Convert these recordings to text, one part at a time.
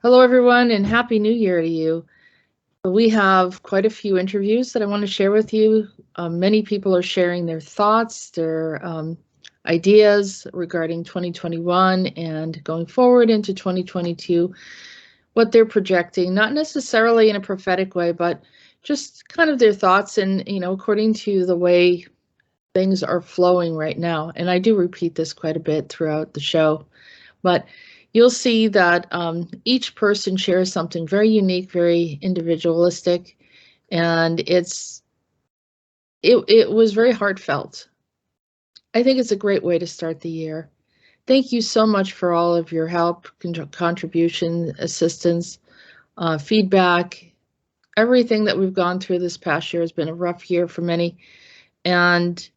Hello, everyone, and Happy New Year to you. We have quite a few interviews that I want to share with you. Many people are sharing their thoughts, their ideas regarding 2021 and going forward into 2022, what they're projecting, not necessarily in a prophetic way, but just kind of their thoughts and, according to the way things are flowing right now. And I do repeat this quite a bit throughout the show, but you'll see that each person shares something very unique, very individualistic, and it was very heartfelt. I think it's a great way to start the year. Thank you so much for all of your help, contribution, assistance, feedback. Everything that we've gone through this past year has been a rough year for many, and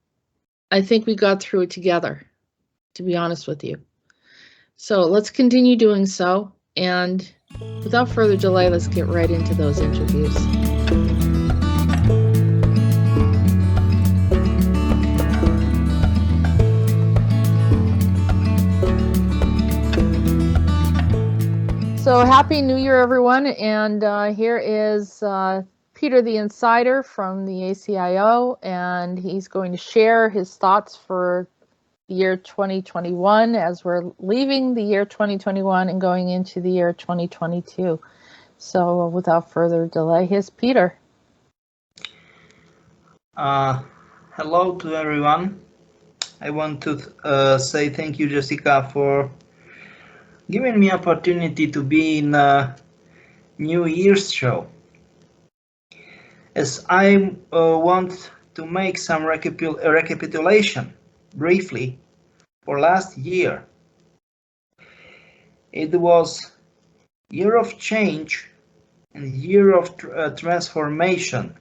I think we got through it together, to be honest with you. So let's continue doing so, and without further delay, let's get right into those interviews. So Happy New Year, everyone, and here is Peter the Insider from the ACIO, and he's going to share his thoughts for the year 2021 as we're leaving the year 2021 and going into the year 2022. So without further delay, here's Peter. Hello to everyone. I want to say thank you, Jessica, for giving me opportunity to be in a New Year's show. As I want to make some recapitulation briefly for last year. It was year of change and year of transformation,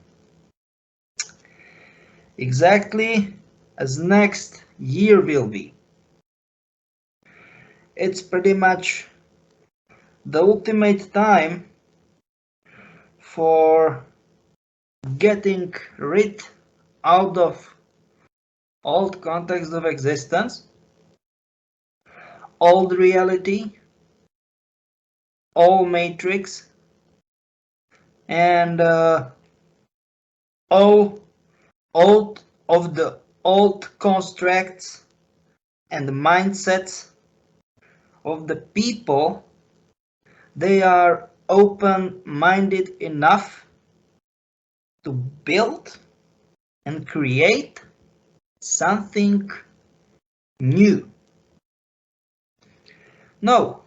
exactly as next year will be. It's pretty much the ultimate time for getting rid out of old context of existence, old reality, old matrix, and all of the old constructs and mindsets of the people. They are open-minded enough to build and create something new. No,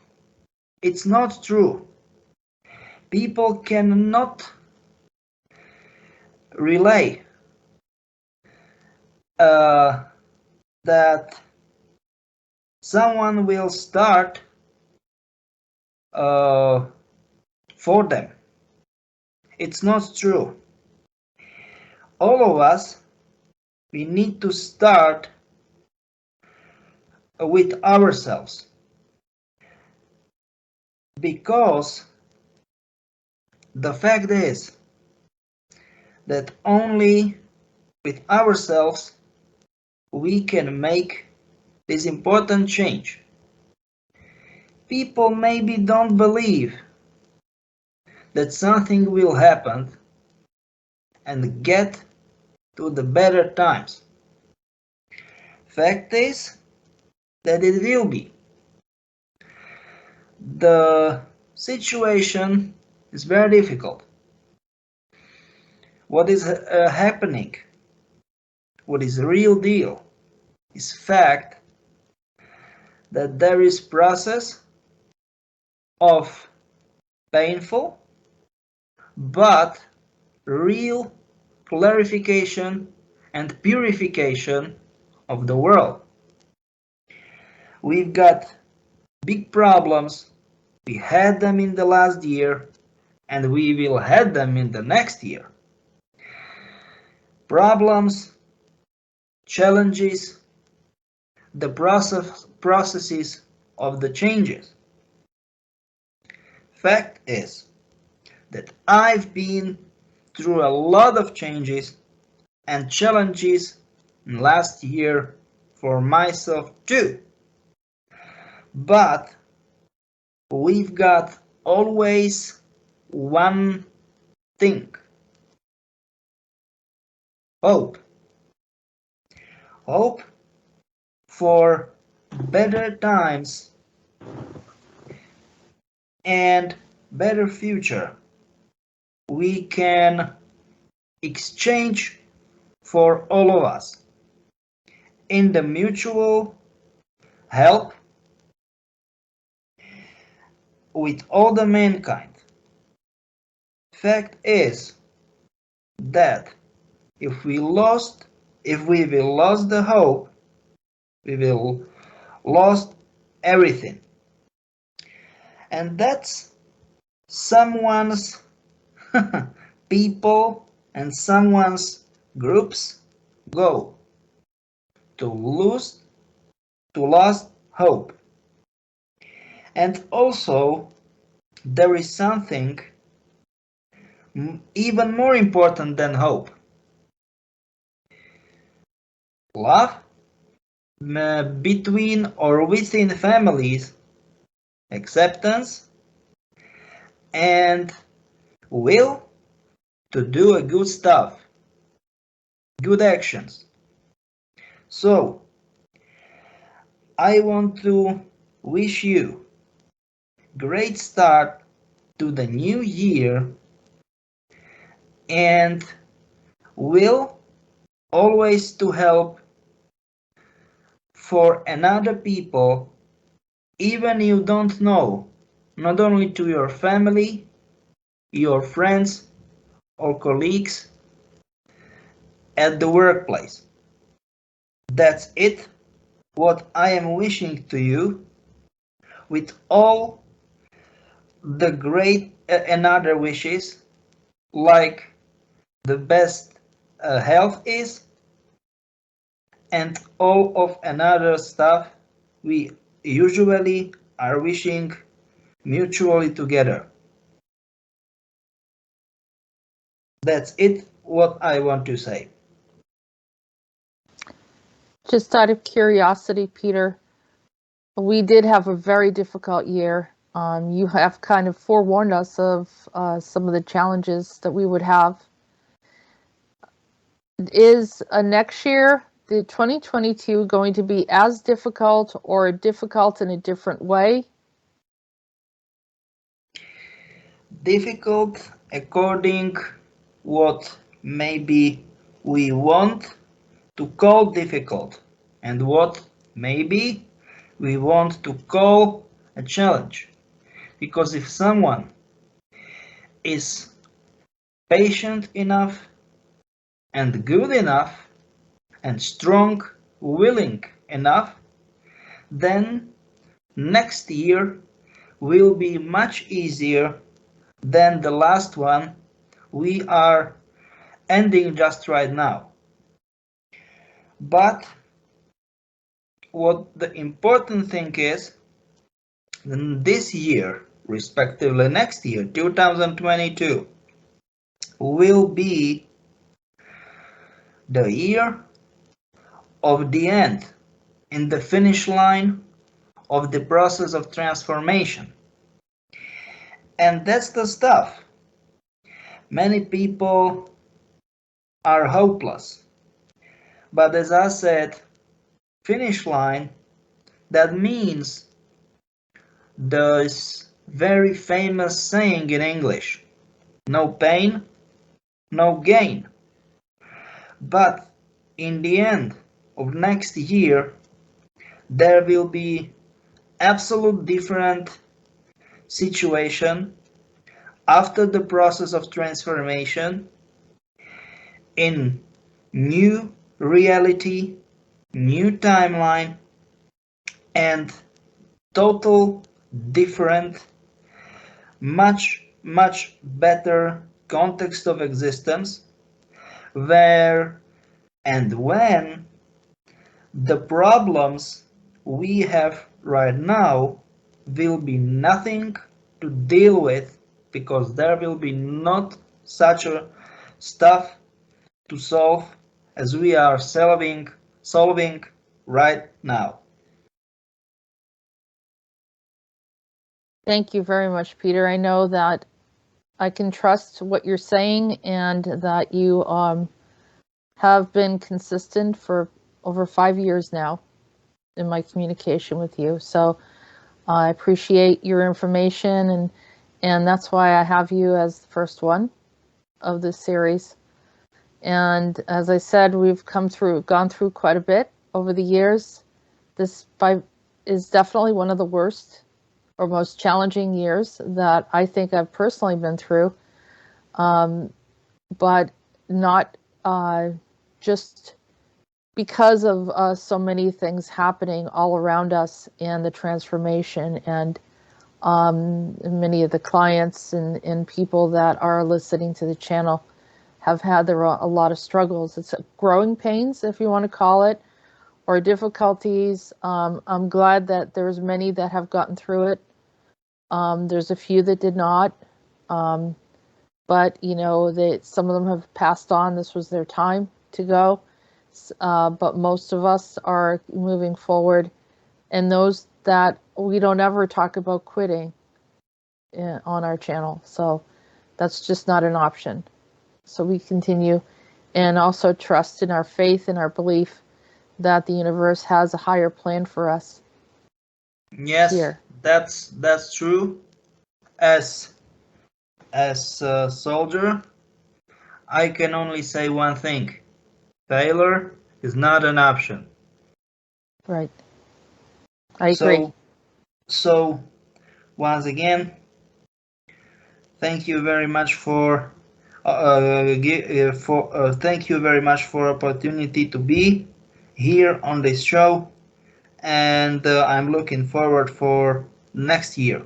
it's not true. People cannot relay that someone will start for them. It's not true. All of us, we need to start with ourselves, because the fact is that only with ourselves we can make this important change. People maybe don't believe that something will happen and get to the better times. Fact is that it will be. The situation is very difficult. What is happening, what is the real deal, is fact that there is process of painful but real clarification and purification of the world. We've got big problems. We had them in the last year, and we will have them in the next year. Problems, challenges, the processes of the changes. Fact is that I've been through a lot of changes and challenges in last year for myself too. But we've got always one thing: hope. Hope for better times and better future we can exchange for all of us in the mutual help with all the mankind. Fact is that if we will lose the hope, we will lose everything. And that's someone's people and someone's groups goal: to lose hope. And also there is something even more important than hope: love between or within families, acceptance, and will to do a good stuff, good actions. So I want to wish you great start to the new year, and will always to help for another people, even you don't know, not only to your family, your friends or colleagues at the workplace. That's it, what I am wishing to you, with all the great and other wishes, like the best health is, and all of another stuff we usually are wishing mutually together. That's it, what I want to say. Just out of curiosity, Peter, we did have a very difficult year. You have kind of forewarned us of some of the challenges that we would have. Is next year, the 2022, going to be as difficult or difficult in a different way? Difficult according what maybe we want to call difficult, and what maybe we want to call a challenge. Because if someone is patient enough and good enough and strong, willing enough, then next year will be much easier than the last one we are ending just right now. But what the important thing is, this year, respectively next year, 2022, will be the year of the end, in the finish line of the process of transformation. And that's the stuff. Many people are hopeless. But as I said, finish line, that means this very famous saying in English: no pain, no gain. But in the end of next year, there will be absolute different situation after the process of transformation, in new reality, new timeline, and total different, much better context of existence, where and when the problems we have right now will be nothing to deal with, because there will be not such a stuff to solve as we are solving right now. Thank you very much, Peter. I know that I can trust what you're saying and that you have been consistent for over 5 years now in my communication with you. So I appreciate your information, and that's why I have you as the first one of this series. And as I said, we've gone through quite a bit over the years. This is definitely one of the worst or most challenging years that I think I've personally been through, but not just because of so many things happening all around us and the transformation, and many of the clients and people that are listening to the channel have had a lot of struggles. It's growing pains, if you want to call it, or difficulties. I'm glad that there's many that have gotten through it. There's a few that did not, but some of them have passed on. This was their time to go, but most of us are moving forward, and those that we don't ever talk about quitting on our channel. So that's just not an option. So we continue, and also trust in our faith and our belief that the universe has a higher plan for us. Yes, here. that's true. As a soldier, I can only say one thing: failure is not an option. Right. I agree. So once again, thank you very much for thank you very much for opportunity to be here on this show, and I'm looking forward for next year.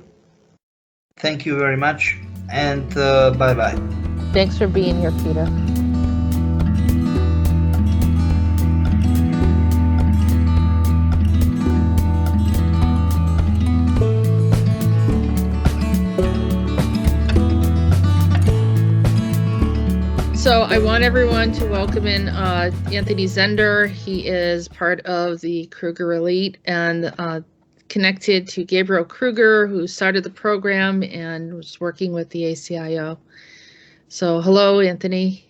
Thank you very much, and bye bye. Thanks for being here, Peter. So I want everyone to welcome in Anthony Zender. He is part of the Kruger Elite and connected to Gabriel Kruger, who started the program and was working with the ACIO. So hello, Anthony.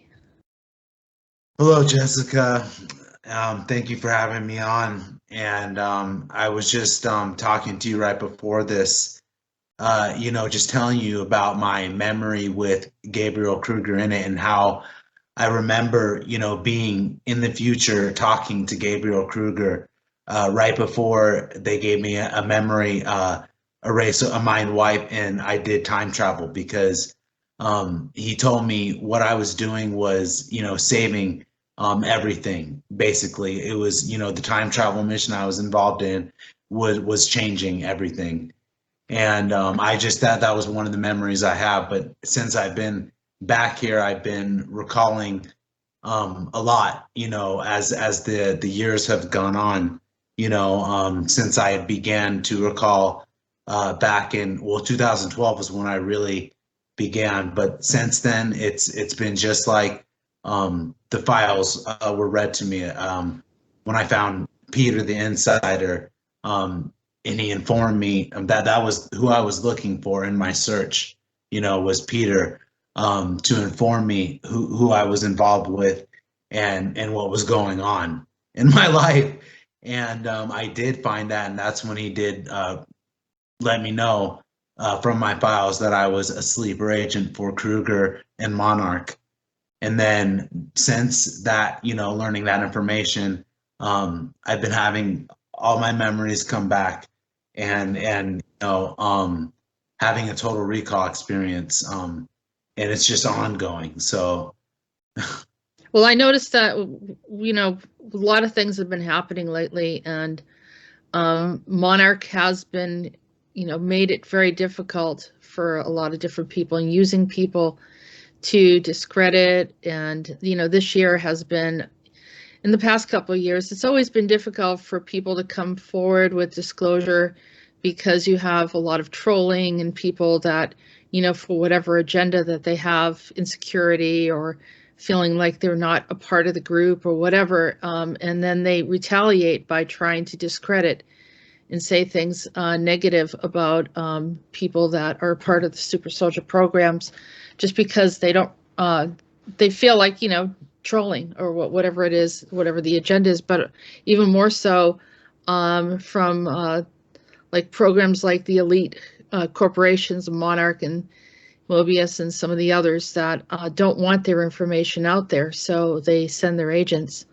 Hello, Jessica. Thank you for having me on. And I was just talking to you right before this, just telling you about my memory with Gabriel Kruger in it, and how I remember, being in the future talking to Gabriel Kruger right before they gave me a memory erase, a mind wipe, and I did time travel because he told me what I was doing was, saving everything. Basically, it was, the time travel mission I was involved in was changing everything. And I just thought that was one of the memories I have. But since I've been back here, I've been recalling a lot, as the years have gone on, since I began to recall back in, 2012 was when I really began. But since then, it's been just like the files were read to me when I found Peter the Insider, and he informed me that was who I was looking for in my search, was Peter, to inform me who I was involved with and what was going on in my life. And I did find that, and that's when he did let me know from my files that I was a sleeper agent for Kruger and Monarch. And then since that, learning that information, I've been having all my memories come back, and having a total recall experience, and it's just ongoing. So Well, I noticed that, a lot of things have been happening lately, and Monarch has been, made it very difficult for a lot of different people, and using people to discredit. And, this year has been, in the past couple of years, it's always been difficult for people to come forward with disclosure, because you have a lot of trolling and people that, for whatever agenda that they have, insecurity or feeling like they're not a part of the group or whatever, and then they retaliate by trying to discredit. and say things negative about people that are part of the super soldier programs, just because they don't, they feel like, trolling or whatever it is, whatever the agenda is. But even more so from like programs like the elite corporations, Monarch and Mobius and some of the others that don't want their information out there, so they send their agents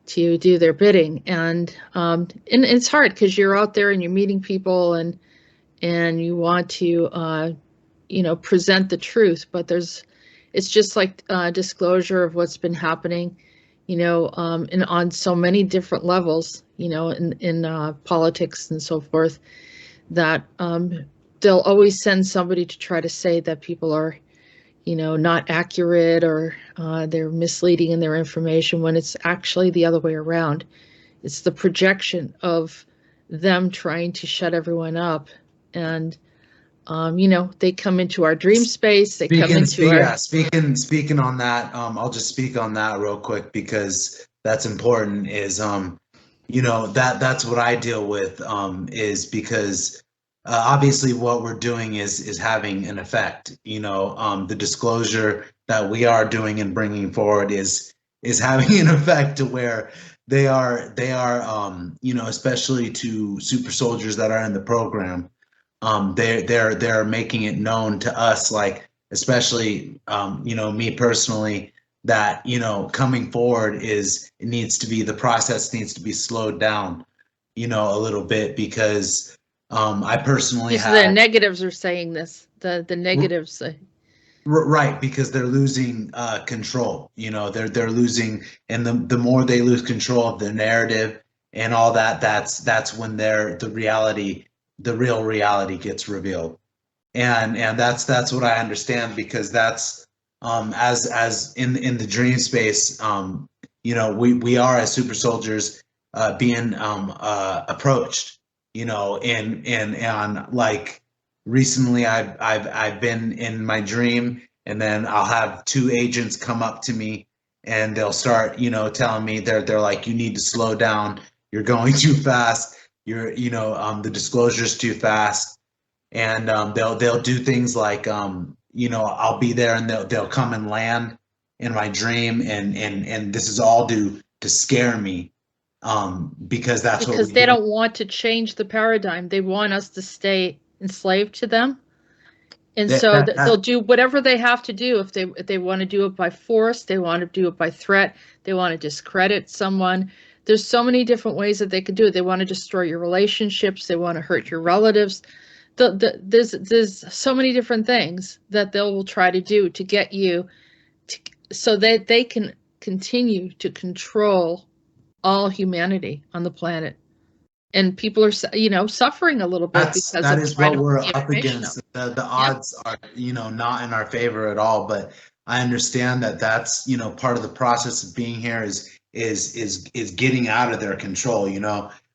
to do their bidding. And it's hard because you're out there and you're meeting people and you want to present the truth, but it's just like disclosure of what's been happening, and on so many different levels, in politics and so forth, that they'll always send somebody to try to say that people are, not accurate, or they're misleading in their information, when it's actually the other way around. It's the projection of them trying to shut everyone up. And, they come into our dream space. Speaking on that, I'll just speak on that real quick because that's important. Is that's what I deal with. Is because obviously what we're doing is having an effect. The disclosure that we are doing and bringing forward is having an effect to where they are especially to super soldiers that are in the program. They're making it known to us, like especially me personally, that coming forward the process needs to be slowed down a little bit, because I personally the negatives are saying this, the negatives right, because they're losing control. They're losing, and the more they lose control of the narrative and all that, that's when the real reality gets revealed. And that's what I understand, because that's as in the dream space, we are as super soldiers being approached, and like recently I've been in my dream, and then I'll have two agents come up to me and they'll start telling me, they're like, you need to slow down, you're going too fast, the disclosure's too fast. And they'll do things like I'll be there and they'll come and land in my dream, and this is all to scare me, because they don't want to change the paradigm. They want us to stay enslaved to them, and so they'll do whatever they have to do. If they want to do it by force, they want to do it by threat, they want to discredit someone. There's so many different ways that they could do it. They want to destroy your relationships, they want to hurt your relatives. There's so many different things that they'll try to do to get you so that they can continue to control all humanity on the planet. And people are, suffering a little bit because that is what we're up against. The odds are, not in our favor at all. But I understand that that's, part of the process of being here is getting out of their control.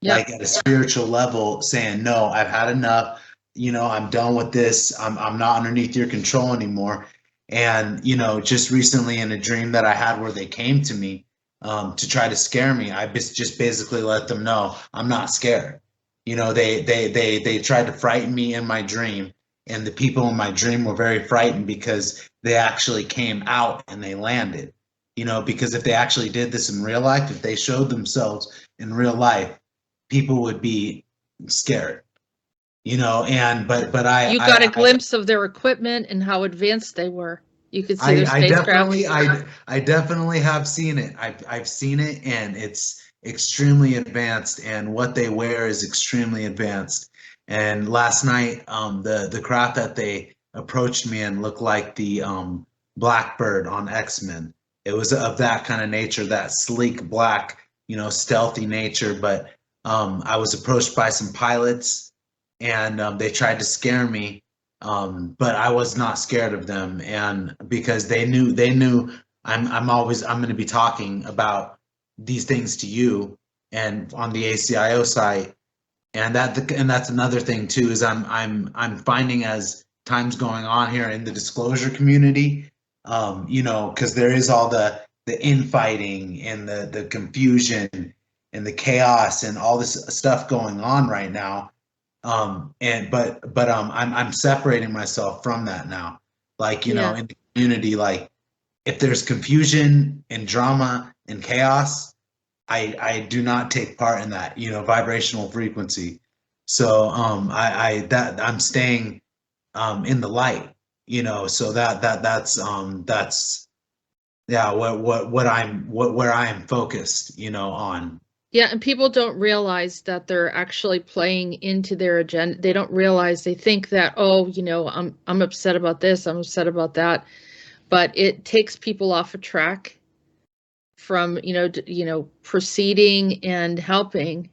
Like at a spiritual level, saying, no, I've had enough. I'm done with this. I'm not underneath your control anymore. And just recently in a dream that I had where they came to me to try to scare me, I just basically let them know I'm not scared. They tried to frighten me in my dream, and the people in my dream were very frightened because they actually came out and they landed. Because if they actually did this in real life, if they showed themselves in real life, people would be scared. You got a glimpse of their equipment and how advanced they were. You could see their spacecraft. I definitely have seen it. I've seen it, and it's extremely advanced, and what they wear is extremely advanced. And last night, the craft that they approached me in looked like the Blackbird on X-Men. It was of that kind of nature, that sleek black, stealthy nature. But I was approached by some pilots, and they tried to scare me, but I was not scared of them, and because they knew I'm going to be talking about these things to you and on the ACIO site, and that's another thing too, is I'm finding as time's going on here in the disclosure community, because there is all the infighting and the confusion, and the chaos and all this stuff going on right now. I'm separating myself from that now. Like, you know, Yeah. in the community, like if there's confusion and drama and chaos, I do not take part in that, you know, vibrational frequency. So I'm staying in the light, you know, so that's yeah, where I am focused, you know, on. Yeah, and people don't realize that they're actually playing into their agenda. They don't realize, they think that, oh, you know, I'm upset about this, I'm upset about that, but it takes people off a track from, proceeding and helping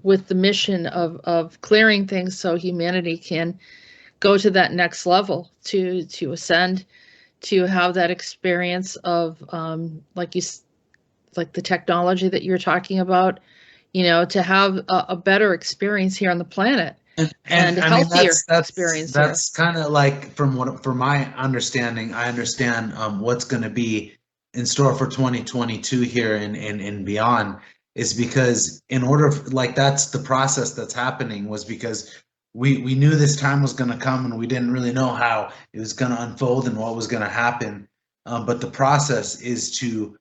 with the mission of clearing things so humanity can go to that next level, to ascend, to have that experience of like the technology that you're talking about, to have a better experience here on the planet, and I mean healthier experience here. that's kind of like from my understanding. I understand what's going to be in store for 2022 here and beyond, is because in order like that's the process that's happening, was because we knew this time was going to come and we didn't really know how it was going to unfold and what was going to happen. But the process is to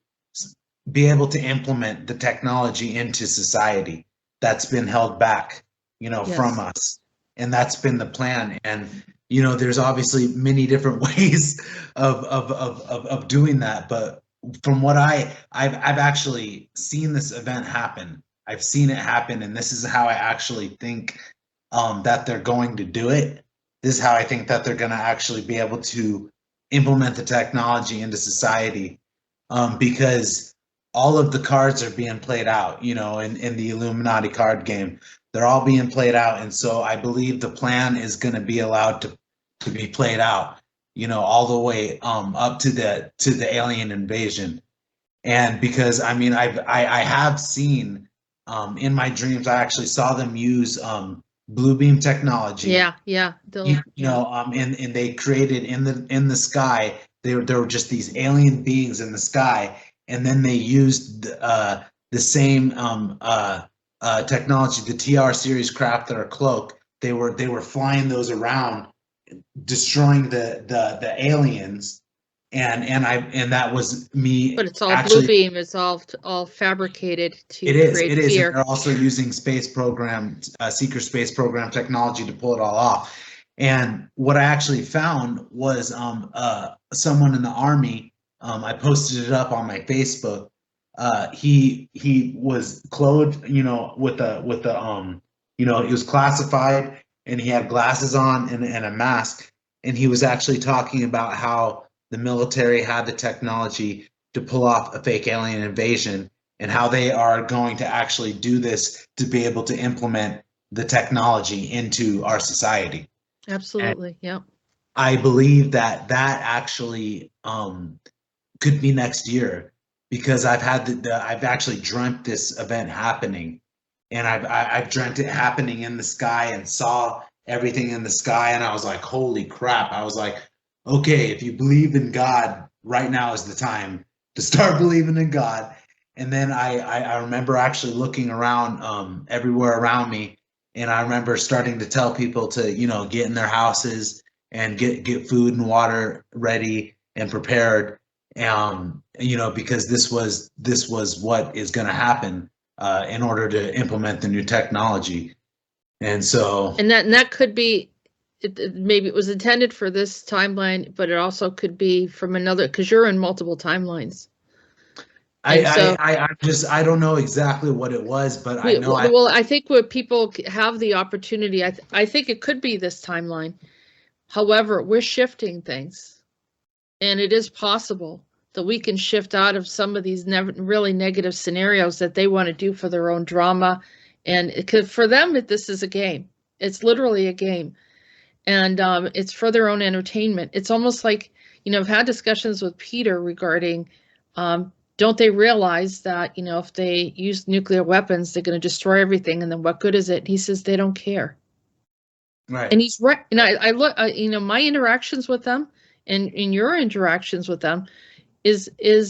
be able to implement the technology into society that's been held back, you know, Yes. from us. And that's been the plan. And, you know, there's obviously many different ways of doing that. But from what I've actually seen this event happen. I've seen it happen, and this is how I actually think that they're going to do it. This is how I think that they're going to actually be able to implement the technology into society, because all of the cards are being played out, you know, in the Illuminati card game. They're all being played out. And so I believe the plan is going to be allowed to be played out, you know, all the way up to the alien invasion. And because I mean, I have seen in my dreams, I actually saw them use blue beam technology. Yeah. You know, and they created in the sky. There were just these alien beings in the sky, and then they used the same technology, the TR series craft that are cloak. They were flying those around, destroying the aliens, and that was me. But it's all actually, blue beam. It's all fabricated to it is. create It is. And fear. they're also using space program, secret space program technology to pull it all off. And what I actually found was someone in the army. I posted it up on my Facebook. He was clothed, you know, with the you know, he was classified, and he had glasses on and a mask. And he was actually talking about how the military had the technology to pull off a fake alien invasion, and how they are going to actually do this to be able to implement the technology into our society. Absolutely. Yeah. I believe that actually could be next year, because I've had I've actually dreamt this event happening, and I've dreamt it happening in the sky and saw everything in the sky, and I was like, holy crap. I was like, okay, if you believe in God, right now is the time to start believing in God. And then I remember actually looking around everywhere around me, and I remember starting to tell people to, you know, get in their houses and get food and water ready and prepared, you know, because this was what is going to happen in order to implement the new technology. And so, And that could be, maybe it was intended for this timeline, but it also could be from another, because you're in multiple timelines. I don't know exactly what it was, but I know I think where people have the opportunity, I think it could be this timeline. However, we're shifting things, and it is possible that we can shift out of some of these really negative scenarios that they want to do for their own drama. And for them, this is a game. It's literally a game. And it's for their own entertainment. It's almost like, I've had discussions with Peter regarding, don't they realize that, if they use nuclear weapons, they're going to destroy everything, and then what good is it? And he says they don't care. Right. And he's right. And I look, my interactions with them and in your interactions with them is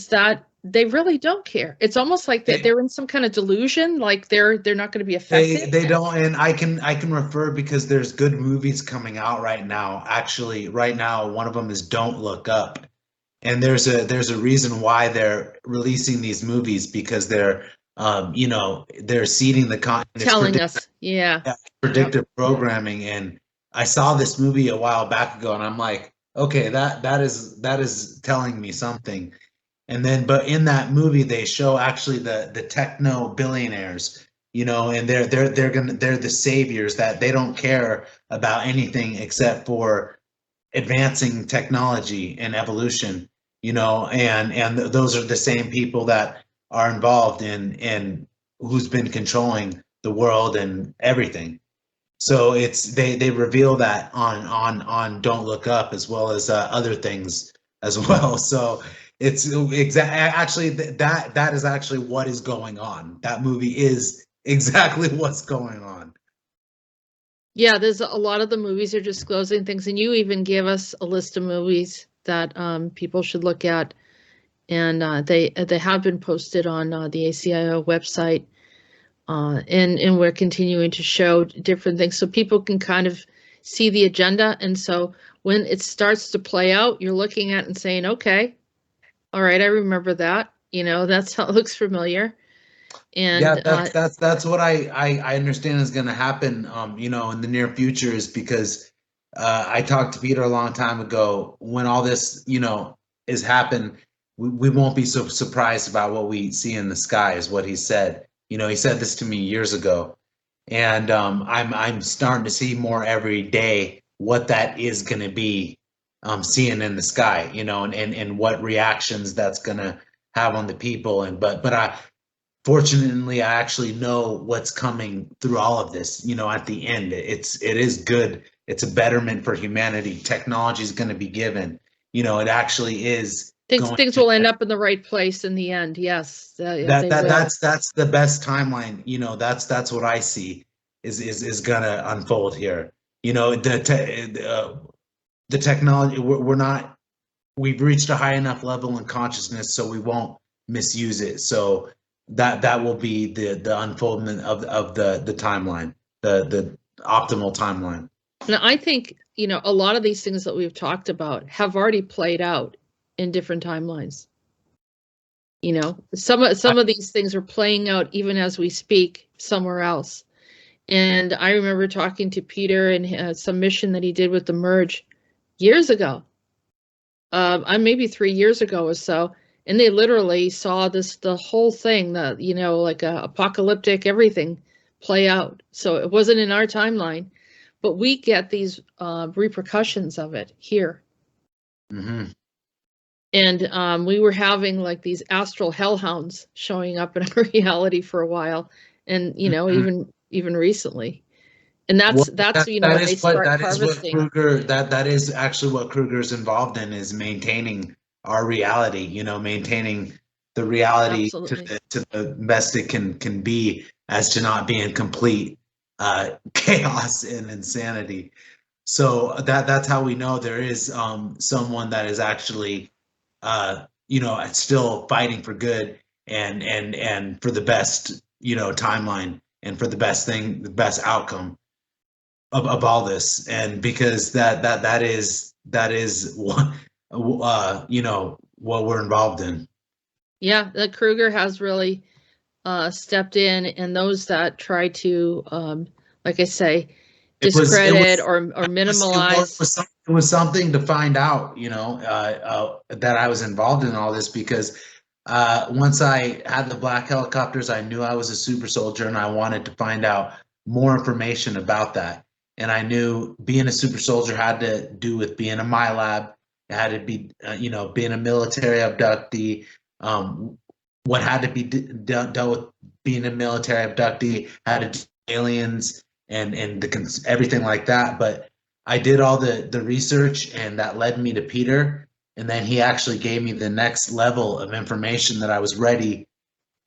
that they really don't care. It's almost like they're in some kind of delusion, like they're not going to be affected. They don't, and I can refer because there's good movies coming out right now. Actually, right now, one of them is Don't Look Up, and there's a reason why they're releasing these movies, because they're they're seeding the content. Telling us, yeah, predictive programming. And I saw this movie a while back ago, and I'm like, okay, that is telling me something. And then, but in that movie, they show actually the techno billionaires, and they're the saviors, that they don't care about anything except for advancing technology and evolution, and those are the same people that are involved in who's been controlling the world and everything. So they reveal that on Don't Look Up, as well as other things as well. So it's actually that is actually what is going on. That movie is exactly what's going on. Yeah, there's a lot of the movies are disclosing things, and you even gave us a list of movies that people should look at, and they have been posted on the ACIO website, and we're continuing to show different things so people can kind of see the agenda. And so when it starts to play out, you're looking at it and saying, okay, all right, I remember that. That's how it looks familiar. And yeah, that's what I understand is going to happen, in the near future, is because I talked to Peter a long time ago. When all this, is happen, we won't be so surprised about what we see in the sky, is what he said. He said this to me years ago, and I'm starting to see more every day what that is going to be, seeing in the sky, and what reactions that's going to have on the people. And but I fortunately, I actually know what's coming through all of this. At the end, it is good. It's a betterment for humanity. Technology is going to be given. It actually is. Things will end up in the right place in the end. Yes, that's the best timeline. That's what I see is gonna unfold here. The technology. We're not. We've reached a high enough level in consciousness, so we won't misuse it. So that will be the unfoldment of the timeline, the optimal timeline. Now, I think, a lot of these things that we've talked about have already played out in different timelines. Some of these things are playing out even as we speak somewhere else. And I remember talking to Peter and some mission that he did with the merge years ago. Maybe 3 years ago or so. And they literally saw the whole thing, like a apocalyptic everything play out. So it wasn't in our timeline, but we get these repercussions of it here. Mm-hmm. And we were having like these astral hellhounds showing up in our reality for a while, and mm-hmm. even recently. And that's when they start harvesting. That is actually what Kruger's involved in, is maintaining our reality, maintaining the reality to the best it can be, as to not be in complete chaos and insanity. So that's how we know there is someone that is actually still fighting for good and for the best timeline, and for the best outcome of all this. And because that is what what we're involved in. Yeah, that Kruger has really stepped in, and those that try to like I say, discredit or minimalize. It was something to find out, that I was involved in all this, because once I had the black helicopters, I knew I was a super soldier, and I wanted to find out more information about that. And I knew being a super soldier had to do with being a MyLab. It had to be, being a military abductee. What had to be dealt with being a military abductee had to do with aliens and everything like that. But I did all the research, and that led me to Peter. And then he actually gave me the next level of information that I was ready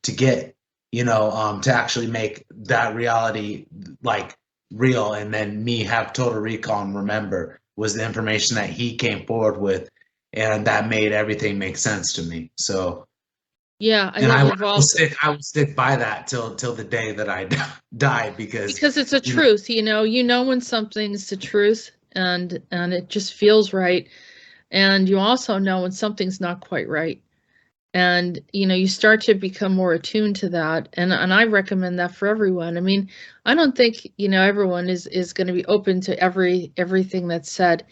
to get, to actually make that reality like real. And then me have total recall and remember was the information that he came forward with. And that made everything make sense to me. So Yeah, I And think I we've will all, stick by that till the day that I die, because it's a you know, truth, you know when something's the truth, and it just feels right. And you also know when something's not quite right. And you start to become more attuned to that, and I recommend that for everyone. I mean, I don't think everyone is going to be open to everything that's said,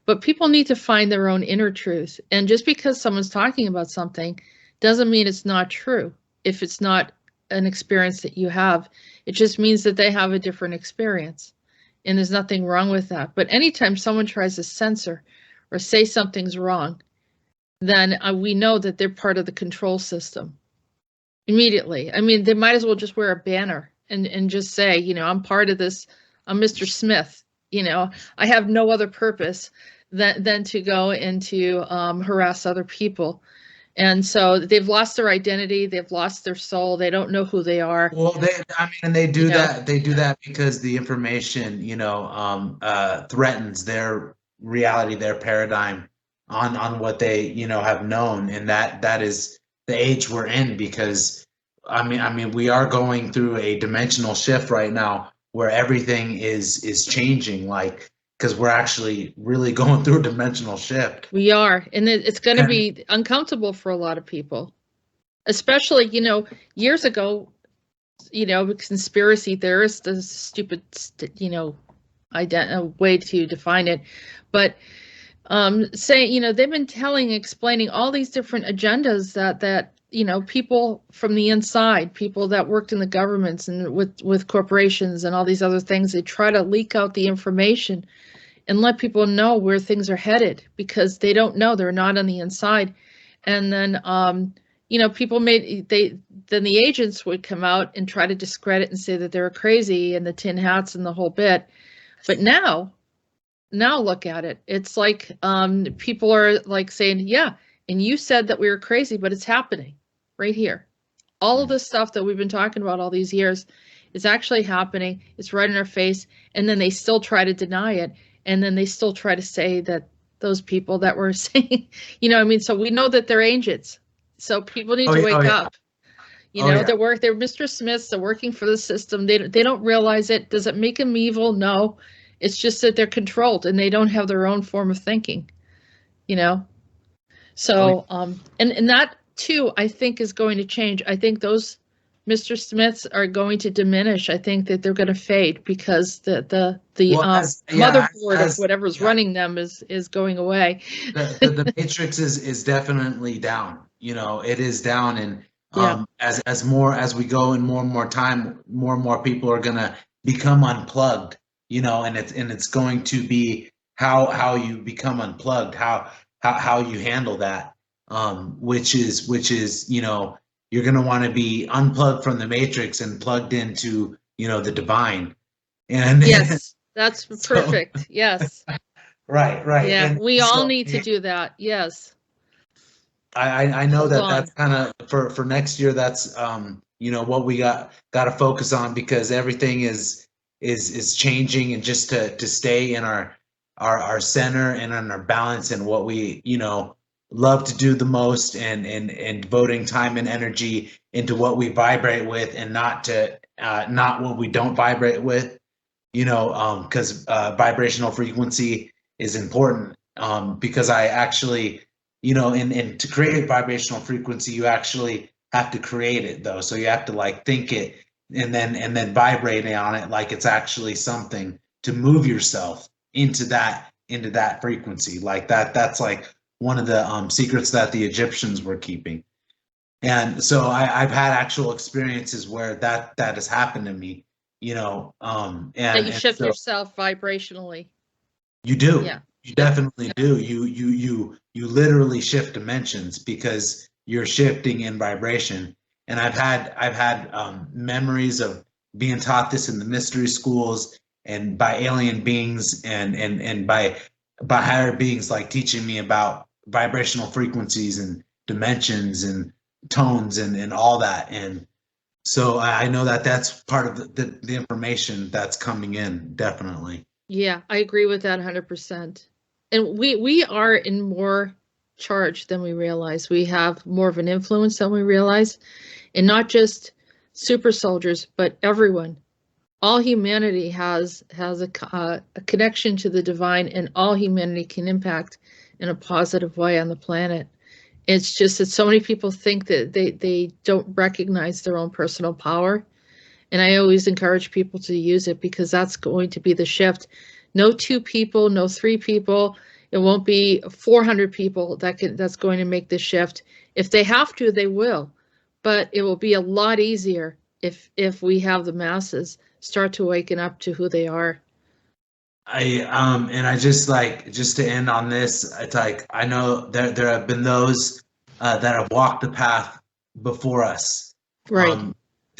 but people need to find their own inner truth. And just because someone's talking about something doesn't mean it's not true. If it's not an experience that you have, it just means that they have a different experience, and there's nothing wrong with that. But anytime someone tries to censor or say something's wrong, then we know that they're part of the control system immediately. I mean, they might as well just wear a banner and just say, I'm part of this. I'm Mr. Smith. I have no other purpose than to go and to harass other people. And so they've lost their identity. They've lost their soul. They don't know who they are. well, and they do You know. that. They do that because the information, threatens their reality, their paradigm on what they, have known, and that is the age we're in. Because we are going through a dimensional shift right now where everything is changing, like, because we're actually really going through a dimensional shift. We are, and it's going to And be uncomfortable for a lot of people, especially, years ago. Conspiracy theorists, a stupid, way to define it, but saying, they've been explaining all these different agendas that people from the inside, people that worked in the governments and with corporations and all these other things, they try to leak out the information and let people know where things are headed, because they don't know, they're not on the inside. And then people then the agents would come out and try to discredit and say that they were crazy and the tin hats and the whole bit. But now look at it. It's like people are like saying, yeah, and you said that we were crazy, but it's happening right here. All of this stuff that we've been talking about all these years is actually happening. It's right in our face. And then they still try to deny it. And then they still try to say that those people that were saying, so we know that they're agents. So people need to wake up. They're Mr. Smiths, they're working for the system. They don't realize it. Does it make them evil? No. It's just that they're controlled and they don't have their own form of thinking, So, and that too, I think, is going to change. I think those Mr. Smiths are going to diminish. I think that they're going to fade because the motherboard of whatever's running them is going away. The matrix is definitely down. It is down, and as we go in more and more time, more and more people are gonna become unplugged. And it's going to be how you become unplugged, how you handle that, which is you're going to want to be unplugged from the matrix and plugged into the divine. And yes, that's perfect. Yes, right. Yeah, and we all need to do that. Yes, I know that's kind of for next year. That's what we got to focus on, because everything is changing, and just to stay in our center and in our balance, and what we love to do the most, and devoting time and energy into what we vibrate with, and not what we don't vibrate with, because vibrational frequency is important, because I actually and to create vibrational frequency, you actually have to create it, though. So you have to like think it, and then vibrate on it like it's actually something, to move yourself into that frequency. Like that's like one of the secrets that the Egyptians were keeping. And so I've had actual experiences where that has happened to me, and that you shift yourself vibrationally. You do. Yeah. You definitely do. You literally shift dimensions, because you're shifting in vibration. And I've had memories of being taught this in the mystery schools, and by alien beings, and by higher beings, like teaching me about vibrational frequencies and dimensions and tones and all that. And so I know that that's part of the information that's coming in, definitely. Yeah, I agree with that 100%. And we are in more charge than we realize. We have more of an influence than we realize, and not just super soldiers, but everyone. All humanity has a connection to the divine, and all humanity can impact in a positive way on the planet. It's just that so many people think that they don't recognize their own personal power. And I always encourage people to use it, because that's going to be the shift. No 2 people, no 3 people. It won't be 400 people that's going to make the shift. If they have to, they will. But it will be a lot easier if we have the masses start to waken up to who they are. And I just to end on this, it's like I know there have been those that have walked the path before us. Right.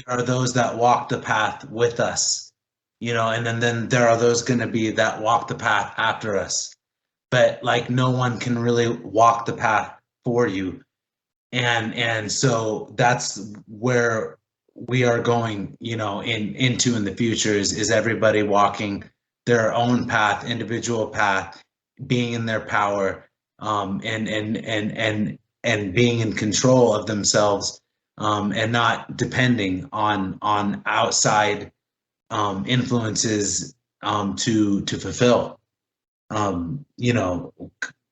There are those that walk the path with us, and then there are those going to be that walk the path after us. But like no one can really walk the path for you, and so that's where we are going, into in the future is everybody walking their own path, individual path, being in their power, and being in control of themselves, and not depending on outside influences to fulfill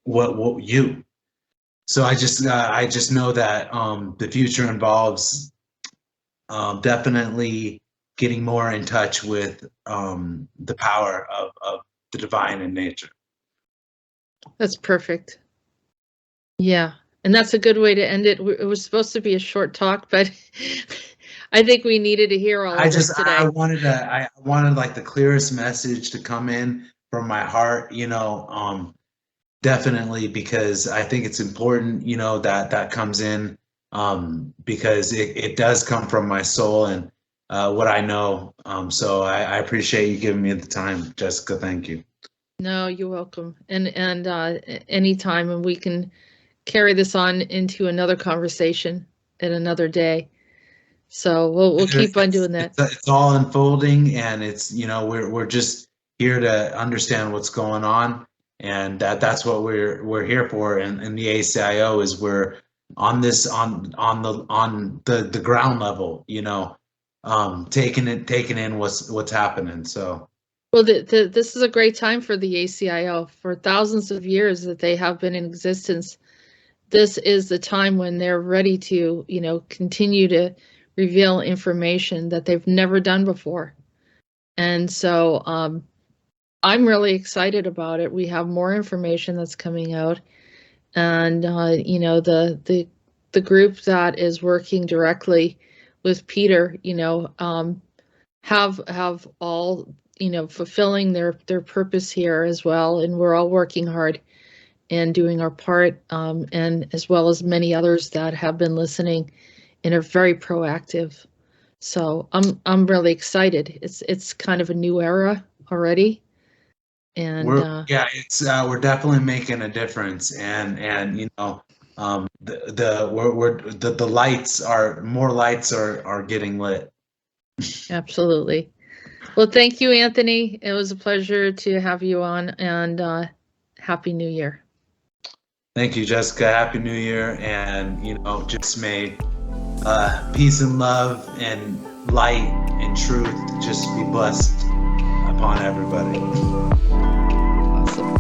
what you. So I just know that the future involves definitely getting more in touch with the power of the divine in nature. That's perfect. Yeah. And that's a good way to end it. It was supposed to be a short talk, but I think we needed to hear all of this today. I wanted like the clearest message to come in from my heart, definitely, because I think it's important, that comes in, because it does come from my soul and what I know. So I appreciate you giving me the time, Jessica. Thank you. No, you're welcome. And anytime, and we can carry this on into another conversation at another day. So we'll keep on doing that. It's all unfolding, and it's we're just here to understand what's going on, and that's what we're here for. And the ACIO is we're on this on the ground level, taking in what's happening. So. Well, this is a great time for the ACIO. For thousands of years that they have been in existence, this is the time when they're ready to, continue to reveal information that they've never done before. And so I'm really excited about it. We have more information that's coming out, and the group that is working directly with Peter, have all fulfilling their purpose here as well, and we're all working hard and doing our part, and as well as many others that have been listening and are very proactive. So I'm really excited. It's kind of a new era already, and we're definitely making a difference, and the lights are more lights are getting lit. Absolutely. Well, thank you, Anthony. It was a pleasure to have you on, and Happy New Year. Thank you, Jessica. Happy New Year, and just may peace and love and light and truth just be blessed upon everybody. Awesome.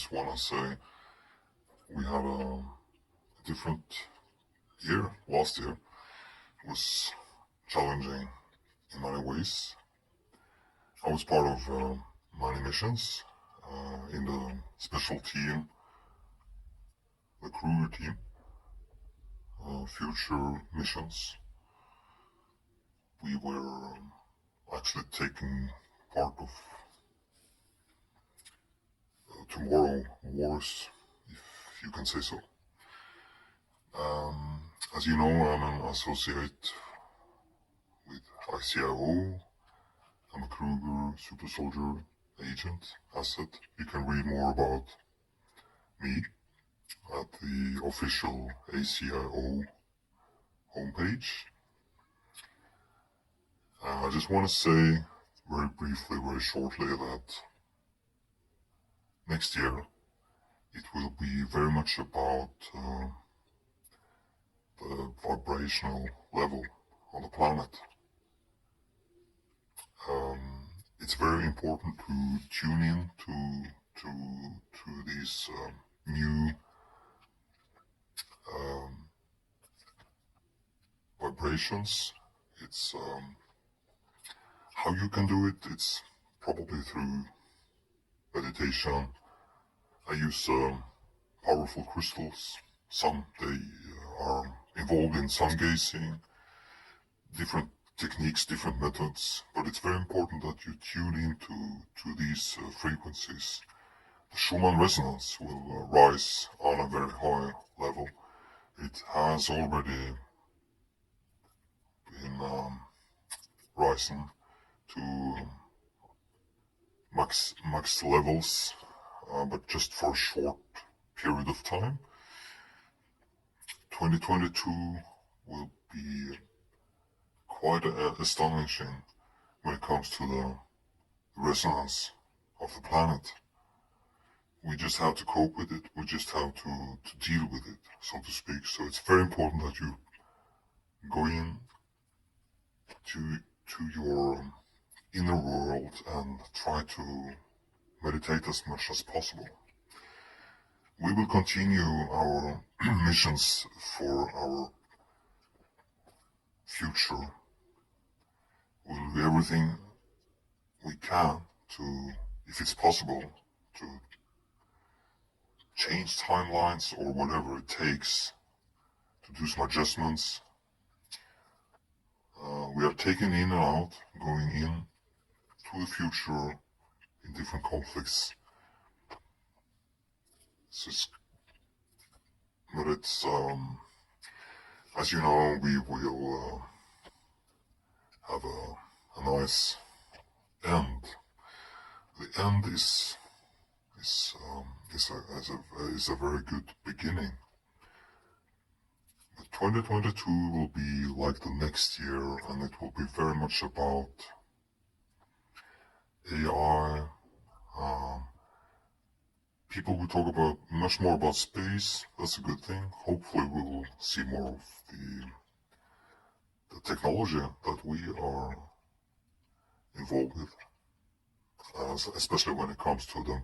Want to say we had a different year. Last year was challenging in many ways. I was part of many missions in the special team, the crew team, future missions. We were actually taking part of tomorrow wars, if you can say so. As you know, I'm an associate with ICIO. I'm a Kruger Super Soldier Agent asset. You can read more about me at the official ACIO homepage. I just want to say very briefly, very shortly, that next year it will be very much about the vibrational level on the planet. It's very important to tune in to these new vibrations. It's how you can do it. It's probably through meditation. I use powerful crystals. Some they are involved in sun gazing, different techniques, different methods, but it's very important that you tune into these frequencies. The Schumann resonance will rise on a very high level. It has already been rising to max levels, but just for a short period of time. 2022 will be quite astonishing when it comes to the resonance of the planet. We just have to cope with it. We just have to deal with it, so to speak. So it's very important that you go in to your inner world and try to meditate as much as possible. We will continue our missions for our future. We'll do everything we can to, if it's possible, to change timelines or whatever it takes to do some adjustments. We are taking in and out, going in to the future in different conflicts. But it's, as you know, we will have a nice end. The end is a very good beginning. But 2022 will be like the next year, and it will be very much about AI. People will talk about much more about space. That's a good thing. Hopefully we will see more of the technology that we are involved with, especially when it comes to the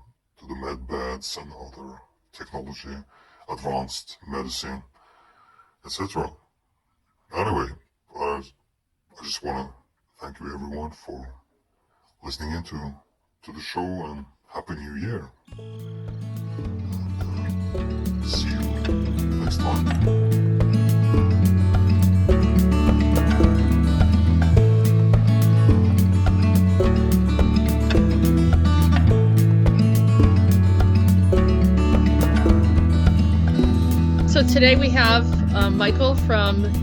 med beds and other technology, advanced medicine, etc. Anyway, I just want to thank you everyone for listening into the show, and Happy New Year. And, see you next time. So today we have Michael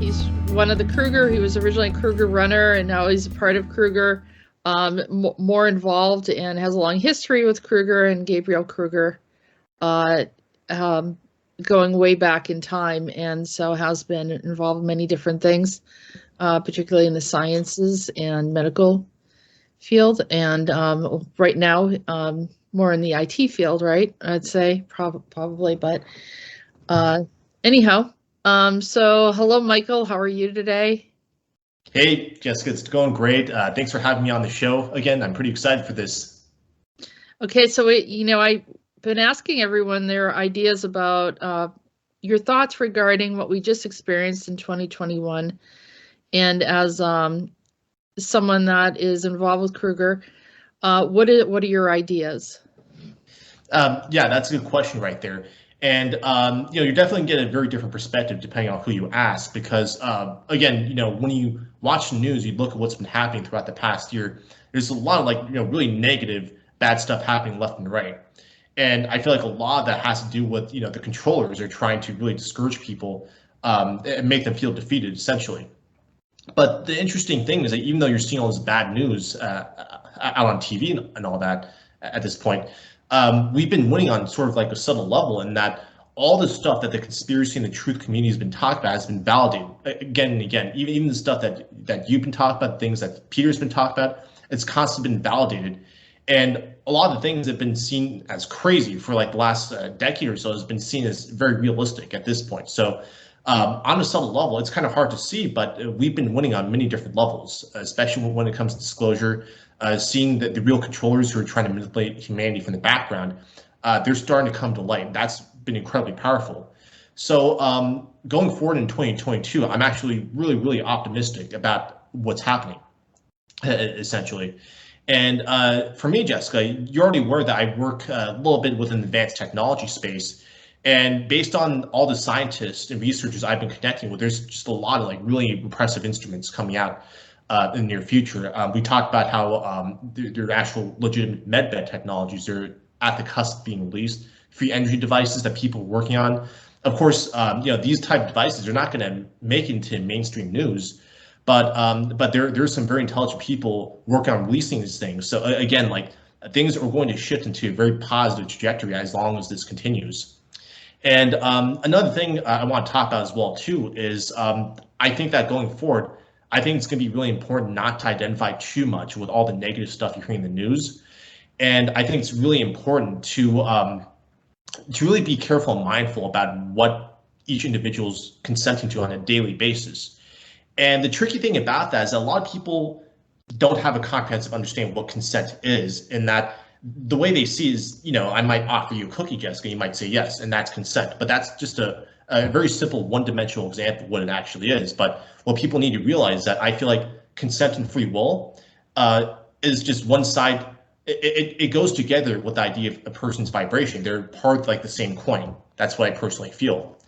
he's one of the Kruger. He was originally a Kruger runner, and now he's a part of Kruger, more involved, and has a long history with Kruger and Gabriel Kruger, going way back in time, and so has been involved in many different things, particularly in the sciences and medical field, and right now more in the IT field, right? I'd say probably, but anyhow, so hello, Michael. How are you today? Hey, Jessica, it's going great. Thanks for having me on the show again. I'm pretty excited for this. Okay, so I've been asking everyone their ideas about your thoughts regarding what we just experienced in 2021, and as someone that is involved with Kruger, what are your ideas? Yeah, that's a good question right there. And you're definitely getting a very different perspective depending on who you ask, because again, when you watch the news, you look at what's been happening throughout the past year. There's a lot of really negative, bad stuff happening left and right. And I feel like a lot of that has to do with the controllers are trying to really discourage people and make them feel defeated, essentially. But the interesting thing is that even though you're seeing all this bad news out on TV and all that at this point, we've been winning on sort of like a subtle level in that all the stuff that the conspiracy and the truth community has been talking about has been validated again and again. Even the stuff that you've been talking about, things that Peter's been talking about, it's constantly been validated. And a lot of the things that have been seen as crazy for like the last decade or so has been seen as very realistic at this point. So on a subtle level, it's kind of hard to see, but we've been winning on many different levels, especially when it comes to disclosure. Seeing that the real controllers who are trying to manipulate humanity from the background, they're starting to come to light. That's been incredibly powerful. So going forward in 2022, I'm actually really, really optimistic about what's happening, essentially. And for me, Jessica, you're already aware that I work a little bit within the advanced technology space. And based on all the scientists and researchers I've been connecting with, there's just a lot of like really impressive instruments coming out in the near future. We talked about how there are actual legitimate medbed technologies that are at the cusp of being released, free energy devices that people are working on. Of course, these type of devices are not going to make it into mainstream news, but there's some very intelligent people working on releasing these things. So again, like things are going to shift into a very positive trajectory as long as this continues. And another thing I want to talk about as well too is I think that going forward, I think it's going to be really important not to identify too much with all the negative stuff you hear in the news, and I think it's really important to really be careful and mindful about what each individual's consenting to on a daily basis. And the tricky thing about that is that a lot of people don't have a comprehensive understanding of what consent is, in that the way they see is, I might offer you a cookie, Jessica, you might say yes, and that's consent. But that's just a very simple one-dimensional example of what it actually is. But what people need to realize is that I feel like consent and free will is just one side. It goes together with the idea of a person's vibration. They're part of like the same coin. That's what I personally feel.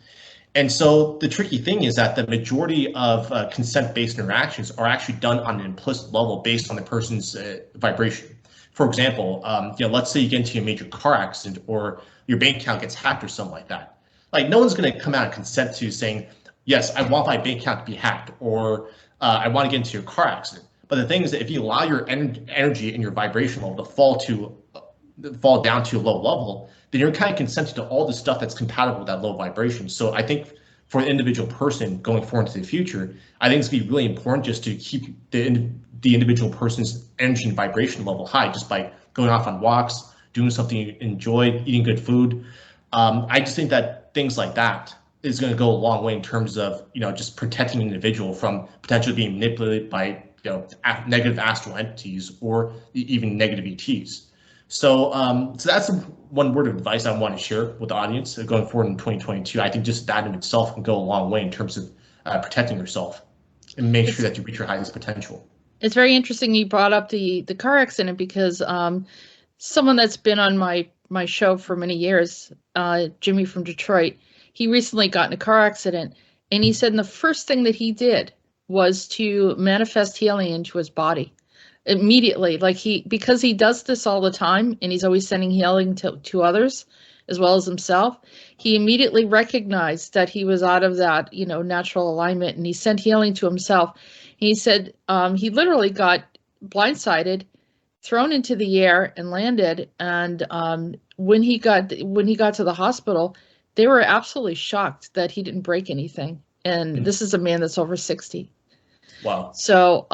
And so the tricky thing is that the majority of consent-based interactions are actually done on an implicit level based on the person's vibration. For example, let's say you get into a major car accident or your bank account gets hacked or something like that. Like no one's going to come out and consent to saying, yes, I want my bank account to be hacked, or I want to get into a car accident. But the thing is that if you allow your energy and your vibration level to fall down to a low level, then you're kind of consenting to all the stuff that's compatible with that low vibration. So I think for an individual person going forward into the future, I think it's going to be really important just to keep the individual person's energy and vibration level high, just by going off on walks, doing something you enjoy, eating good food. I just think that things like that is going to go a long way in terms of just protecting an individual from potentially being manipulated by negative astral entities or even negative ETs. So that's one word of advice I want to share with the audience going forward in 2022. I think just that in itself can go a long way in terms of protecting yourself and make sure that you reach your highest potential. It's very interesting you brought up the car accident, because someone that's been on my show for many years, Jimmy from Detroit, he recently got in a car accident, and he said the first thing that he did was to manifest healing into his body immediately. Like because he does this all the time, and he's always sending healing to others as well as himself, he immediately recognized that he was out of that natural alignment, and he sent healing to himself. He said he literally got blindsided, thrown into the air, and landed. And when he got to the hospital, they were absolutely shocked that he didn't break anything. And this is a man that's over 60. Wow. So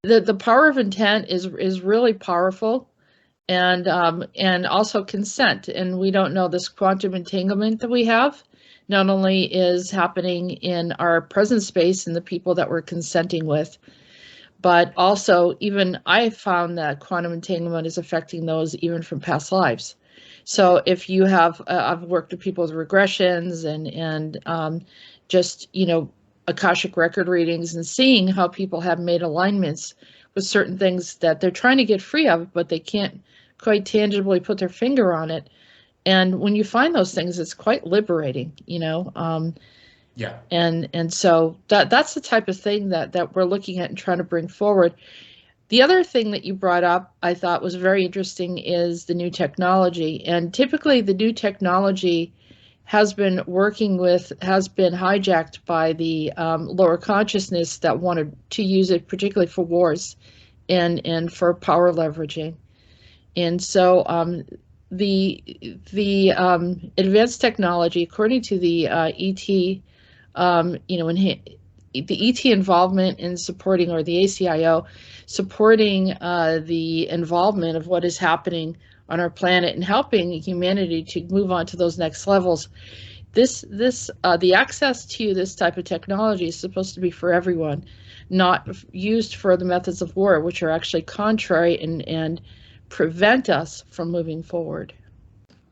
the power of intent is really powerful, and also consent. And we don't know, this quantum entanglement that we have not only is happening in our present space and the people that we're consenting with, but also even I found that quantum entanglement is affecting those even from past lives. So if you have, I've worked with people with regressions and just, Akashic record readings, and seeing how people have made alignments with certain things that they're trying to get free of, but they can't quite tangibly put their finger on it. And when you find those things, it's quite liberating, Yeah. And so that's the type of thing that we're looking at and trying to bring forward. The other thing that you brought up, I thought was very interesting, is the new technology. And typically the new technology has been hijacked by the lower consciousness that wanted to use it particularly for wars and for power leveraging. And so the advanced technology, according to the ET, the ET involvement in supporting, or the ACIO, supporting the involvement of what is happening on our planet and helping humanity to move on to those next levels. The access to this type of technology is supposed to be for everyone, not used for the methods of war, which are actually contrary and prevent us from moving forward.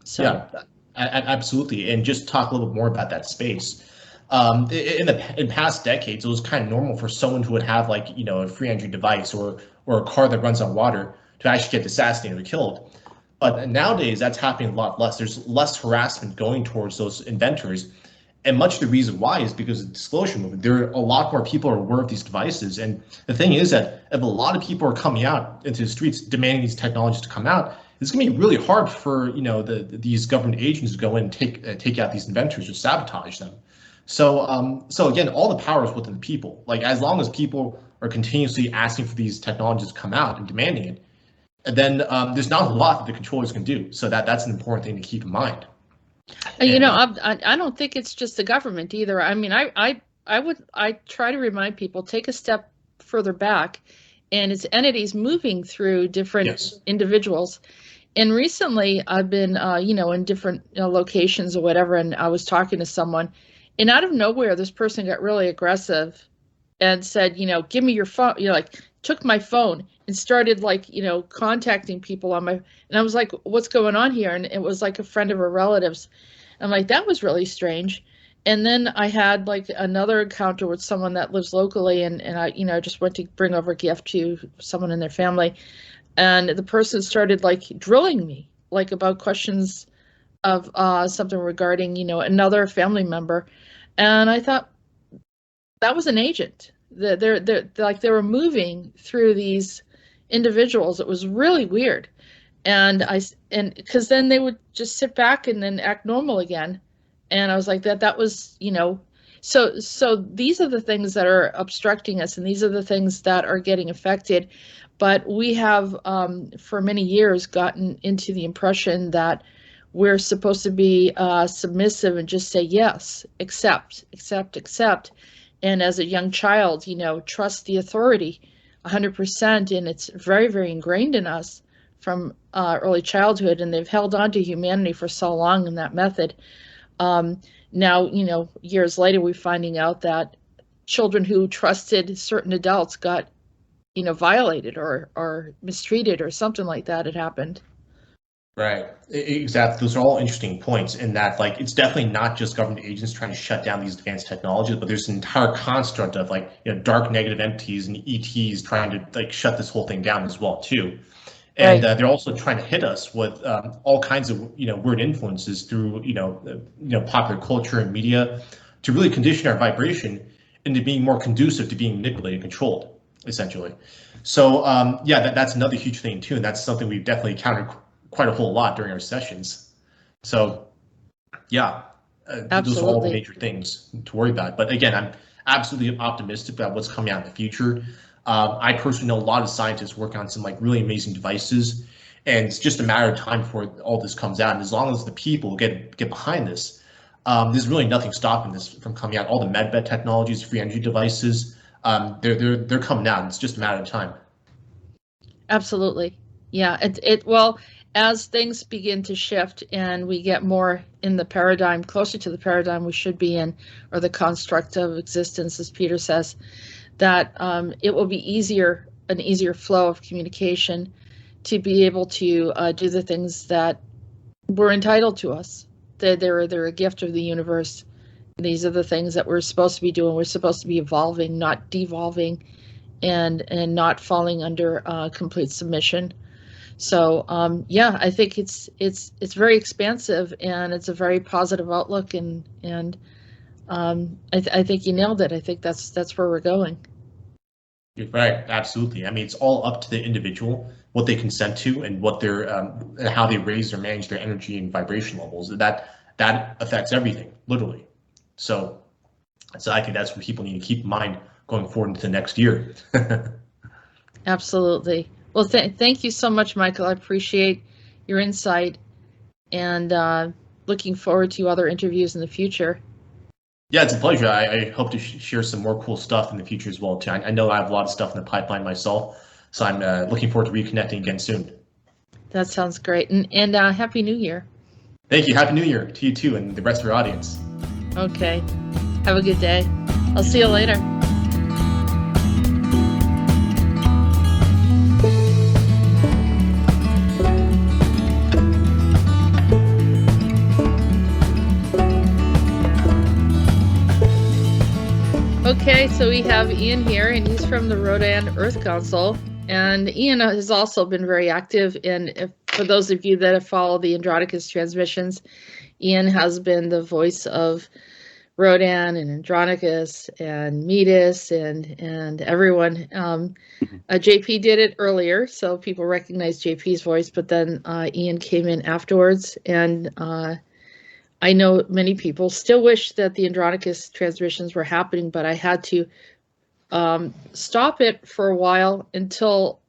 So. Yeah, absolutely. And just talk a little bit more about that space. In past decades, it was kind of normal for someone who would have a free energy device or a car that runs on water to actually get assassinated or killed. But nowadays, that's happening a lot less. There's less harassment going towards those inventors. And much of the reason why is because of the disclosure movement. There are a lot more people are aware of these devices. And the thing is that if a lot of people are coming out into the streets demanding these technologies to come out, it's going to be really hard for these government agents to go in and take out these inventors or sabotage them. So again, all the power is within the people. Like, as long as people are continuously asking for these technologies to come out and demanding it, then there's not a lot that the controllers can do. So that's an important thing to keep in mind. I don't think it's just the government either. I mean, I try to remind people, take a step further back, and it's entities moving through different individuals. And recently I've been, in different locations or whatever, and I was talking to someone, and out of nowhere, this person got really aggressive and said, give me your phone, took my phone and started contacting people on my, and I was like, what's going on here? And it was like a friend of her relatives. I'm like, that was really strange. And then I had another encounter with someone that lives locally, and I, just went to bring over a gift to someone in their family. And the person started drilling me about questions of something regarding, another family member. And I thought that was an agent. They were moving through these individuals. It was really weird. And because then they would just sit back and then act normal again. And I was like, that was, so these are the things that are obstructing us, and these are the things that are getting affected. But we have, for many years, gotten into the impression that we're supposed to be submissive and just say yes, accept. And as a young child, trust the authority 100%. And it's very, very ingrained in us from early childhood. And they've held on to humanity for so long in that method. Now, years later, we're finding out that children who trusted certain adults got, violated or mistreated or something like that had happened. Right. Exactly. Those are all interesting points in that, it's definitely not just government agents trying to shut down these advanced technologies, but there's an entire construct of dark negative entities and ETs trying to shut this whole thing down as well too. And they're also trying to hit us with all kinds of weird influences through popular culture and media to really condition our vibration into being more conducive to being manipulated and controlled, essentially. So that's another huge thing too, and that's something we've definitely encountered quite a whole lot during our sessions. So those are all the major things to worry about. But again, I'm absolutely optimistic about what's coming out in the future. I personally know a lot of scientists working on some really amazing devices, and it's just a matter of time before all this comes out. And as long as the people get behind this, there's really nothing stopping this from coming out. All the medbed technologies, free energy devices, they're coming out. It's just a matter of time. Absolutely, yeah. Well, as things begin to shift and we get more in the paradigm, closer to the paradigm we should be in, or the construct of existence, as Peter says, that it will be an easier flow of communication to be able to do the things that were entitled to us. They're a gift of the universe. These are the things that we're supposed to be doing. We're supposed to be evolving, not devolving, and not falling under complete submission. So I think it's very expansive, and it's a very positive outlook, and I think you nailed it. I think that's where we're going. You're right, absolutely. I mean, it's all up to the individual, what they consent to, and what their how they raise or manage their energy and vibration levels. That that affects everything, literally. So I think that's what people need to keep in mind going forward into the next year. Absolutely. Well, thank you so much, Michael. I appreciate your insight, and looking forward to other interviews in the future. Yeah, it's a pleasure. I hope to share some more cool stuff in the future as well, too. I know I have a lot of stuff in the pipeline myself, so I'm looking forward to reconnecting again soon. That sounds great. And Happy New Year. Thank you. Happy New Year to you, too, and the rest of your audience. Okay. Have a good day. I'll see you later. Okay, so we have Ian here, and he's from the Rodan Earth Council. And Ian has also been very active. And for those of you that have followed the Andronicus transmissions, Ian has been the voice of Rodan and Andronicus and Metis and everyone. JP did it earlier, so people recognize JP's voice, but then Ian came in afterwards. And I know many people still wish that the Andronicus transmissions were happening, but I had to stop it for a while until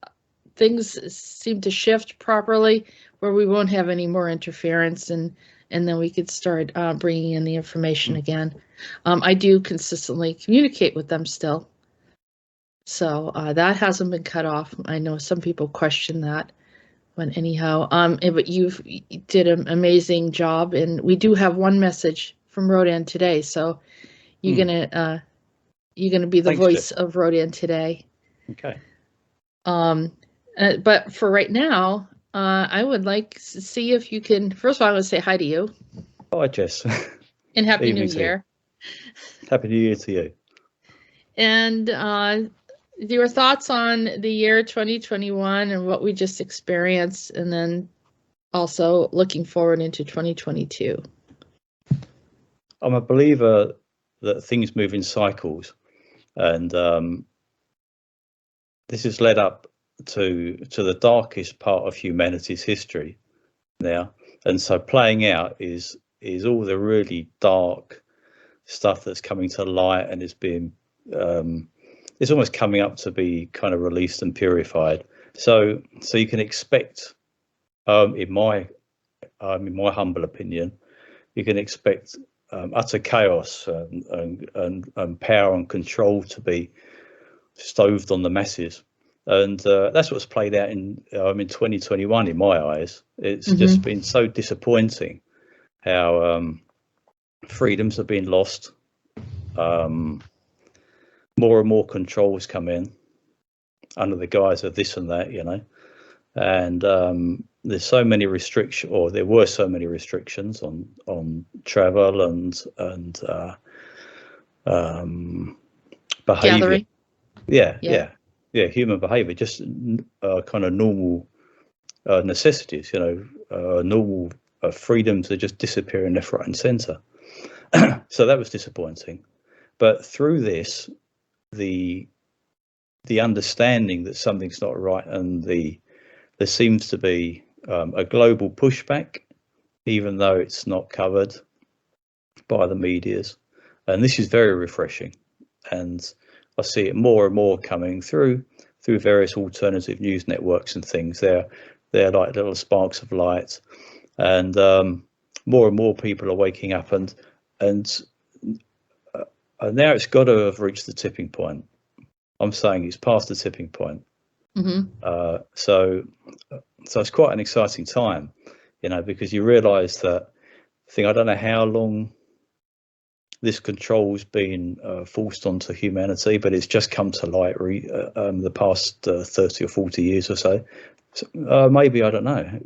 things seem to shift properly, where we won't have any more interference, and then we could start bringing in the information again. I do consistently communicate with them still, so that hasn't been cut off. I know some people question that. But anyhow, but you did an amazing job, and we do have one message from Rodan today. So you're gonna be the voice of Rodan today. Okay. But for right now, I would like to see if you can. First of all, I want to say hi to you. Hi, Jess. And Happy New Year. Happy New Year to you. And your thoughts on the year 2021 and what we just experienced, and then also looking forward into 2022. I'm a believer that things move in cycles, and this has led up to the darkest part of humanity's history now, and so playing out is all the really dark stuff that's coming to light and is being it's almost coming up to be kind of released and purified. So you can expect, in my humble opinion, you can expect utter chaos and power and control to be stoved on the masses, and that's what's played out in 2021 in my eyes. It's just been so disappointing how freedoms have been lost. More and more controls come in under the guise of this and that, and there's so many restrictions, or there were so many restrictions on travel and behavior. Gathering. Yeah, human behavior, just kind of normal necessities, normal freedoms are just disappearing left, right and center. So that was disappointing. But through this, the understanding that something's not right, and there seems to be a global pushback, even though it's not covered by the medias, and this is very refreshing. And I see it more and more coming through various alternative news networks and things. They're like little sparks of light, and more and more people are waking up, and now it's got to have reached the tipping point. I'm saying it's past the tipping point. So it's quite an exciting time, because you realise that I don't know how long this control's been forced onto humanity, but it's just come to light the past 30 or 40 years or so. Maybe, I don't know.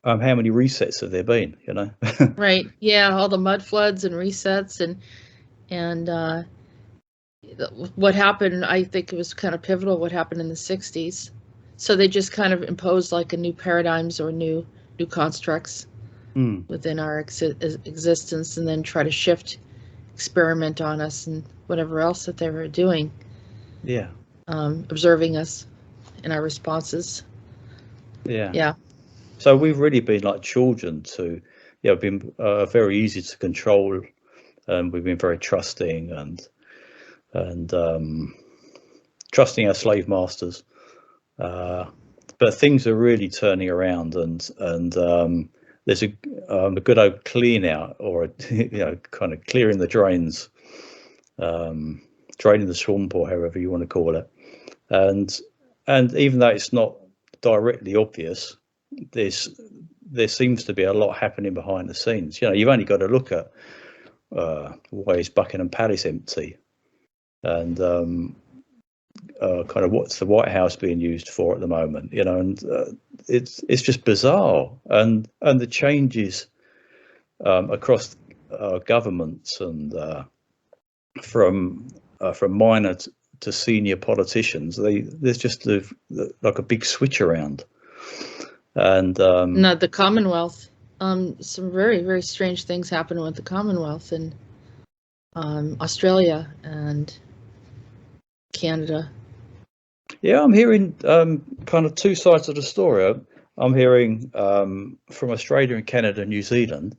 How many resets have there been, Right. Yeah, all the mud floods and resets and what happened, I think it was kind of pivotal what happened in the 60s. So they just kind of imposed like a new paradigms or new constructs within our existence, and then try to experiment on us and whatever else that they were doing. Yeah. Observing us and our responses. Yeah. Yeah. So we've really been like children to, been very easy to control, and we've been very trusting and trusting our slave masters. But things are really turning around, and there's a good old clean out, or kind of clearing the drains, draining the swamp, or however you want to call it. And even though it's not directly obvious, there seems to be a lot happening behind the scenes. You've only got to look at why is Buckingham Palace empty, and kind of what's the White House being used for at the moment, and it's just bizarre, and the changes across governments, and from minor to senior politicians, there's just like a big switch around. And no, the Commonwealth, some very, very strange things happen with the Commonwealth in Australia and Canada. Yeah, I'm hearing kind of two sides of the story. I'm hearing from Australia and Canada and New Zealand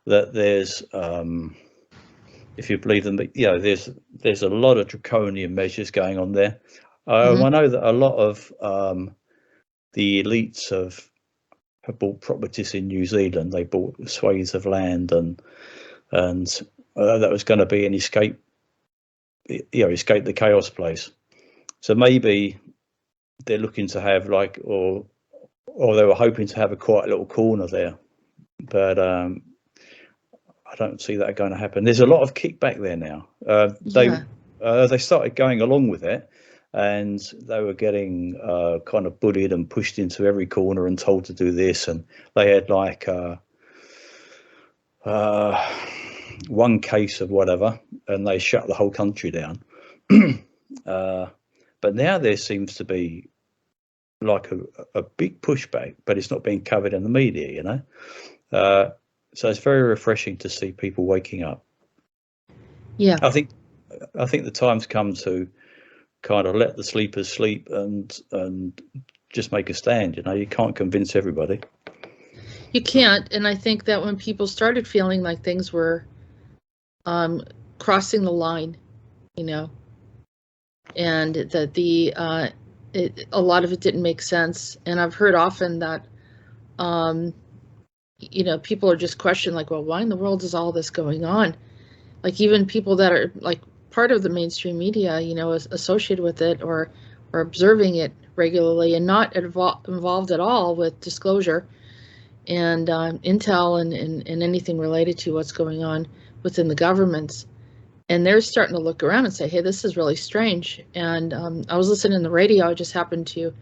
that there's, if you believe them, there's a lot of draconian measures going on there. I know that a lot of the elites have bought properties in New Zealand. They bought swathes of land, and that was going to be an escape the chaos place. So maybe they're looking to have or they were hoping to have a quiet little corner there, but I don't see that going to happen. There's a lot of kickback there now. They started going along with it, and they were getting kind of bullied and pushed into every corner and told to do this, and they had one case of whatever, and they shut the whole country down. But now there seems to be like a big pushback, but it's not being covered in the media, so it's very refreshing to see people waking up. Yeah, I think the time's come to kind of let the sleepers sleep and just make a stand. You can't convince everybody. you can't, and I think that when people started feeling like things were crossing the line, and that a lot of it didn't make sense. And I've heard often that people are just questioning, like, well, why in the world is all this going on? Like, even people that are like part of the mainstream media, is associated with it or observing it regularly and not involved at all with disclosure and intel and anything related to what's going on within the governments. And they're starting to look around and say, hey, this is really strange. And I was listening to the radio. I just happened to,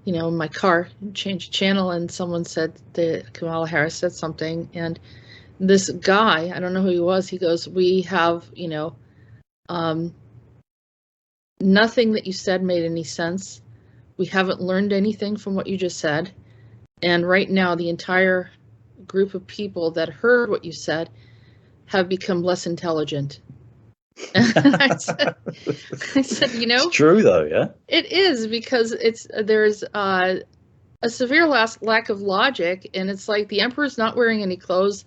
in my car, change channel, and someone said that Kamala Harris said something. And this guy, I don't know who he was, he goes, we have, nothing that you said made any sense. We haven't learned anything from what you just said. And right now, the entire group of people that heard what you said have become less intelligent. I said, it's true though, yeah. It is, because there's a severe lack of logic, and it's like the emperor's not wearing any clothes,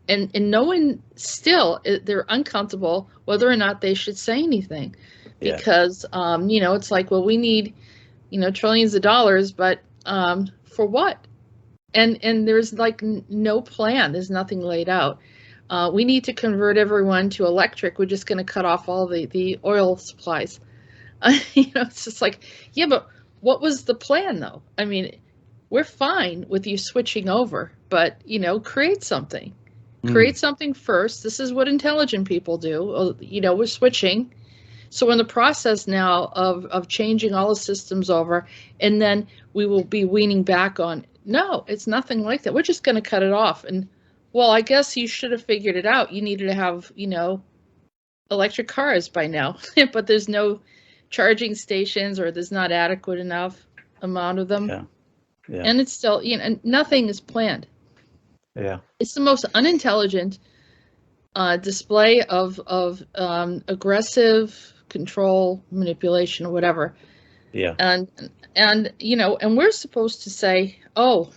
and no one still, they're uncomfortable whether or not they should say anything, because it's like, well, we need trillions of dollars, but for what? And there's like no plan. There's nothing laid out. We need to convert everyone to electric. We're just going to cut off all the oil supplies. It's just like, yeah, but what was the plan, though? I mean, we're fine with you switching over, but, create something. Create something first. This is what intelligent people do. We're switching. So in the process now of changing all the systems over, and then we will be weaning back on, no, it's nothing like that. We're just going to cut it off. And well, I guess you should have figured it out. You needed to have, electric cars by now, but there's no charging stations, or there's not adequate enough amount of them. Yeah. And it's still, nothing is planned. Yeah. It's the most unintelligent display of aggressive control, manipulation, or whatever. Yeah. And we're supposed to say, oh,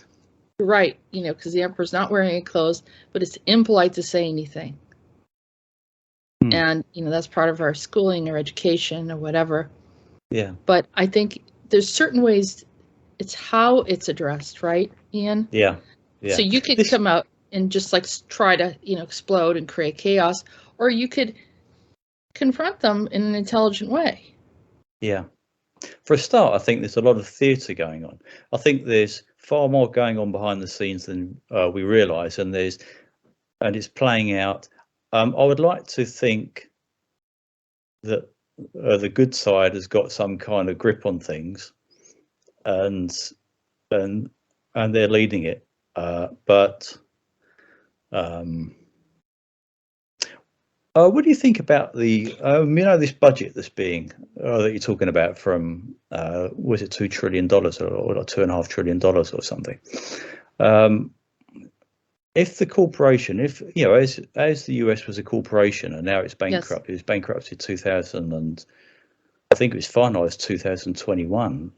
right, you know, because the emperor's not wearing any clothes, but it's impolite to say anything. And, you know, that's part of our schooling or education or whatever. Yeah. But I think there's certain ways, it's how it's addressed, right, Ian? Yeah. Yeah. So you could come out and just like try to, you know, explode and create chaos, or you could confront them in an intelligent way. Yeah. For a start, I think there's a lot of theatre going on. I think there's far more going on behind the scenes than we realise, and it's playing out. I would like to think that the good side has got some kind of grip on things, and they're leading it. But what do you think about the you know, this budget that's being that you're talking about from was it $2 trillion or $2.5 trillion or something? If the corporation, if you know, as the US was a corporation and now it's bankrupt, it was bankrupted 2000 and I think it was finalized 2021.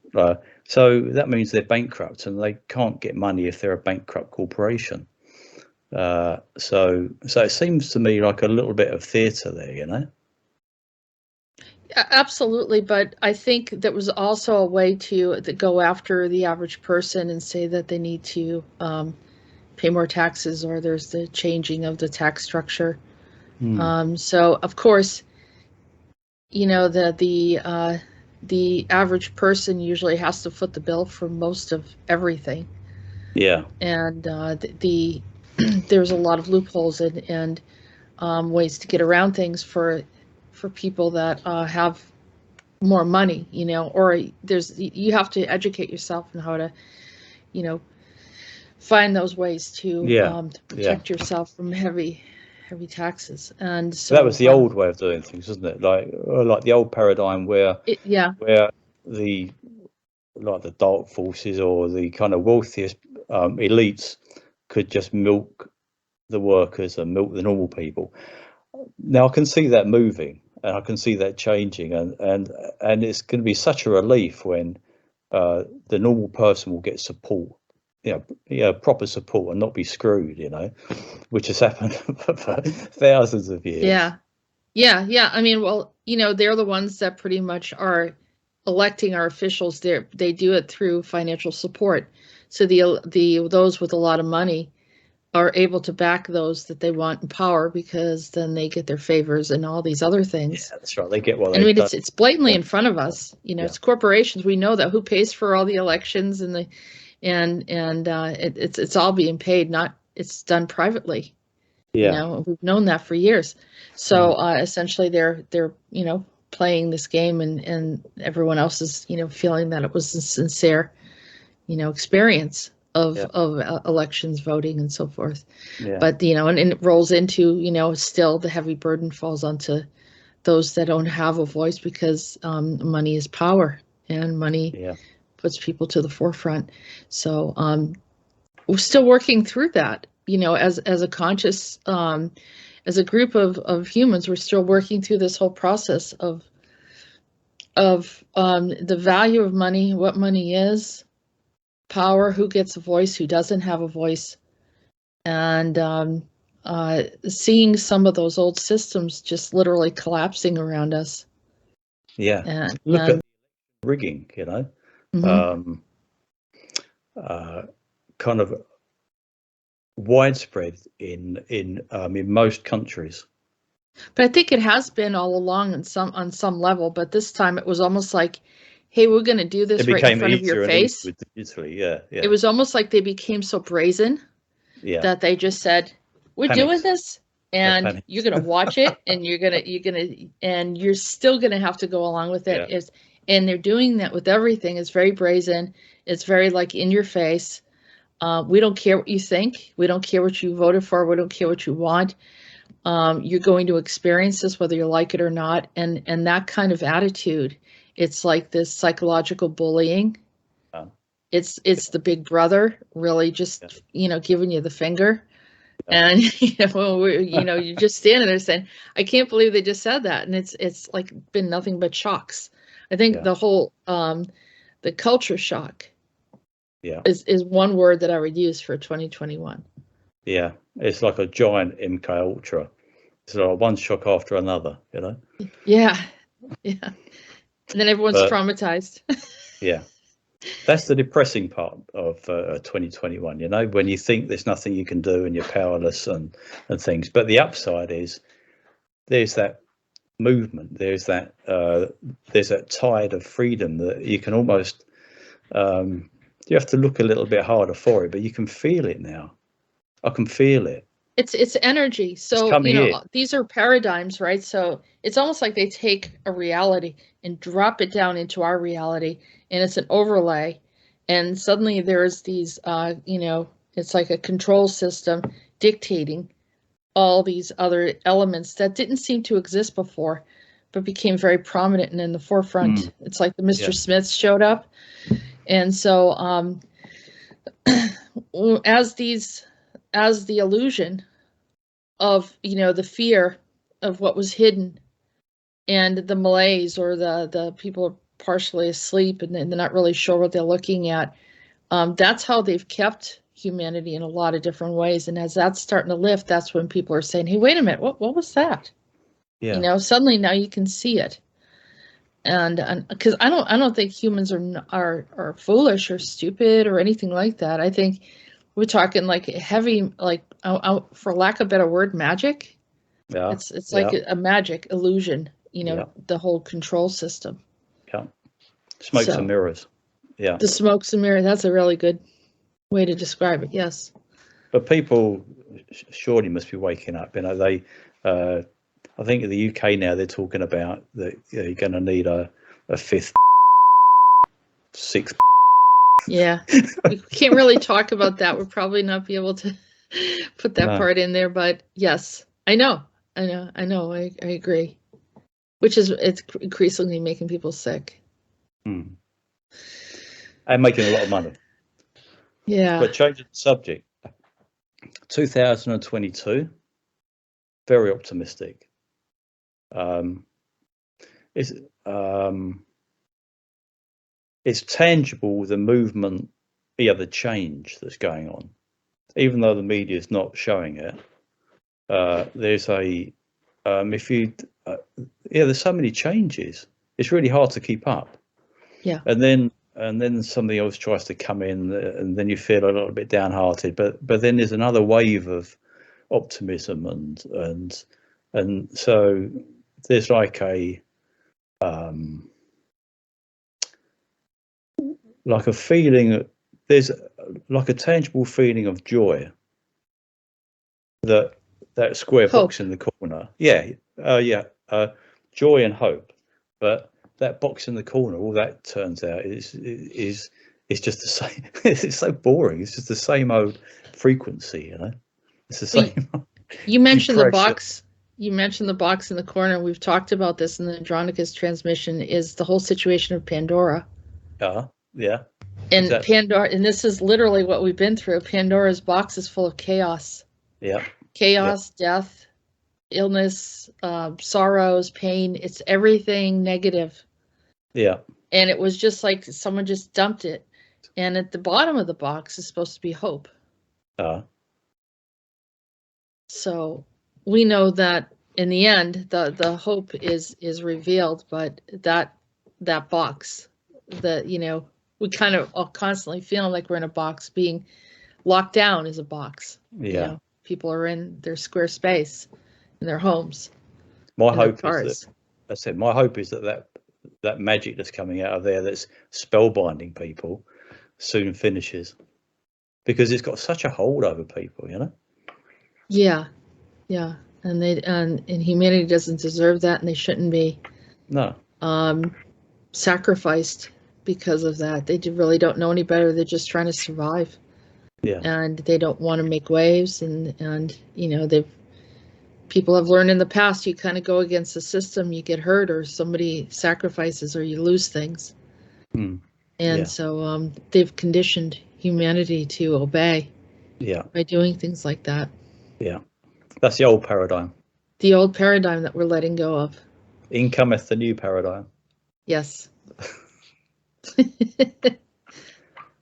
So that means they're bankrupt and they can't get money if they're a bankrupt corporation. So it seems to me like a little bit of theatre there, you know. Absolutely, but I think that was also a way to go after the average person and say that they need to pay more taxes, or there's the changing of the tax structure. So of course, you know, the average person usually has to foot the bill for most of everything. Yeah. And there's a lot of loopholes and ways to get around things for people that have more money, you know, or you have to educate yourself on how to, you know, find those ways to protect yourself from heavy taxes. And so that was the old way of doing things, wasn't it? Like the old paradigm where where the dark forces or the kind of wealthiest elites could just milk the workers and milk the normal people. Now I can see that moving and I can see that changing, and it's going to be such a relief when the normal person will get support, proper support, and not be screwed, you know, which has happened for thousands of years. Yeah. I mean, well, you know, they're the ones that pretty much are electing our officials. They do it through financial support. So those with a lot of money are able to back those that they want in power, because then they get their favors and all these other things. Yeah, that's right. They get what they. I mean, it's blatantly in front of us. You know, it's corporations. We know that who pays for all the elections and it's all being paid. It's done privately. Yeah. You know, we've known that for years. So essentially, they're you know, playing this game, and everyone else is, you know, feeling that it was a sincere, you know, experience of elections, voting, and so forth. But you know, and it rolls into, you know, still the heavy burden falls onto those that don't have a voice, because money is power, and money puts people to the forefront. So we're still working through that, you know, as a conscious, as a group of humans. We're still working through this whole process of the value of money, what money is, power, who gets a voice, who doesn't have a voice, and seeing some of those old systems just literally collapsing around us. Look at rigging, you know, kind of widespread in most countries. But I think it has been all along on some level. But this time it was almost like, hey, we're going to do this right in front of your face. Digitally, It was almost like they became so brazen that they just said, we're doing this, and you're going to watch it, and you're still going to have to go along with it. And they're doing that with everything. It's very brazen. It's very like in your face. We don't care what you think. We don't care what you voted for. We don't care what you want. You're going to experience this whether you like it or not. And that kind of attitude, it's like this psychological bullying. It's the big brother really just, you know, giving you the finger. And, you know, you're just standing there saying, I can't believe they just said that. And it's like been nothing but shocks. I think the whole, the culture shock Yeah. Is one word that I would use for 2021. Yeah. It's like a giant MK Ultra. It's like one shock after another, you know? Yeah. Yeah. And then everyone's traumatized. Yeah. That's the depressing part of 2021, you know, when you think there's nothing you can do and you're powerless and things. But the upside is there's that movement, there's that tide of freedom that you can almost you have to look a little bit harder for it, but you can feel it now. I can feel it. It's energy. So, coming in. these are paradigms, right? So it's almost like they take a reality and drop it down into our reality, and it's an overlay. And suddenly there's these, it's like a control system dictating all these other elements that didn't seem to exist before, but became very prominent and in the forefront. It's like the Mr. Smiths showed up. And so as the illusion of, the fear of what was hidden and the malaise, or the people are partially asleep and they're not really sure what they're looking at, that's how they've kept humanity in a lot of different ways. And as that's starting to lift, that's when people are saying, hey, wait a minute, what was that? Yeah. Suddenly now you can see it. And because I don't think humans are foolish or stupid or anything like that. I think we're talking like heavy, like for lack of a better word, magic. Yeah. It's like a magic illusion, the whole control system. Yeah. Smokes and mirrors. Yeah. The smokes and mirrors. That's a really good way to describe it. Yes. But people surely must be waking up. They, I think in the UK now they're talking about that you're going to need a fifth, sixth. Yeah, we can't really talk about that. We'll probably not be able to put that part in there, but yes, I know. I agree. Which is, it's increasingly making people sick. And making a lot of money. Yeah. But changing the subject, 2022, very optimistic. It's tangible, the movement, the change that's going on, even though the media is not showing it. There's there's so many changes. It's really hard to keep up. Yeah. And then somebody else tries to come in, and then you feel a little bit downhearted. But then there's another wave of optimism, and so there's like a feeling. There's like a tangible feeling of joy. That square box in the corner. Joy and hope. But that box in the corner, all that turns out is just the same. It's so boring. It's just the same old frequency, It's the same. You mentioned the box. You mentioned the box in the corner. We've talked about this in the Andronetalks transmission. Is the whole situation of Pandora. Yeah. And exactly. Pandora, and this is literally what we've been through. Pandora's box is full of chaos. Yeah. Chaos, death, illness, sorrows, pain. It's everything negative. Yeah. And it was just like someone just dumped it. And at the bottom of the box is supposed to be hope. So we know that in the end, the hope is revealed, but that box, we kind of are constantly feeling like we're in a box. Being locked down is a box. Yeah. People are in their square space in their homes. My hope is that magic that's coming out of there, that's spellbinding people, soon finishes, because it's got such a hold over people, Yeah. And humanity doesn't deserve that, and they shouldn't be sacrificed because of that. They really don't know any better. They're just trying to survive. Yeah. And they don't want to make waves, and people have learned in the past, you kind of go against the system, you get hurt, or somebody sacrifices, or you lose things. So they've conditioned humanity to obey by doing things like that. Yeah. That's the old paradigm. The old paradigm that we're letting go of. In cometh the new paradigm. Yes.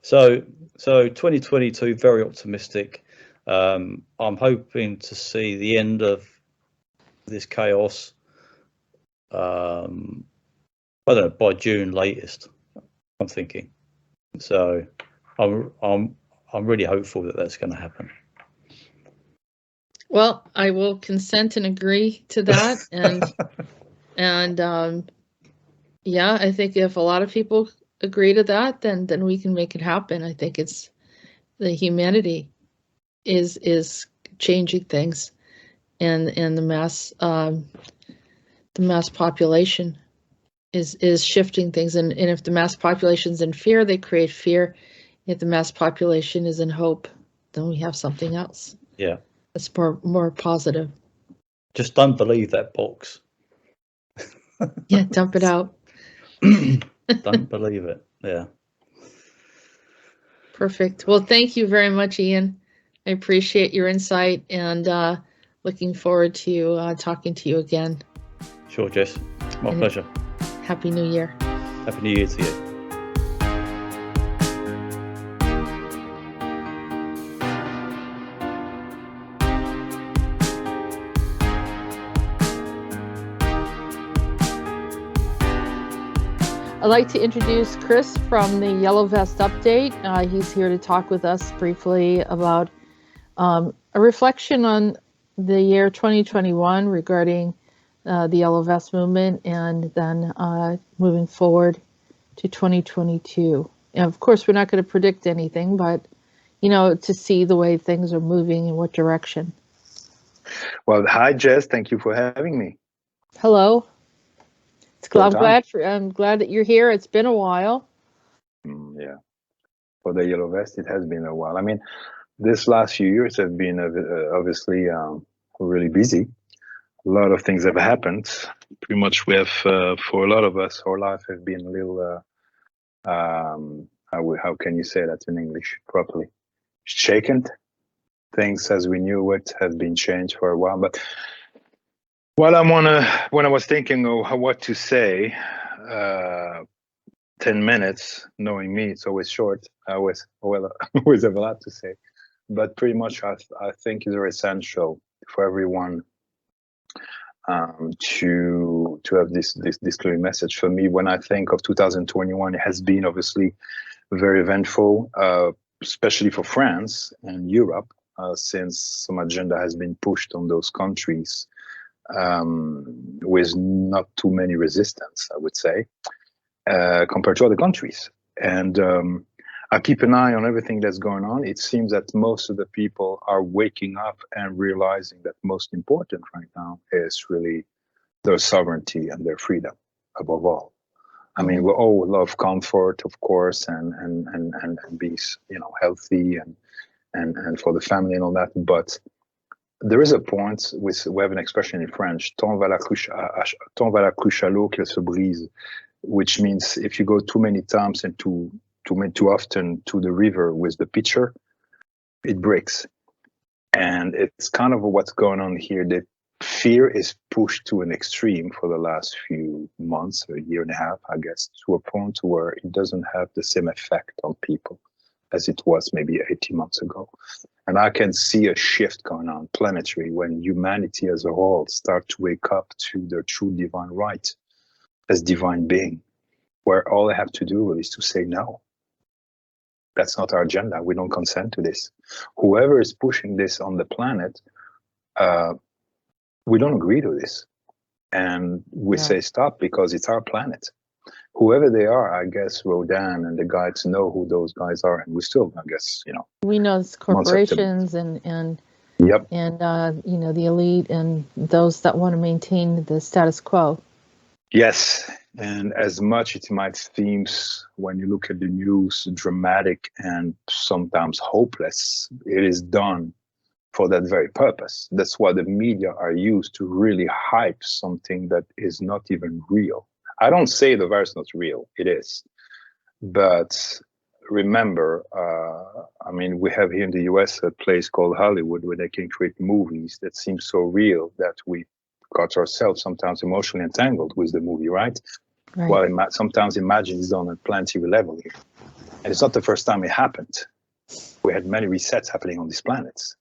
So So 2022, very optimistic. I'm hoping to see the end of this chaos. I don't know, by June latest, I'm thinking. So I'm really hopeful that that's going to happen. Well, I will consent and agree to that, and yeah, I think if a lot of people agree to that, then we can make it happen. I think it's the humanity is changing things, and the mass population is shifting things, and if the mass population's in fear, they create fear. If the mass population is in hope, then we have something else. Yeah, it's more positive. Just don't believe that box. Yeah, dump it out. Don't believe it. Yeah. Perfect. Well, thank you very much, Ian. I appreciate your insight, and looking forward to talking to you again. Sure, Jess. My pleasure. Happy New Year. Happy New Year to you. I'd like to introduce Chris from the Yellow Vest Update. He's here to talk with us briefly about a reflection on the year 2021 regarding the Yellow Vest movement, and then moving forward to 2022. And of course, we're not going to predict anything, but to see the way things are moving in what direction. Well, hi, Jess. Thank you for having me. Hello. Well I'm glad that you're here. It's been a while. Yeah, for the Yellow Vest, it has been a while. I mean, this last few years have been obviously really busy. A lot of things have happened. Pretty much, we have for a lot of us, our life has been a little. How can you say that in English properly? Shaken. Things as we knew it have been changed for a while, but. Well, when I was thinking of what to say, 10 minutes, knowing me, it's always short. I always have a lot to say, but pretty much I think it's very essential for everyone to have this clear message. For me, when I think of 2021, it has been obviously very eventful, especially for France and Europe, since some agenda has been pushed on those countries. With not too many resistance, I would say, compared to other countries. And I keep an eye on everything that's going on. It seems that most of the people are waking up and realizing that most important right now is really their sovereignty and their freedom above all. I mean, we all love comfort, of course, and be healthy and for the family and all that, but there is a point we have an expression in French, "Tant va la cruche à l'eau qu'elle se brise," which means if you go too many times and too often to the river with the pitcher, it breaks. And it's kind of what's going on here. The fear is pushed to an extreme for the last few months, a year and a half, I guess, to a point where it doesn't have the same effect on people as it was maybe 18 months ago. And I can see a shift going on planetary when humanity as a whole start to wake up to their true divine right as divine being, where all they have to do is to say no. That's not our agenda. We don't consent to this. Whoever is pushing this on the planet, we don't agree to this. And we say stop because it's our planet. Whoever they are, I guess Rodin and the guides know who those guys are, and we still, I guess, we know it's corporations and yep, and the elite and those that want to maintain the status quo. Yes, and as much it might seem when you look at the news dramatic and sometimes hopeless, it is done for that very purpose. That's why the media are used to really hype something that is not even real. I don't say the virus is not real, it is. But remember, I mean, we have here in the US a place called Hollywood where they can create movies that seem so real that we got ourselves sometimes emotionally entangled with the movie, right? Well, sometimes imagine it's done at planetary level here. And it's not the first time it happened. We had many resets happening on these planets.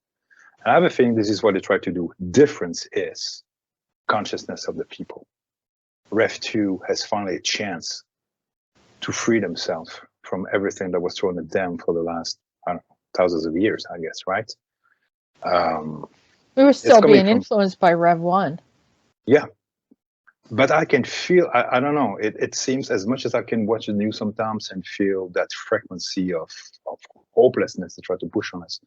And I have a feeling this is what they try to do. Difference is consciousness of the people. Rev 2 has finally a chance to free themselves from everything that was thrown at them for the last, I don't know, thousands of years, I guess, right? We were still being from, influenced by Rev 1. Yeah. But I can feel, I don't know, it seems as much as I can watch the news sometimes and feel that frequency of hopelessness they try to push on us.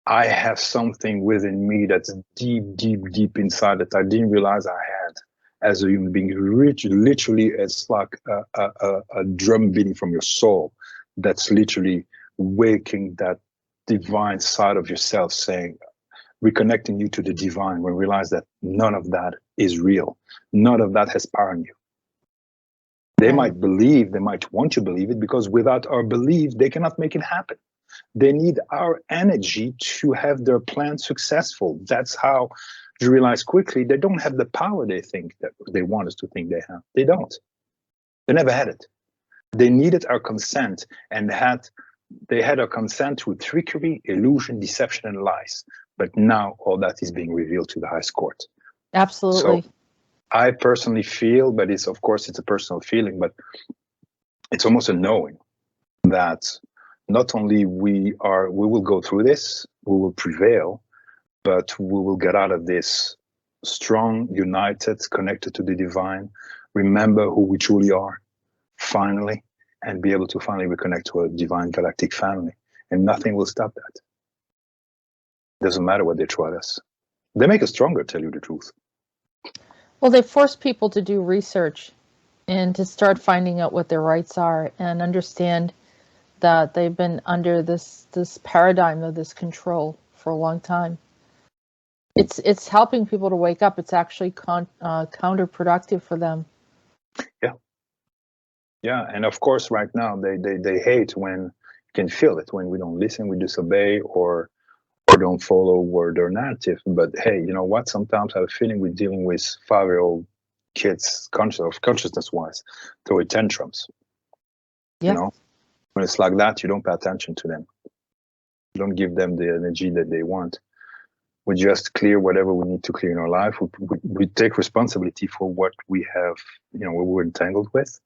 I have something within me that's deep, deep, deep inside that I didn't realize I had as a human being. Literally, it's like a drum beating from your soul that's literally waking that divine side of yourself, saying, reconnecting you to the divine, when you realize that none of that is real. None of that has power in you. They might believe, they might want to believe it, because without our belief, they cannot make it happen. They need our energy to have their plan successful. That's how you realize quickly they don't have the power they think that they want us to think they have. They don't. They never had it. They needed our consent, and they had our consent through trickery, illusion, deception, and lies. But now all that is being revealed to the highest court. Absolutely. So I personally feel, but it's of course it's a personal feeling, but it's almost a knowing that not only we will go through this, we will prevail, but we will get out of this strong, united, connected to the divine, remember who we truly are, finally, and be able to finally reconnect to a divine galactic family. And nothing will stop that. Doesn't matter what they throw at us. They make us stronger, tell you the truth. Well, they force people to do research and to start finding out what their rights are and understand that they've been under this paradigm of this control for a long time. It's helping people to wake up. It's actually counterproductive for them. Yeah, and of course, right now they hate when you can feel it, when we don't listen, we disobey, or don't follow their narrative. But hey, you know what? Sometimes I have a feeling we're dealing with 5-year-old kids, consciousness-wise, throwing tantrums. Yeah. You know, when it's like that, you don't pay attention to them. You don't give them the energy that they want. We just clear whatever we need to clear in our life. We take responsibility for what we have, what we're entangled with.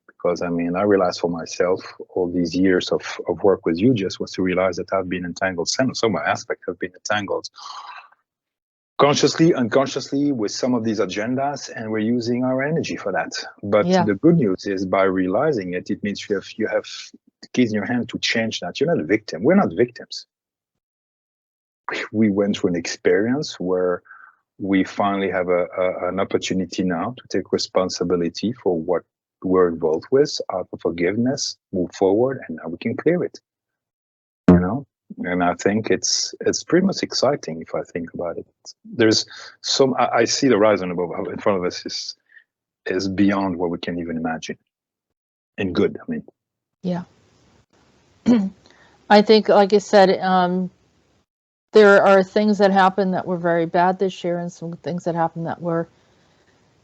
Because I mean, I realized for myself, all these years of work with you just was to realize that I've been entangled. Some of my aspects have been entangled consciously, unconsciously with some of these agendas, and we're using our energy for that. But the good news is, by realizing it, it means you have the keys in your hand to change that. You're not a victim. We're not victims. We went through an experience where we finally have an opportunity now to take responsibility for what we're involved with, out of forgiveness, move forward, and now we can clear it. And I think it's pretty much exciting if I think about it. There's I see the horizon above in front of us is beyond what we can even imagine. And good, I mean. Yeah. I think, like I said, there are things that happened that were very bad this year, and some things that happened that were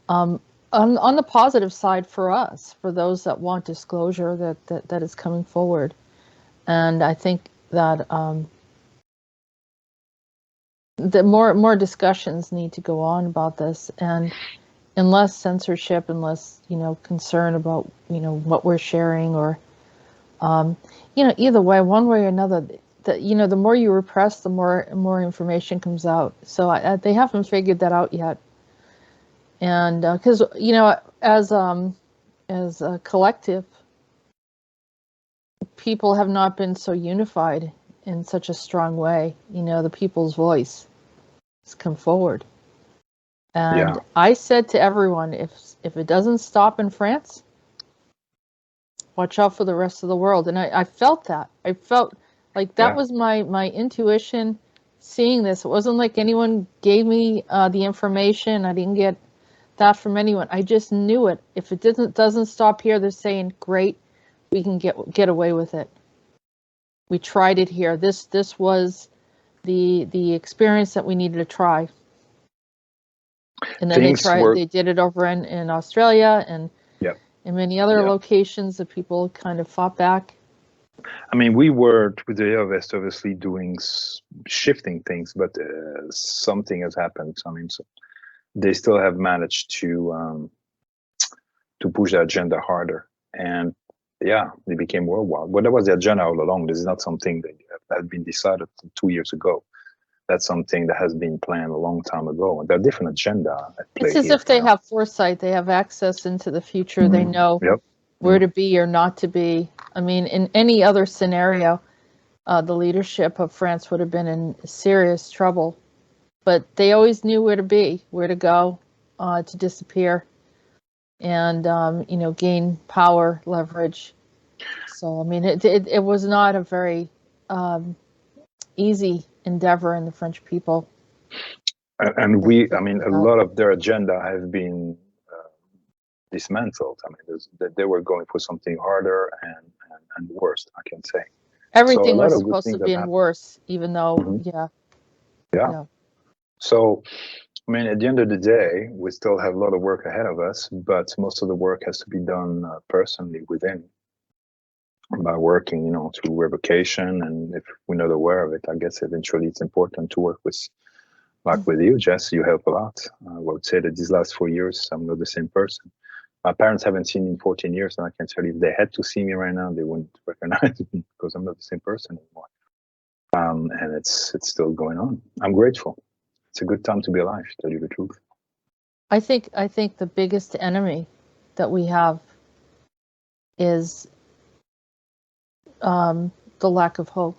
on the positive side for us, for those that want disclosure, that is coming forward. And I think that the more discussions need to go on about this, and less censorship, and less concern about what we're sharing, or either way, one way or another. The more you repress, the more information comes out. So they haven't figured that out yet. And because as a collective, people have not been so unified in such a strong way. The people's voice has come forward. And I said to everyone, if it doesn't stop in France, watch out for the rest of the world. And I felt that. I felt like that was my intuition seeing this. It wasn't like anyone gave me the information. I didn't get that from anyone. I just knew it. If it doesn't stop here, they're saying, great, we can get away with it. We tried it here. This was the experience that we needed to try. And then they did it over in Australia and in many other locations that people kind of fought back. I mean, we were with the West obviously doing shifting things, but something has happened. I mean, so they still have managed to push the agenda harder, and yeah, they became worldwide. But that was the agenda all along. This is not something that had been decided 2 years ago. That's something that has been planned a long time ago. And there are different agenda at play It's as here, if they you know? have foresight. They have access into the future. They know Yep. where to be or not to be. I mean, in any other scenario, the leadership of France would have been in serious trouble. But they always knew where to be, where to go, to disappear, and gain power, leverage. So I mean, it was not a very easy endeavor in the French people. And I mean, a lot of their agenda has been dismantled. I mean, they were going for something harder and worse, I can say. Everything So a lot was of good supposed to things be have happened. worse, even though, Yeah. So, I mean, at the end of the day, we still have a lot of work ahead of us, but most of the work has to be done personally within, by working, you know, through revocation. And if we're not aware of it, I guess eventually it's important to work with, like with you, Jess. You help a lot. I would say that these last 4 years, I'm not the same person. My parents haven't seen me in 14 years, and I can tell you if they had to see me right now, they wouldn't recognize me because I'm not the same person anymore. And it's still going on. I'm grateful. It's a good time to be alive, to tell you the truth. I think the biggest enemy that we have is the lack of hope.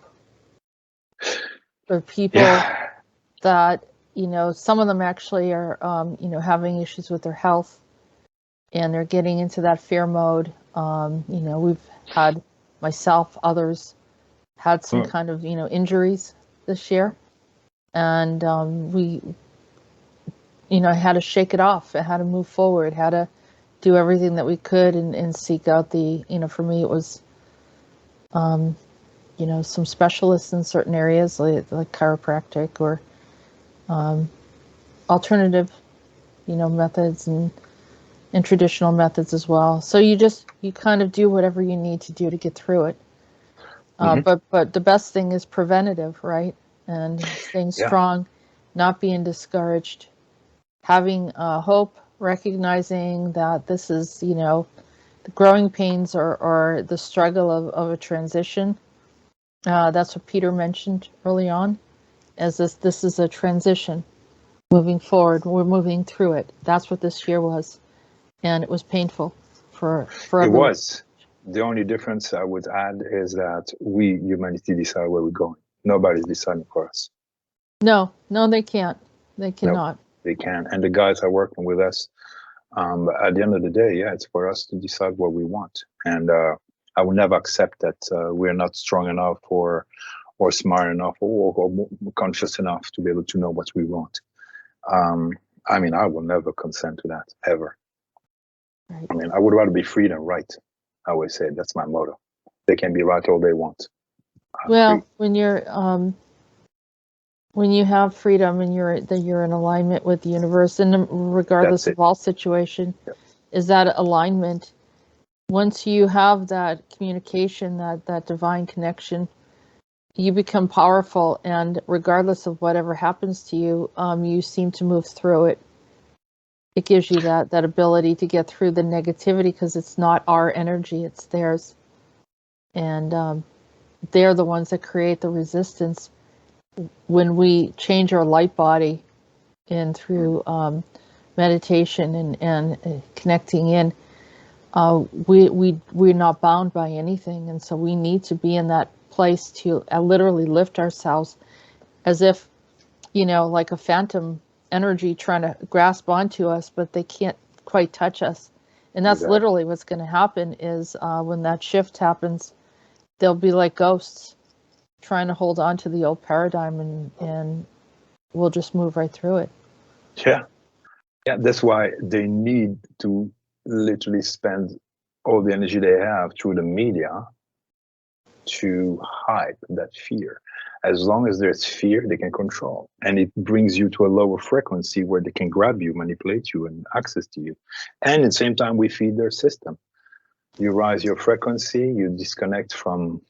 For people that, some of them actually are, having issues with their health, and they're getting into that fear mode. We've had, myself, others had some kind of, injuries this year, and we, had to shake it off, had to move forward, had to do everything that we could and seek out the, for me, it was, some specialists in certain areas like chiropractic or alternative, methods and traditional methods as well. So you kind of do whatever you need to do to get through it. But the best thing is preventative, right? And staying strong, not being discouraged, having hope, recognizing that this is, the growing pains or the struggle of a transition. That's what Peter mentioned early on, as this is a transition. Moving forward, we're moving through it. That's what this year was, and it was painful for everyone. It was. The only difference I would add is that we, humanity, decide where we're going. Nobody's deciding for us. No, they can't. They cannot. No, they can't. And the guys are working with us. At the end of the day, it's for us to decide what we want. And I will never accept that we're not strong enough or smart enough or conscious enough to be able to know what we want. I mean, I will never consent to that, ever. Right. I mean, I would rather be free than right. I always say that's my motto. They can be right all they want. Well, when you're when you have freedom and you're in alignment with the universe, and regardless of all situation, is that alignment. Once you have that communication, that divine connection, you become powerful, and regardless of whatever happens to you, you seem to move through it. It gives you that ability to get through the negativity because it's not our energy, it's theirs. And they're the ones that create the resistance. When we change our light body and through meditation and connecting in, we're not bound by anything. And so we need to be in that place to literally lift ourselves as if, like a phantom energy trying to grasp onto us, but they can't quite touch us. And that's literally what's going to happen is when that shift happens, they'll be like ghosts trying to hold on to the old paradigm, and we'll just move right through it. Yeah, that's why they need to literally spend all the energy they have through the media to hype that fear. As long as there's fear, they can control. And it brings you to a lower frequency where they can grab you, manipulate you, and access to you. And at the same time, we feed their system. You rise your frequency, you disconnect from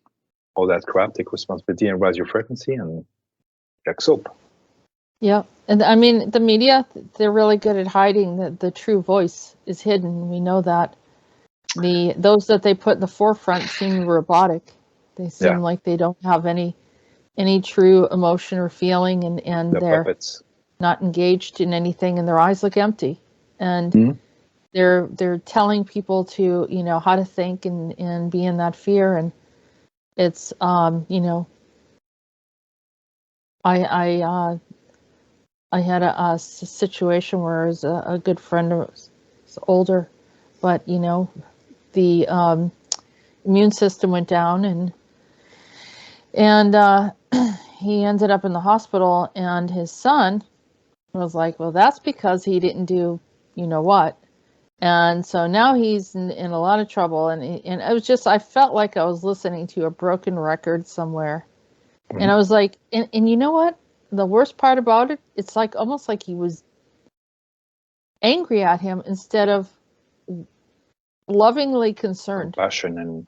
all that crap, take responsibility and raise your frequency and check soap. Yeah, and I mean the media, they're really good at hiding the true voice is hidden. We know that. Those that they put in the forefront seem robotic. They seem like they don't have any true emotion or feeling, and they're puppets. not engaged in anything, and their eyes look empty. And they're telling people to, you know, how to think and be in that fear. And it's you know, I had a situation where it was a good friend was older, but you know, the immune system went down, and he ended up in the hospital, and his son was like, well, that's because he didn't do you know what. And so now he's in a lot of trouble, and it was just, I felt like I was listening to a broken record somewhere. And I was like, and you know what? The worst part about it, it's like almost like he was angry at him instead of lovingly concerned. Passion and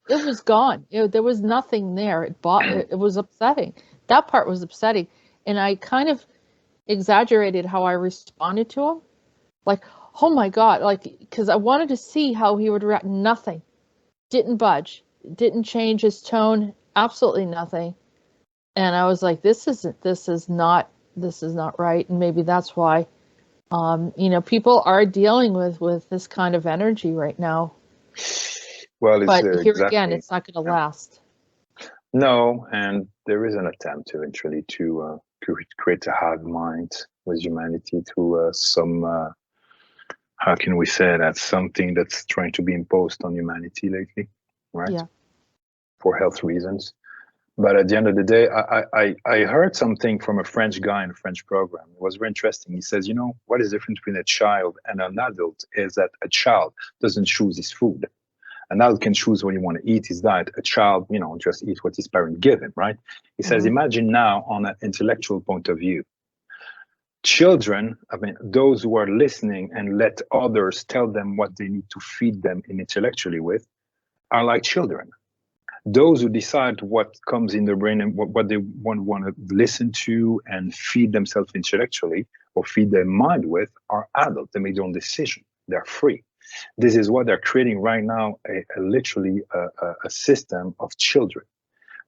It was gone. There was nothing there. It was upsetting. That part was upsetting. And I kind of exaggerated how I responded to him. Like, oh my God, like, because I wanted to see how he would react. Nothing. Didn't budge. Didn't change his tone. Absolutely nothing. And I was like, this is not right. And maybe that's why, you know, people are dealing with this kind of energy right now. Well, but here again, it's not going to last. No, and there is an attempt eventually to create a hive mind with humanity through some, how can we say that, something that's trying to be imposed on humanity lately, right? Yeah. For health reasons. But at the end of the day, I heard something from a French guy in a French program. It was very interesting. He says, you know, what is the difference between a child and an adult is that a child doesn't choose his food. An adult can choose what he want to eat, his diet. A child, you know, just eats what his parents give him, right? He says, imagine now on an intellectual point of view. Children, I mean, those who are listening and let others tell them what they need to feed them intellectually with are like children. Those who decide what comes in their brain and what they want to listen to and feed themselves intellectually or feed their mind with are adults. They make their own decision. They're free. This is what they're creating right now, literally a system of children.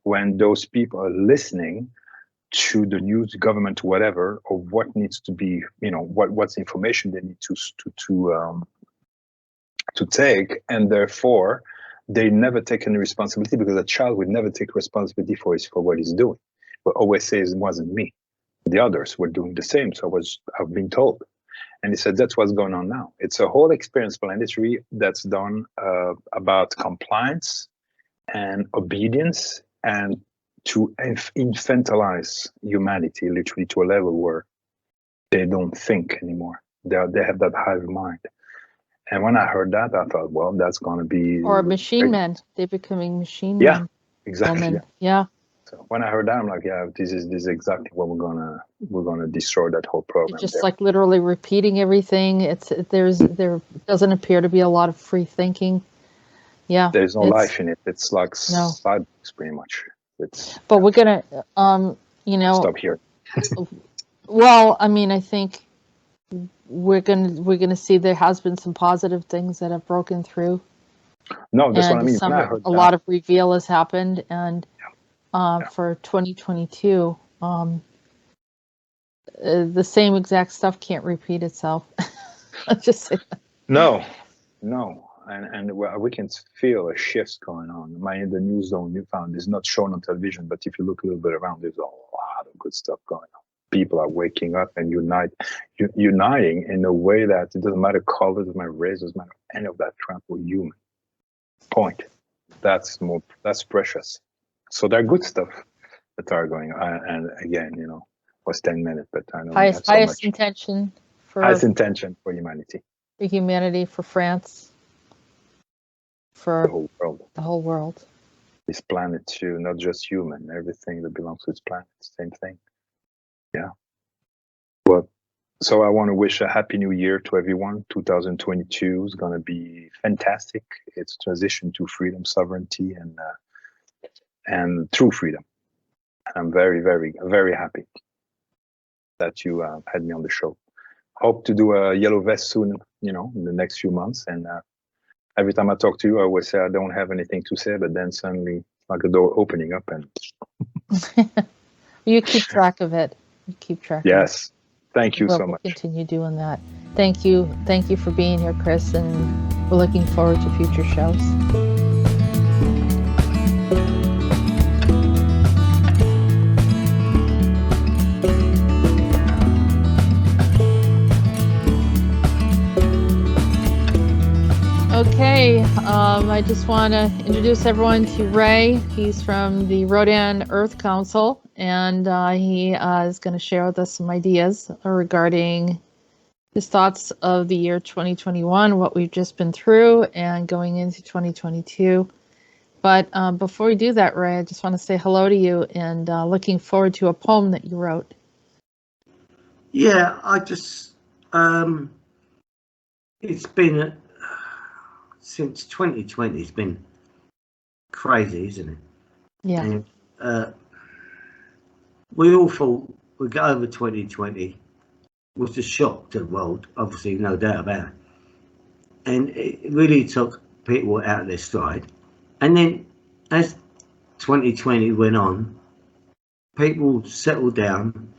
When those people are listening to the news, government, whatever, or what needs to be, you know, what's information they need to take, and therefore they never take any responsibility, because a child would never take responsibility for what he's doing, but always says it wasn't me. The others were doing the same, so I've been told. And he said that's what's going on now. It's a whole experience planetary that's done about compliance and obedience, and to infantilize humanity literally to a level where they don't think anymore. They have that hive mind. And when I heard that, I thought, well, that's going to be... Or machine men. They're becoming machine men. Yeah, exactly. Yeah. So when I heard that, I'm like, yeah, this is exactly what we're gonna destroy that whole program. It's just like literally repeating everything. There doesn't appear to be a lot of free thinking. Yeah. There's no life in it. It's like sidebooks pretty much. But we're gonna you know, stop here. Well, I mean, I think we're gonna see there has been some positive things that have broken through. No, that's what I mean. A lot of reveal has happened, and for 2022, the same exact stuff can't repeat itself. Let's just say that. No, and we can feel a shift going on. The news zone you found is not shown on television, but if you look a little bit around, there's a lot of good stuff going on. People are waking up and uniting in a way that it doesn't matter color, doesn't matter race, doesn't matter any of that crap. We're human. Point. That's precious. So there are good stuff that are going on. And again, you know, it was 10 minutes, but I know highest intention for humanity. For humanity, for France, for the whole world. This planet too, not just human, everything that belongs to this planet, same thing. Yeah. Well, so I want to wish a happy new year to everyone. 2022 is going to be fantastic. It's transition to freedom, sovereignty, and true freedom. I'm very, very, very happy that you had me on the show. Hope to do a yellow vest soon, in the next few months. And every time I talk to you, I always say I don't have anything to say, but then suddenly it's like a door opening up and You keep track of it. You keep track of it. yes. Thank you so We'll much. continue doing that. Thank you. Thank you for being here, Chris, and we're looking forward to future shows. Okay, I just want to introduce everyone to Ray. He's from the Rodan Earth Council, and he is going to share with us some ideas regarding his thoughts of the year 2021, what we've just been through, and going into 2022. But before we do that, Ray, I just want to say hello to you and looking forward to a poem that you wrote. Yeah, I just, it's been, since 2020, it's been crazy, isn't it? Yeah. And we all thought we'd get over 2020, was a shock to the world, obviously, no doubt about it. And it really took people out of their stride. And then as 2020 went on, people settled down,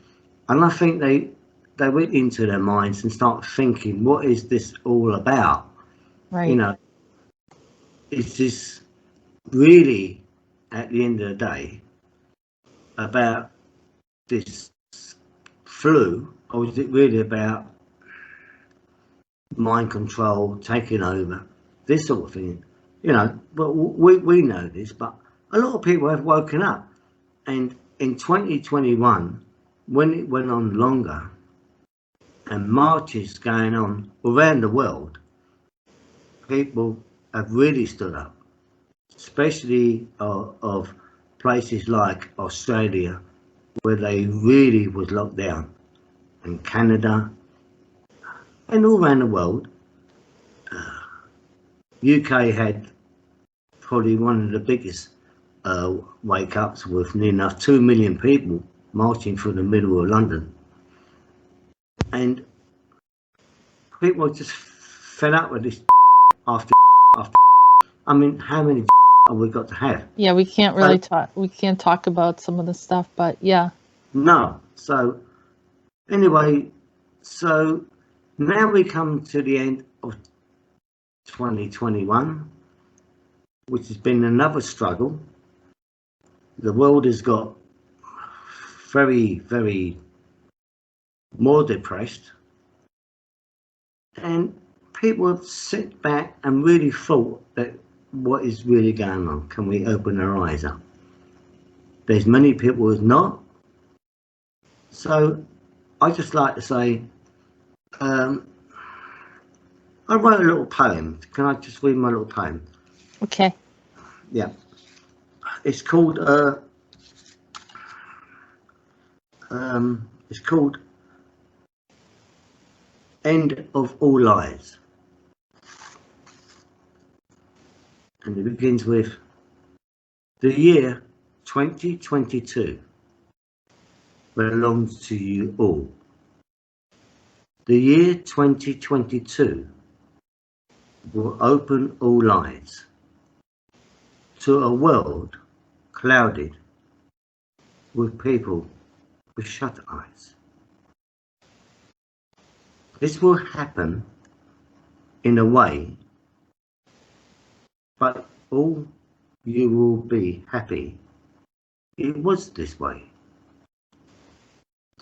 and I think they went into their minds and started thinking, what is this all about? Right. Is this really, at the end of the day, about this flu, or is it really about mind control, taking over, this sort of thing? But we know this, but a lot of people have woken up. And in 2021, when it went on longer, and marches going on around the world, people have really stood up, especially of places like Australia, where they really was locked down, and Canada, and all around the world. UK had probably one of the biggest wake ups, with near enough 2 million people marching through the middle of London. And people are just fed up with this after. I mean, how many have we got to have? Yeah, we can't really talk. We can't talk about some of the stuff, but yeah. No. So anyway, so now we come to the end of 2021, which has been another struggle. The world has got very, very more depressed, and people have sit back and really thought that what is really going on? Can we open our eyes up? There's many people who's not. So I just like to say, I wrote a little poem. Can I just read my little poem? Okay. Yeah. It's called End of All Lies. And it begins with, the year 2022 belongs to you all. The year 2022 will open all lies to a world clouded with people with shut eyes. This will happen in a way, but all you will be happy it was this way.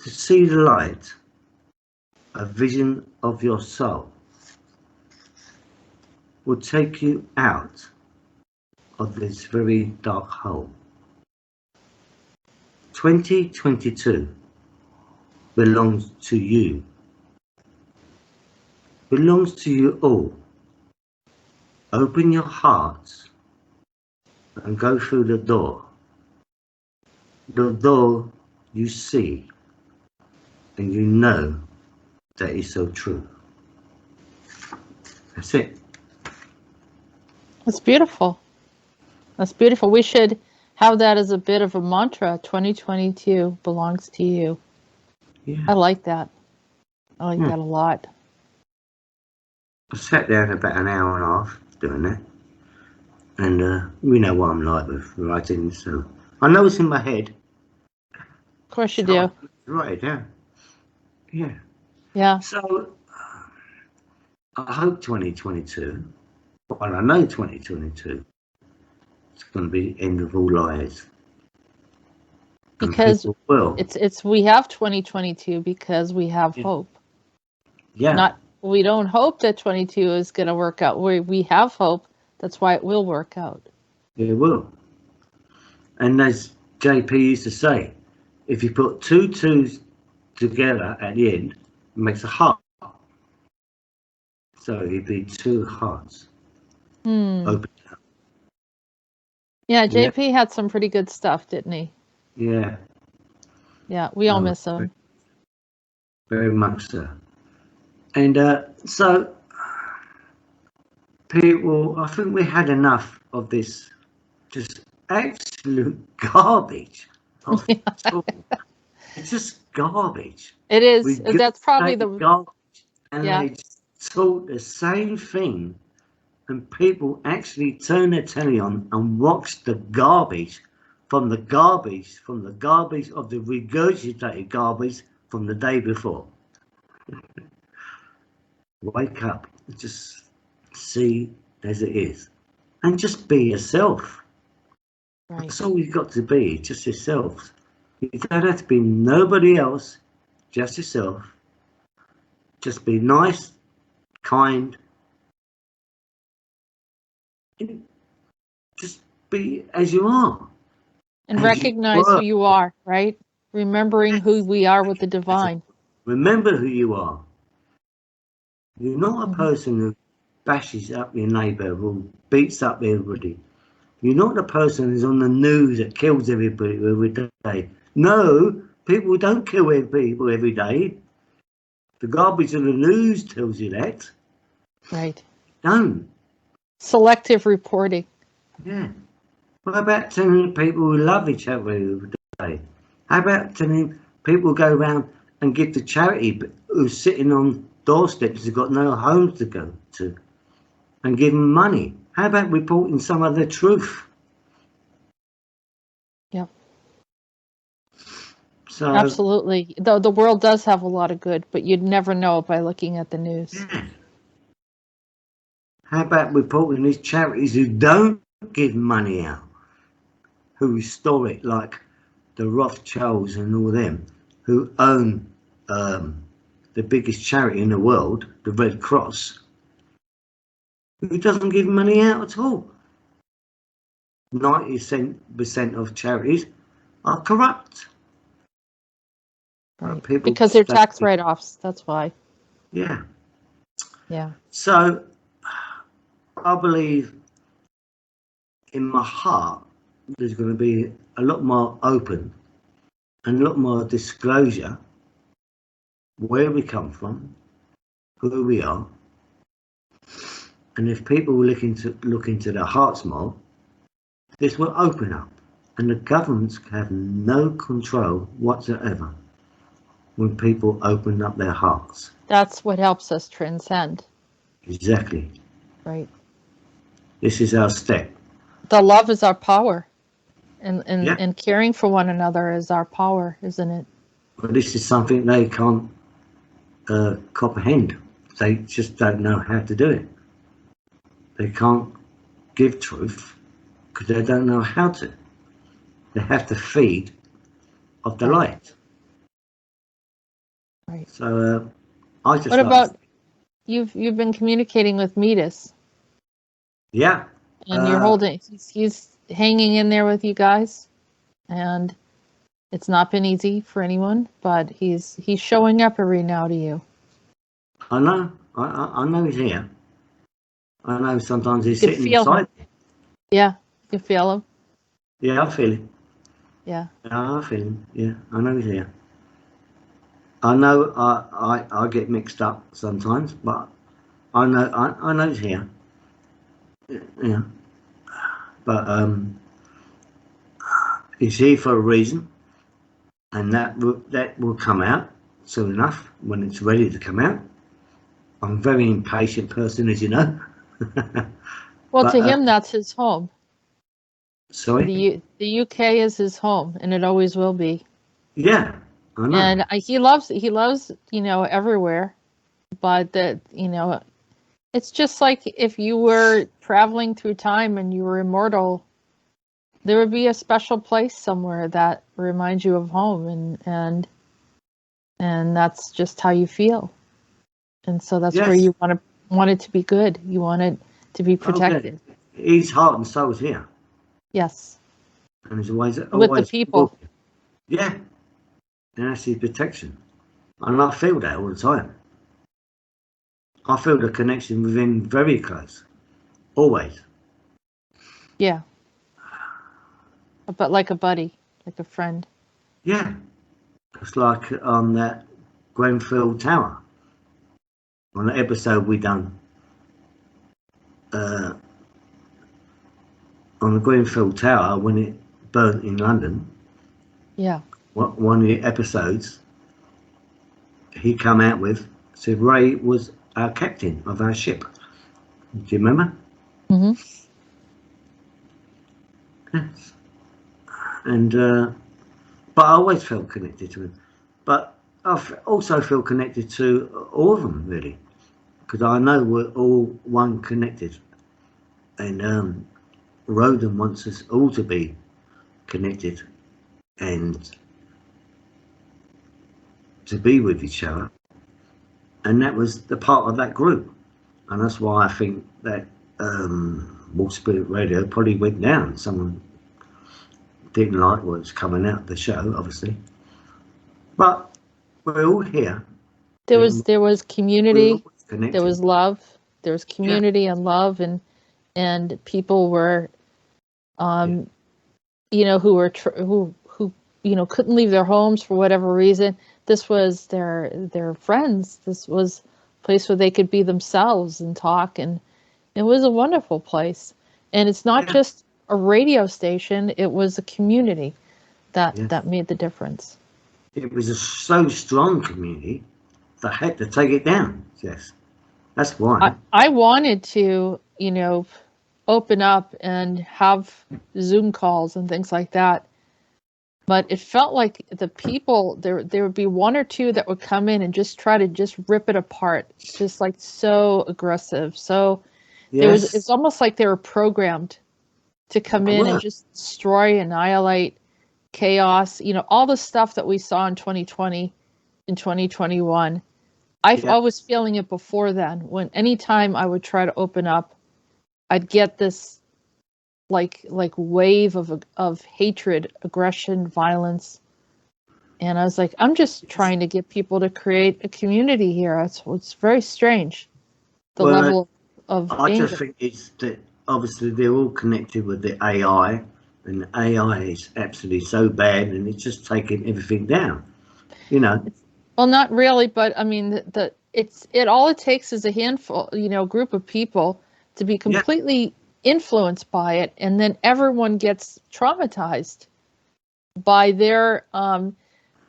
To see the light, a vision of your soul, will take you out of this very dark hole. 2022 belongs to you, belongs to you all. Open your hearts and go through the door you see, and you know that is so true. That's it. That's beautiful. That's beautiful. We should have that as a bit of a mantra. 2022 belongs to you. Yeah. I like that. I like that a lot. I sat down about an hour and a half doing that. And we know what I'm like with writing, so I know it's in my head. Of course you So do. I write it down. Yeah. Yeah. So I hope 2022, well, I know 2022, it's going to be the end of all lies. And Because people will. it's we have 2022 because we have hope. Yeah. We don't hope that 22 is going to work out. We have hope. That's why it will work out. It will. And as JP used to say, if you put two twos together at the end, it makes a heart. So it'd be two hearts. Open up. Yeah, JP had some pretty good stuff, didn't he? Yeah. Yeah, we all miss him. Very much so. And so people, I think we had enough of this just absolute garbage. It's just garbage. It is. That's probably the garbage. And they taught the same thing, and people actually turn their telly on and watch the garbage from the garbage of the regurgitated garbage from the day before. Wake up, just see as it is, and just be yourself. Right. That's all you've got to be, just yourself. You don't have to be nobody else, just yourself. Just be nice, kind. Just be as you are. And recognize who you are, right? Remembering who we are with the divine. Remember who you are. You're not a person who bashes up your neighbour, who beats up everybody. You're not the person who's on the news that kills everybody every day. No, people don't kill people every day. The garbage of the news tells you that. Right. Don't. Selective reporting. Yeah. What about telling people who love each other every day? How about telling people go around and give to charity who's sitting on doorsteps who've got no homes to go to and give them money? How about reporting some of the truth? Yep. So absolutely. Though the world does have a lot of good, but you'd never know it by looking at the news. Yeah. How about reporting these charities who don't give money out, who restore it, like the Rothschilds and all them, who own the biggest charity in the world, the Red Cross, who doesn't give money out at all. 90% of charities are corrupt. Right. Because they're tax write-offs, that's why. Yeah. Yeah. So I believe in my heart there's going to be a lot more open and a lot more disclosure where we come from, who we are, and if people look into their hearts more, this will open up, and the governments have no control whatsoever when people open up their hearts. That's what helps us transcend. Exactly. Right. This is our step. The love is our power, and caring for one another is our power, isn't it? But this is something they can't comprehend. They just don't know how to do it. They can't give truth because they don't know how to. They have to feed off the light. Right. So I just. What about you've been communicating with Metis? Yeah. And you're holding. He's hanging in there with you guys, and it's not been easy for anyone, but he's showing up every now to you. I know. I know he's here. I know sometimes he's sitting beside me. Yeah, you feel him. Yeah, I feel him. Yeah. I feel him. Yeah, I know he's here. I know I get mixed up sometimes, but I know he's here. Yeah. But is here for a reason, and that will come out soon enough when it's ready to come out. I'm a very impatient person, as you know. Well, But, to him, that's his home. Sorry? The UK is his home, and it always will be. Yeah, I know. And he loves, everywhere. But that, it's just like if you were traveling through time and you were immortal, there would be a special place somewhere that reminds you of home, and that's just how you feel. And so that's where Yes. you want it to be good. You want it to be protected. Okay. His heart and soul is here, Yes. and he's always With the people. Yeah, and that's his protection, and I feel that all the time. I feel the connection with him very close, always. Yeah. But like a buddy, like a friend. Yeah, it's like on that Grenfell Tower, on the episode we done on the Grenfell Tower when it burnt in London. Yeah. One of the episodes he come out with said Ray was our captain of our ship. Do you remember? Mm-hmm. Yes. And but I always felt connected to him. But I also feel connected to all of them, really, because I know we're all one connected. And Roden wants us all to be connected and to be with each other. And that was the part of that group. And that's why I think that Wolf Spirit Radio probably went down. Someone didn't like what's coming out of the show, obviously. But we're all here. There was community. There was love. There was community and love, and people were, who were who couldn't leave their homes for whatever reason. This was their friends. This was a place where they could be themselves and talk, and it was a wonderful place. And it's not just a radio station; it was a community that made the difference. It was a so strong community that had to take it down. Yes, that's why. I wanted to, open up and have Zoom calls and things like that. But it felt like the people, there would be one or two that would come in and just try to just rip it apart, just like so aggressive. So it's almost like they were programmed to come in and just destroy, annihilate, chaos, all the stuff that we saw in 2020 and 2021. I was feeling it before then. When anytime I would try to open up, I'd get this like wave of hatred, aggression, violence. And I was like, I'm just trying to get people to create a community here. It's very strange, the level of anger. I just think it's that obviously they're all connected with the AI, and the AI is absolutely so bad, and it's just taking everything down. Well, not really, but I mean, all it takes is a handful, group of people to be completely influenced by it, and then everyone gets traumatized by their,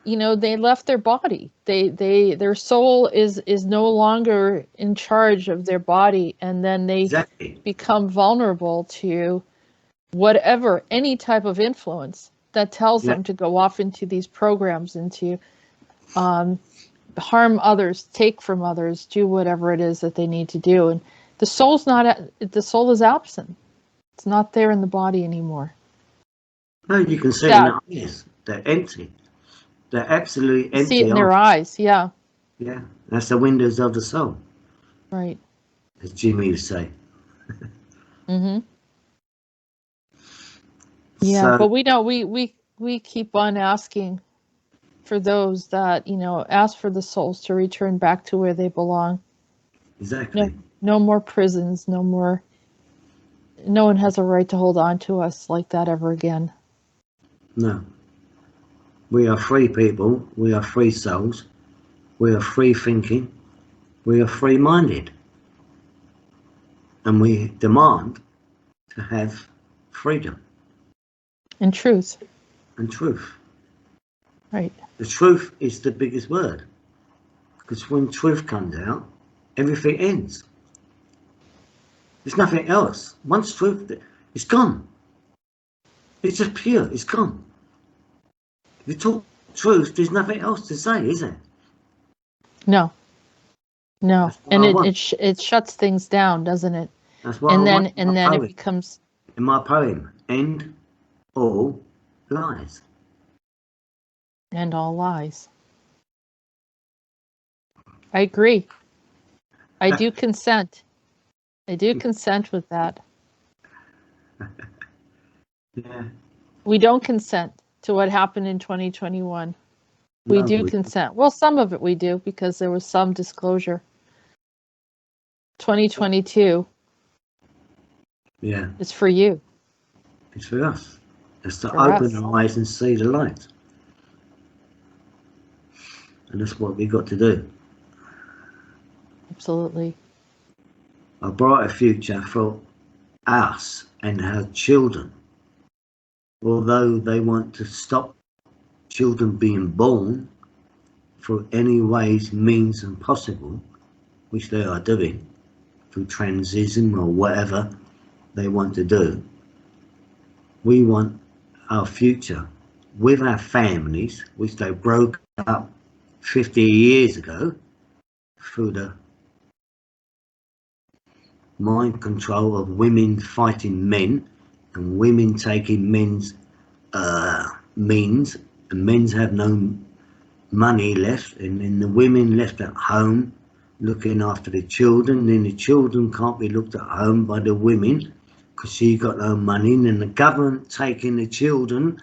they left their body. Their soul is no longer in charge of their body, and then they become vulnerable to whatever, any type of influence that tells them to go off into these programs and to harm others, take from others, do whatever it is that they need to do. And the soul is absent. It's not there in the body anymore. No, you can see in their eyes. They're empty. They're absolutely empty. See it in their eyes, yeah. Yeah, that's the windows of the soul. Right. As Jimmy would say. Mm-hmm. Yeah, but we know we keep on asking for those that, ask for the souls to return back to where they belong. Exactly. No more prisons, no one has a right to hold on to us like that ever again. No. We are free people, we are free souls, we are free thinking, we are free minded. And we demand to have freedom. And truth. and truth. Right. The truth is the biggest word, because when truth comes out, everything ends. There's nothing else. Once truth, it's gone. It's just pure. It's gone. If you talk truth, there's nothing else to say, is there? No. No. That's what And I it want. it shuts things down, doesn't it? That's what And I then want and then it becomes in my poem. End all lies. end all lies. I agree. I do consent. I do consent with that. Yeah. We don't consent to what happened in 2021. We No, do consent. Well, some of it we do because there was some disclosure. 2022 Yeah, is for you. it's for us. It's to For open us. our eyes and see the light. And that's what we got to do. Absolutely. A brighter future for us and our children. Although they want to stop children being born through any ways, means and possible, which they are doing, through transism or whatever they want to do. We want our future with our families, which they broke up 50 years ago through the mind control of women fighting men and women taking men's means, and men's have no money left, and then the women left at home looking after the children. Then the children can't be looked at home by the women because she got no money, and then the government taking the children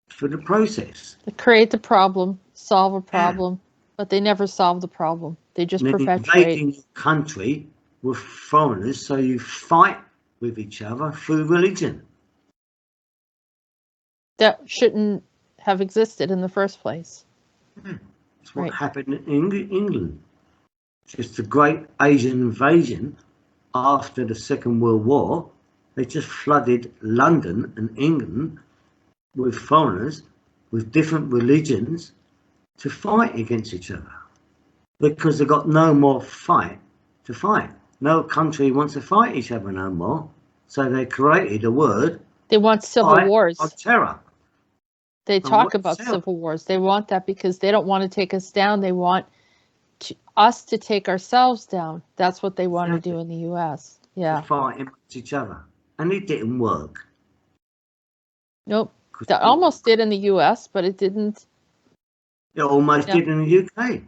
for the process. They create the problem, solve a problem, but they never solve the problem. They just And then perpetuate. invading your country with foreigners, so you fight with each other through religion. That shouldn't have existed in the first place. That's what happened in England. Just the great Asian invasion after the Second World War. They just flooded London and England with foreigners with different religions to fight against each other, because they've got no more fight to fight. No country wants to fight each other no more, so they created a word. They want civil wars. Of terror. They talk about civil wars. They want that because they don't want to take us down. They want us to take ourselves down. That's what they want to do in the U.S. Yeah. To fight against each other, and it didn't work. Nope. That almost did in the U.S., but it didn't. It almost did in the UK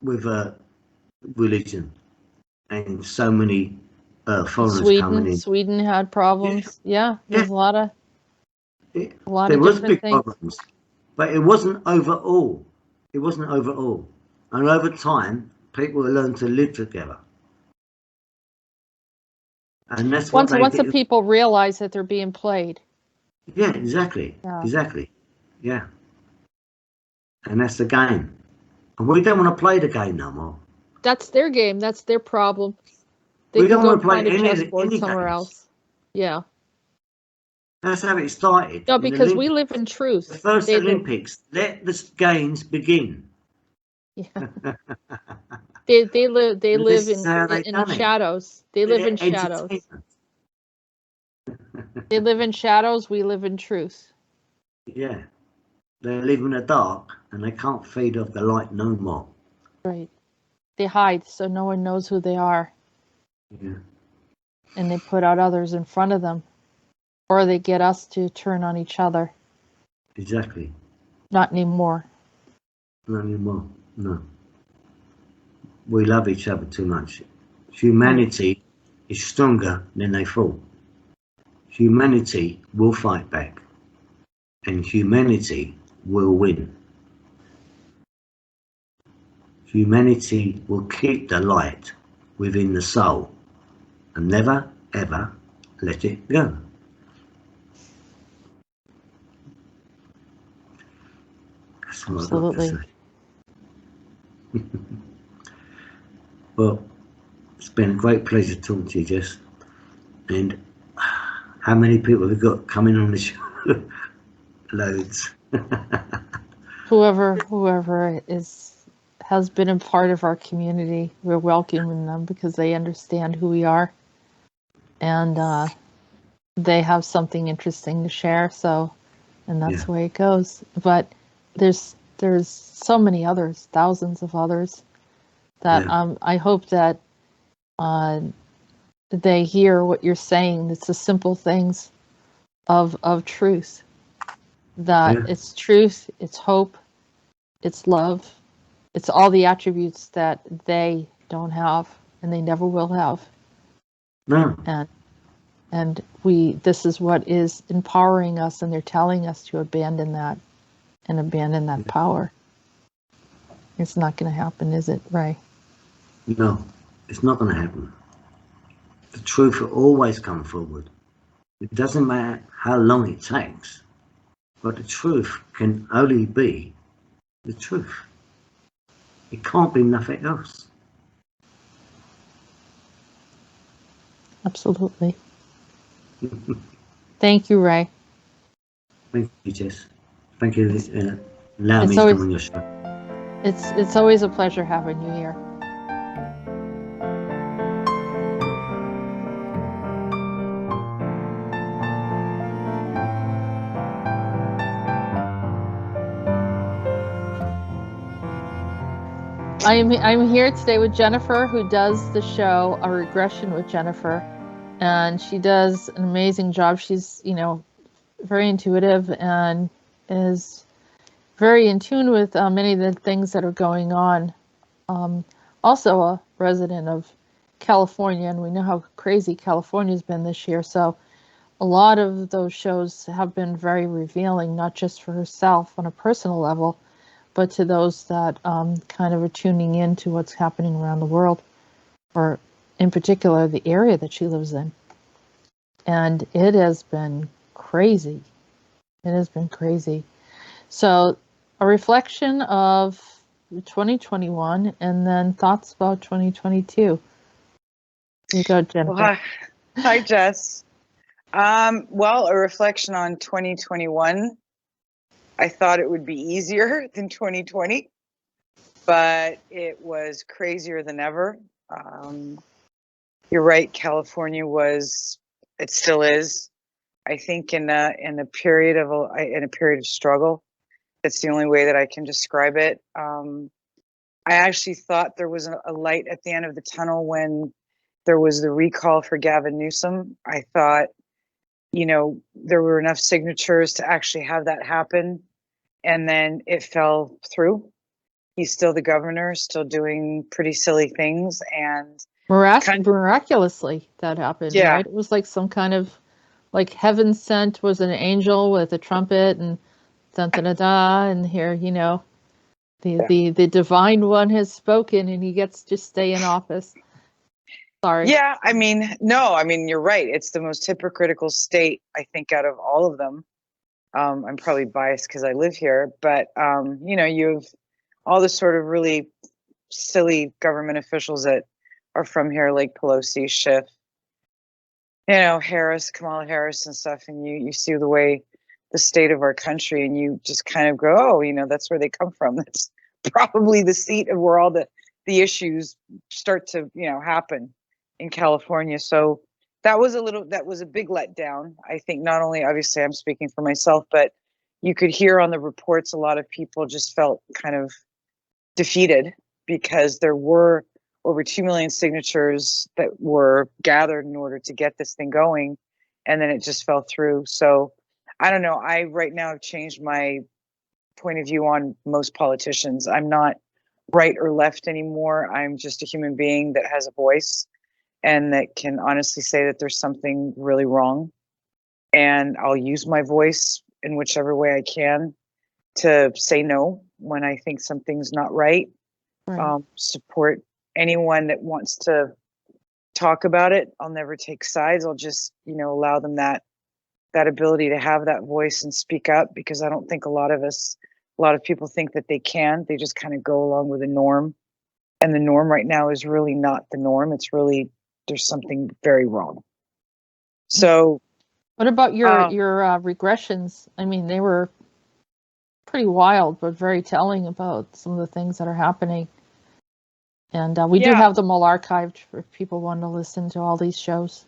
with religion and so many foreigners coming in. Sweden had problems. Yeah, there's a lot of there was different big things. problems, but it wasn't overall. It wasn't overall, and over time, people learned to live together. And that's what once the people realize that they're being played. Yeah, exactly. Yeah. Exactly. Yeah. And that's the game. And we don't want to play the game no more. That's their game. That's their problem. We don't want to play any somewhere else. Yeah. That's how it started. No, because we live in truth. The first Olympics, let the games begin. Yeah. they live in shadows. They live in shadows. They live in shadows, we live in truth. Yeah. They live in the dark and they can't feed off the light no more. Right. They hide so no one knows who they are. Yeah. And they put out others in front of them. Or they get us to turn on each other. Exactly. Not anymore. Not anymore. No. We love each other too much. Humanity is stronger than they thought. Humanity will fight back. And humanity will win. Humanity will keep the light within the soul and never, ever let it go. That's what Absolutely. I've got to say. Well, it's been a great pleasure talking to you, Jess. And how many people have we got coming on the show? loads. Whoever has been a part of our community, we're welcoming them because they understand who we are, and they have something interesting to share. So, and that's the way it goes. But there's so many others, thousands of others that I hope that they hear what you're saying. It's the simple things of truth. That it's truth, it's hope, it's love, it's all the attributes that they don't have and they never will have. No. And this is what is empowering us, and they're telling us to abandon that and abandon that power. It's not going to happen, is it, Ray? No, it's not going to happen. The truth will always come forward. It doesn't matter how long it takes, but the truth can only be the truth. It can't be nothing else. Absolutely. Thank you, Ray. Thank you, Jess. Thank you for allowing me to come on your show. It's always a pleasure having you here. I'm here today with Jennifer, who does the show A Regression with Jennifer, and she does an amazing job. She's, very intuitive and is very in tune with many of the things that are going on. Also a resident of California, and we know how crazy California's been this year. So a lot of those shows have been very revealing, not just for herself on a personal level, but to those that kind of are tuning into what's happening around the world, or in particular the area that she lives in. And it has been crazy. It has been crazy. So a reflection of 2021 and then thoughts about 2022. You go, Jennifer. Well, hi, Jess. Well, a reflection on 2021. I thought it would be easier than 2020, but it was crazier than ever. You're right. California it still is. I think in a period of struggle. That's the only way that I can describe it. I actually thought there was a light at the end of the tunnel when there was the recall for Gavin Newsom. I thought, there were enough signatures to actually have that happen. And then it fell through. He's still the governor, still doing pretty silly things. And miraculously that happened, right? It was like some kind of, like heaven sent was an angel with a trumpet and da-da-da-da, and here, the divine one has spoken and he gets to stay in office. Sorry. Yeah, you're right. It's the most hypocritical state, I think, out of all of them. I'm probably biased because I live here, but, you have all the sort of really silly government officials that are from here, like Pelosi, Schiff, Harris, Kamala Harris and stuff. And you see the way the state of our country, and you just kind of go, oh, that's where they come from. That's probably the seat of where all the issues start to, happen in California. So that was a big letdown. I think not only, obviously I'm speaking for myself, but you could hear on the reports, a lot of people just felt kind of defeated because there were over 2 million signatures that were gathered in order to get this thing going. And then it just fell through. So I don't know. I right now have changed my point of view on most politicians. I'm not right or left anymore. I'm just a human being that has a voice and that can honestly say that there's something really wrong. And I'll use my voice in whichever way I can to say no when I think something's not right. Support anyone that wants to talk about it. I'll never take sides. I'll just, allow them that ability to have that voice and speak up, because I don't think a lot of people think that they can. They just kind of go along with the norm. And the norm right now is really not the norm. It's really, there's something very wrong. So what about your regressions? I mean, they were pretty wild, but very telling about some of the things that are happening. And we do Yeah. have them all archived for if people want to listen to all these shows.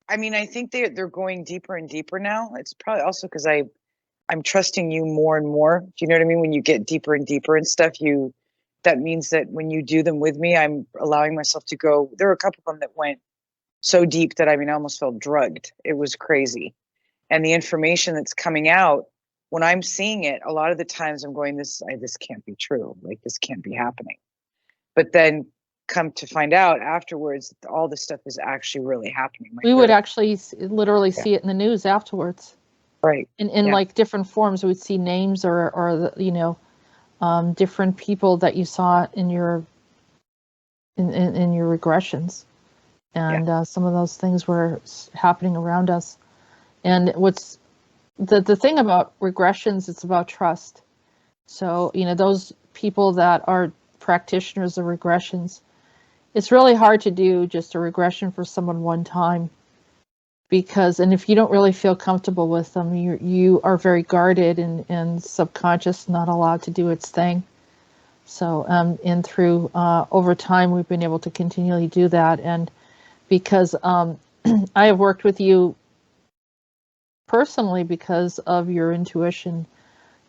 I mean, I think they're going deeper and deeper now. It's probably also because I'm trusting you more and more. Do you know what I mean? When you get deeper and deeper and stuff, that means that when you do them with me, I'm allowing myself to go. There were a couple of them that went so deep that I almost felt drugged. It was crazy. And the information that's coming out, when I'm seeing it, a lot of the times I'm going, this can't be true. Like, this can't be happening. But then come to find out afterwards, all this stuff is actually really happening. We would actually literally see it in the news afterwards. Right. In like different forms. We'd see names or different people that you saw in your regressions. And some of those things were happening around us. And what's the thing about regressions, it's about trust. So, those people that are practitioners of regressions, it's really hard to do just a regression for someone one time, and if you don't really feel comfortable with them, you are very guarded and subconscious, not allowed to do its thing. So, and through over time, we've been able to continually do that. And because I have worked with you personally because of your intuition.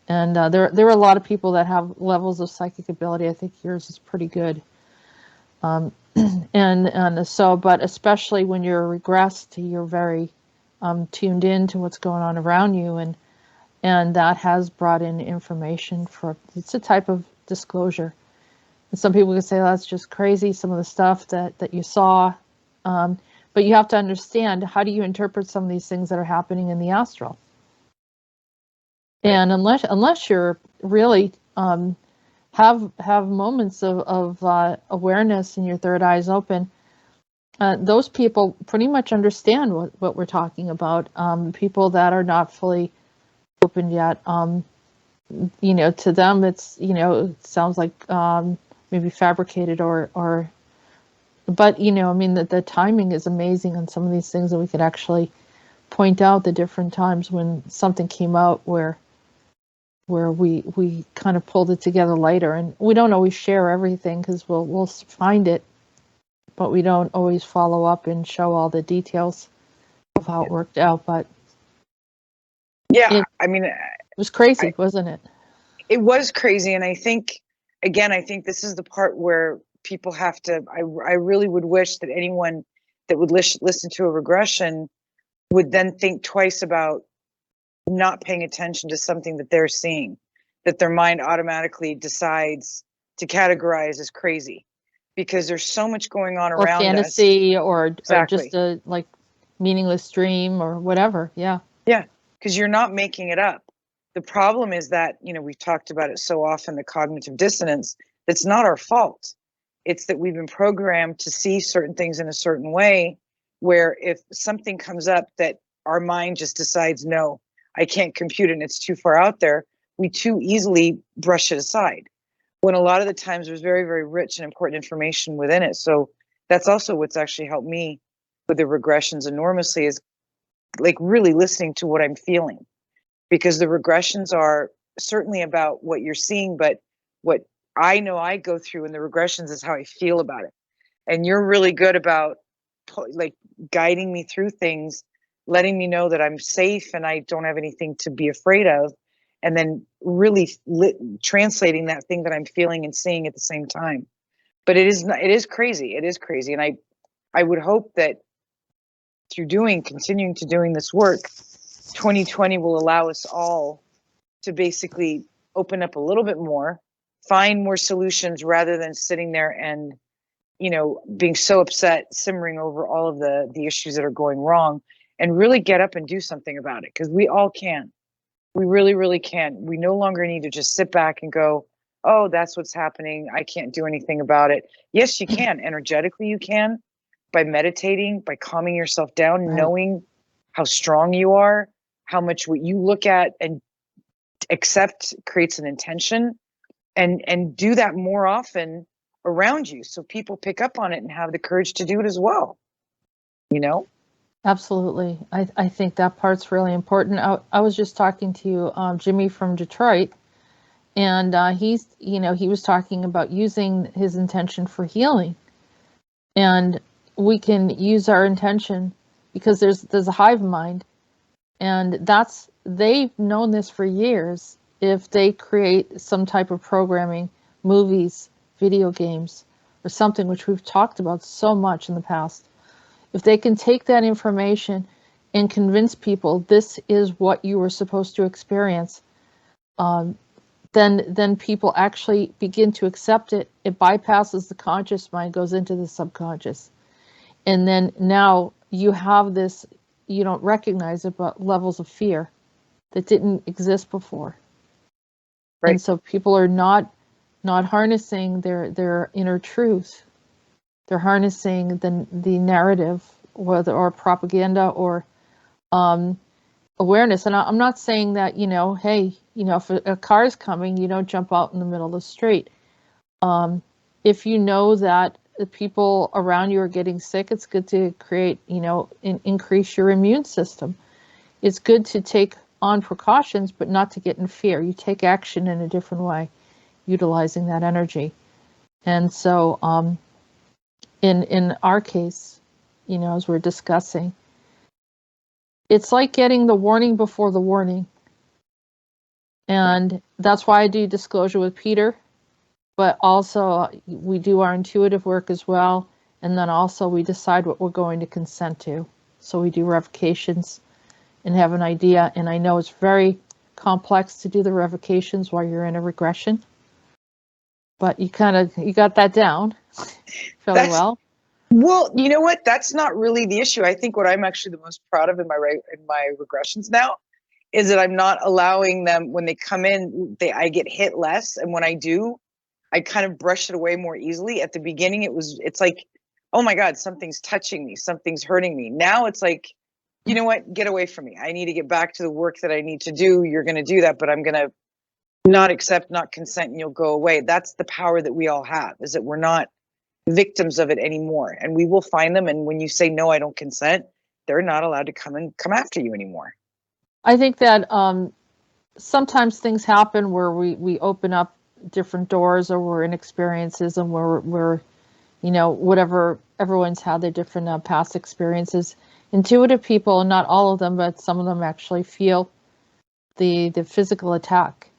And there are a lot of people that have levels of psychic ability. I think yours is pretty good. But especially when you're regressed, you're very tuned in to what's going on around you, and that has brought in information it's a type of disclosure. And some people could say, oh, that's just crazy, some of the stuff that you saw. But you have to understand, how do you interpret some of these things that are happening in the astral? And unless you're really have moments of awareness and your third eye is open, those people pretty much understand what we're talking about. People that are not fully open yet, to them it's, it sounds like maybe fabricated but the timing is amazing on some of these things, and we could actually point out the different times when something came out where we kind of pulled it together later. And we don't always share everything because we'll find it, but we don't always follow up and show all the details of how it worked out. But it was crazy, wasn't it? It was crazy. And I think this is the part where people have to, I really would wish that anyone that would listen to a regression would then think twice about not paying attention to something that they're seeing, that their mind automatically decides to categorize as crazy, because there's so much going on around fantasy us. Or just a like meaningless dream or whatever. Yeah, because you're not making it up. The problem is that, we've talked about it so often, the cognitive dissonance. That's not our fault. It's that we've been programmed to see certain things in a certain way, where if something comes up that our mind just decides, no, I can't compute it and it's too far out there, we too easily brush it aside, when a lot of the times there's very, very rich and important information within it. So that's also what's actually helped me with the regressions enormously, is like really listening to what I'm feeling, because the regressions are certainly about what you're seeing, but what I know I go through in the regressions is how I feel about it. And you're really good about like guiding me through things, letting me know that I'm safe and I don't have anything to be afraid of, and then really translating that thing that I'm feeling and seeing at the same time. But it is crazy. It is crazy. And I would hope that through continuing to doing this work, 2020 will allow us all to basically open up a little bit more, find more solutions, rather than sitting there and, being so upset, simmering over all of the issues that are going wrong, and really get up and do something about it. Because we all can. We really, really can. We no longer need to just sit back and go, oh, that's what's happening, I can't do anything about it. Yes, you can. Energetically, you can. By meditating, by calming yourself down, right. Knowing how strong you are, how much what you look at and accept creates an intention, and do that more often around you, so people pick up on it and have the courage to do it as well. Absolutely. I think that part's really important. I was just talking to Jimmy from Detroit, and he was talking about using his intention for healing. And we can use our intention because there's a hive mind, and they've known this for years. If they create some type of programming, movies, video games, or something which we've talked about so much in the past, if they can take that information and convince people this is what you were supposed to experience, then people actually begin to accept it. It bypasses the conscious mind, goes into the subconscious. And then now you have this, you don't recognize it, but levels of fear that didn't exist before. Right. And so people are not harnessing their inner truth. They're harnessing the narrative, or propaganda, or awareness. And I'm not saying that, hey, if a car is coming, you don't jump out in the middle of the street. If you know that the people around you are getting sick, it's good to create, increase your immune system. It's good to take on precautions, but not to get in fear. You take action in a different way, utilizing that energy. And so in our case, as we're discussing, it's like getting the warning before the warning. And that's why I do disclosure with Peter, but also we do our intuitive work as well. And then also we decide what we're going to consent to. So we do revocations and have an idea. And I know it's very complex to do the revocations while you're in a regression, but you got that down fairly well. Well, you know what? That's not really the issue. I think what I'm actually the most proud of in my regressions now is that I'm not allowing them, when they come in, I get hit less. And when I do, I kind of brush it away more easily. At the beginning, it's like, oh my God, something's touching me, something's hurting me. Now it's like, you know what? Get away from me. I need to get back to the work that I need to do. You're going to do that, but I'm going to not accept, not consent, and you'll go away. That's the power that we all have, is that we're not victims of it anymore. And we will find them. And when you say, no, I don't consent, they're not allowed to come after you anymore. I think that sometimes things happen where we open up different doors, or we're in experiences, and we're whatever, everyone's had their different past experiences. Intuitive people, not all of them, but some of them actually feel the physical attack.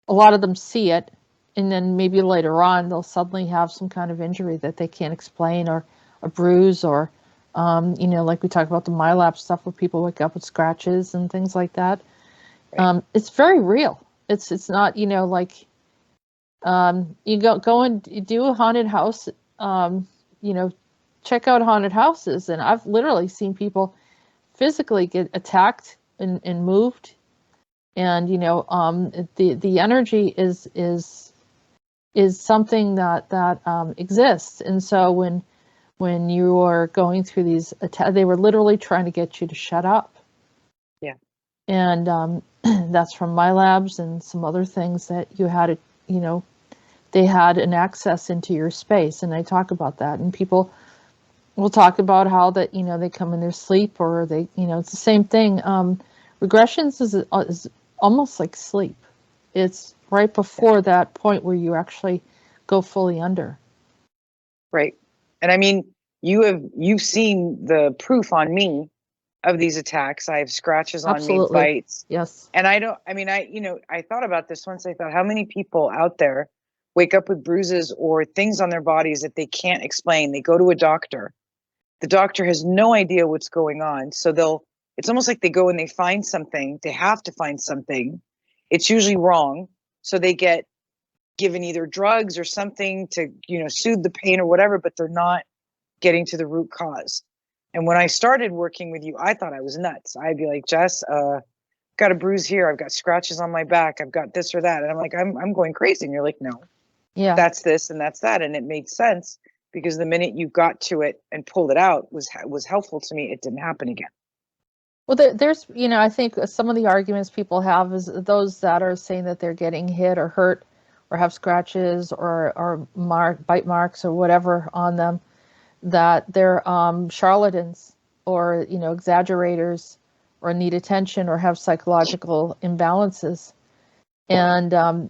A lot of them see it, and then maybe later on they'll suddenly have some kind of injury that they can't explain, or a bruise, or like we talk about the MyLab stuff where people wake up with scratches and things like that. Right. It's very real. It's not, like you go and do a haunted house, check out haunted houses, and I've literally seen people physically get attacked and moved, and the energy is something that exists. And so when you are going through these attacks, they were literally trying to get you to shut up. Yeah. And that's from my labs and some other things that you had they had an access into your space. And I talk about that, and people will talk about how that, they come in their sleep, or they, it's the same thing. Regressions is almost like sleep. It's right before that point where you actually go fully under. Right. And I mean, you've seen the proof on me of these attacks. I have scratches on me, bites. Yes. And I thought about this once. I thought, how many people out there wake up with bruises or things on their bodies that they can't explain? They go to a doctor. The doctor has no idea what's going on. So it's almost like they go and they find something. They have to find something. It's usually wrong. So they get given either drugs or something to, soothe the pain or whatever, but they're not getting to the root cause. And when I started working with you, I thought I was nuts. I'd be like, Jess, got a bruise here. I've got scratches on my back. I've got this or that. And I'm like, I'm going crazy. And you're like, no, yeah, that's this and that's that. And it made sense, because the minute you got to it and pulled it out was helpful to me. It didn't happen again. Well, there's, I think some of the arguments people have is those that are saying that they're getting hit or hurt or have scratches or bite marks or whatever on them, that they're charlatans, or, exaggerators or need attention or have psychological imbalances. And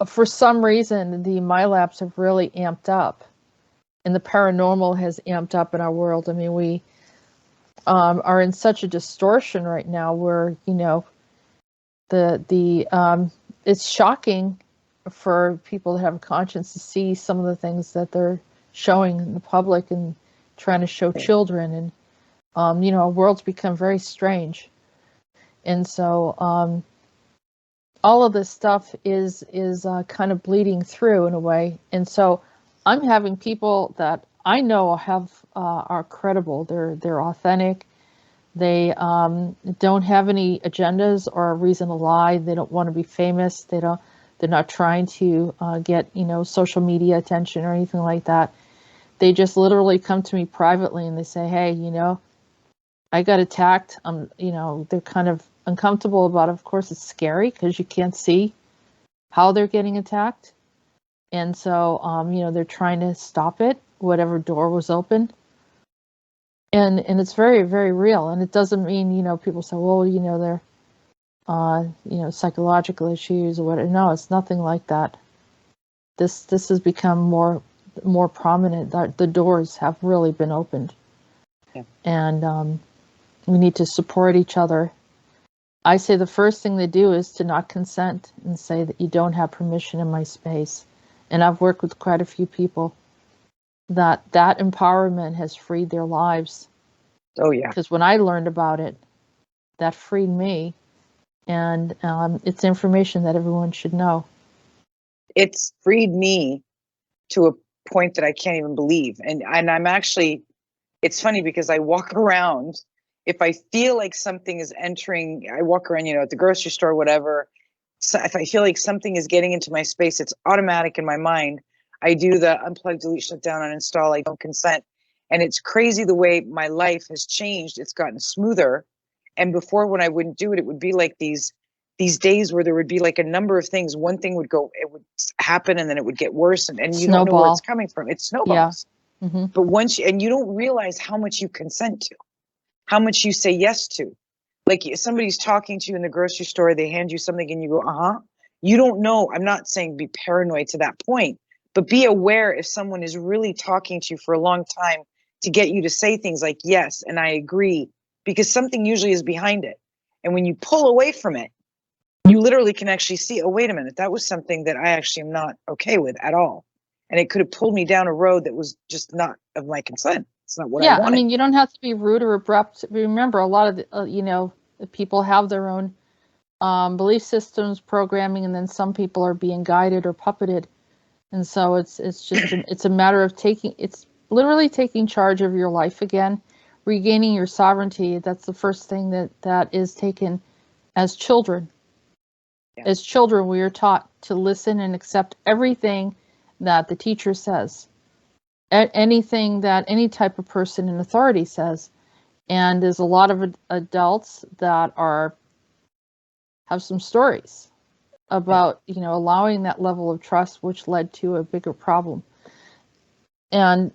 for some reason, the MyLabs have really amped up, and the paranormal has amped up in our world. I mean, we are in such a distortion right now where, it's shocking for people to have a conscience to see some of the things that they're showing in the public and trying to show children. And, our world's become very strange. And so all of this stuff is kind of bleeding through in a way. And so I'm having people that I know are credible. They're authentic. They don't have any agendas or a reason to lie. They don't want to be famous. They're not trying to get, social media attention or anything like that. They just literally come to me privately and they say, hey, I got attacked. They're kind of uncomfortable about it. Of course, it's scary because you can't see how they're getting attacked. And so, they're trying to stop it, whatever door was open. And it's very, very real. And it doesn't mean, people say, well, they're, psychological issues or whatever. No, it's nothing like that. This has become more prominent. The doors have really been opened. Yeah. And we need to support each other. I say the first thing they do is to not consent and say that you don't have permission in my space. And I've worked with quite a few people that empowerment has freed their lives. Oh, yeah. Because when I learned about it, that freed me. And it's information that everyone should know. It's freed me to a point that I can't even believe. And I'm actually, it's funny because I walk around, if I feel like something is entering, I walk around, at the grocery store, whatever. So if I feel like something is getting into my space, it's automatic in my mind. I do the unplug, delete, shut down, uninstall. I don't consent. And it's crazy the way my life has changed. It's gotten smoother. And before, when I wouldn't do it, it would be like these days where there would be like a number of things. One thing would go, it would happen, and then it would get worse. And you don't know where it's coming from. It snowballs. Yeah. Mm-hmm. But and you don't realize how much you consent to, how much you say yes to. Like somebody's talking to you in the grocery store, they hand you something and you go, uh-huh. You don't know. I'm not saying be paranoid to that point, but be aware if someone is really talking to you for a long time to get you to say things like, yes, and I agree, because something usually is behind it. And when you pull away from it, you literally can actually see, oh, wait a minute, that was something that I actually am not okay with at all. And it could have pulled me down a road that was just not of my consent. It's not what I wanted. I mean, you don't have to be rude or abrupt. Remember, a lot of the, people have their own belief systems, programming, and then some people are being guided or puppeted. And so it's just it's a matter of it's literally taking charge of your life again, regaining your sovereignty. That's the first thing that is taken as children. Yeah. As children, we are taught to listen and accept everything that the teacher says. Anything that any type of person in authority says. And there's a lot of adults that have some stories about, allowing that level of trust, which led to a bigger problem. And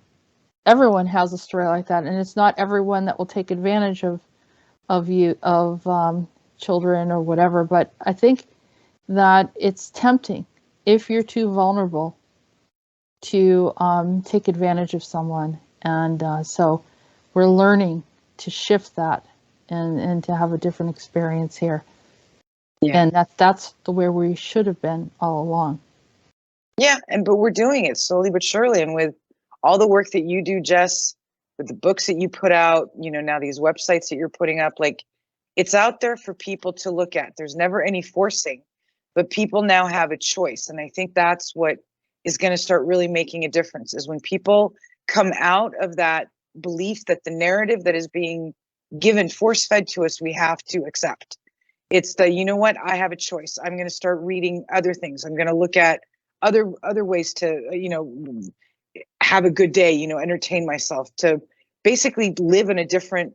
everyone has a story like that. And it's not everyone that will take advantage of children or whatever. But I think that it's tempting if you're too vulnerable to take advantage of someone. And so we're learning to shift that and to have a different experience here. Yeah. And that's the way we should have been all along. Yeah, but we're doing it slowly but surely. And with all the work that you do, Jess, with the books that you put out, now these websites that you're putting up, like it's out there for people to look at. There's never any forcing, but people now have a choice. And I think that's what is going to start really making a difference, is when people come out of that belief that the narrative that is being given, force-fed to us, we have to accept. It's the, you know what, I have a choice. I'm going to start reading other things. I'm going to look at other ways to, have a good day, entertain myself, to basically live in a different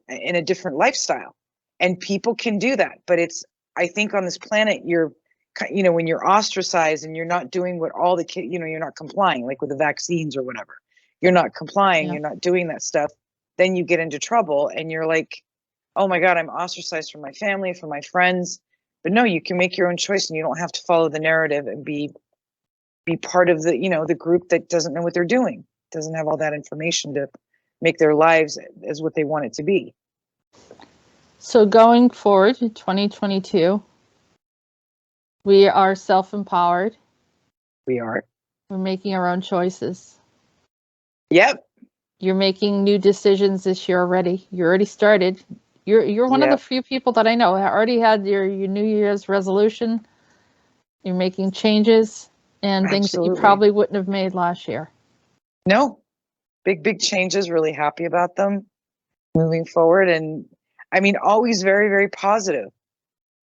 lifestyle. And people can do that. But I think on this planet, when you're ostracized and you're not doing what all the kids, you're not complying, like with the vaccines or whatever. You're not complying. Yeah. You're not doing that stuff. then you get into trouble and you're like, oh my God, I'm ostracized from my family, from my friends. But no, you can make your own choice and you don't have to follow the narrative and be part of the, the group that doesn't know what they're doing, doesn't have all that information to make their lives as what they want it to be. So going forward in 2022, we are self-empowered. We are. We're making our own choices. Yep. You're making new decisions this year already. You already started. You're one of the few people that I know already had your New Year's resolution. You're making changes and things that you probably wouldn't have made last year. No, big changes. Really happy about them moving forward. And I mean, always very, very positive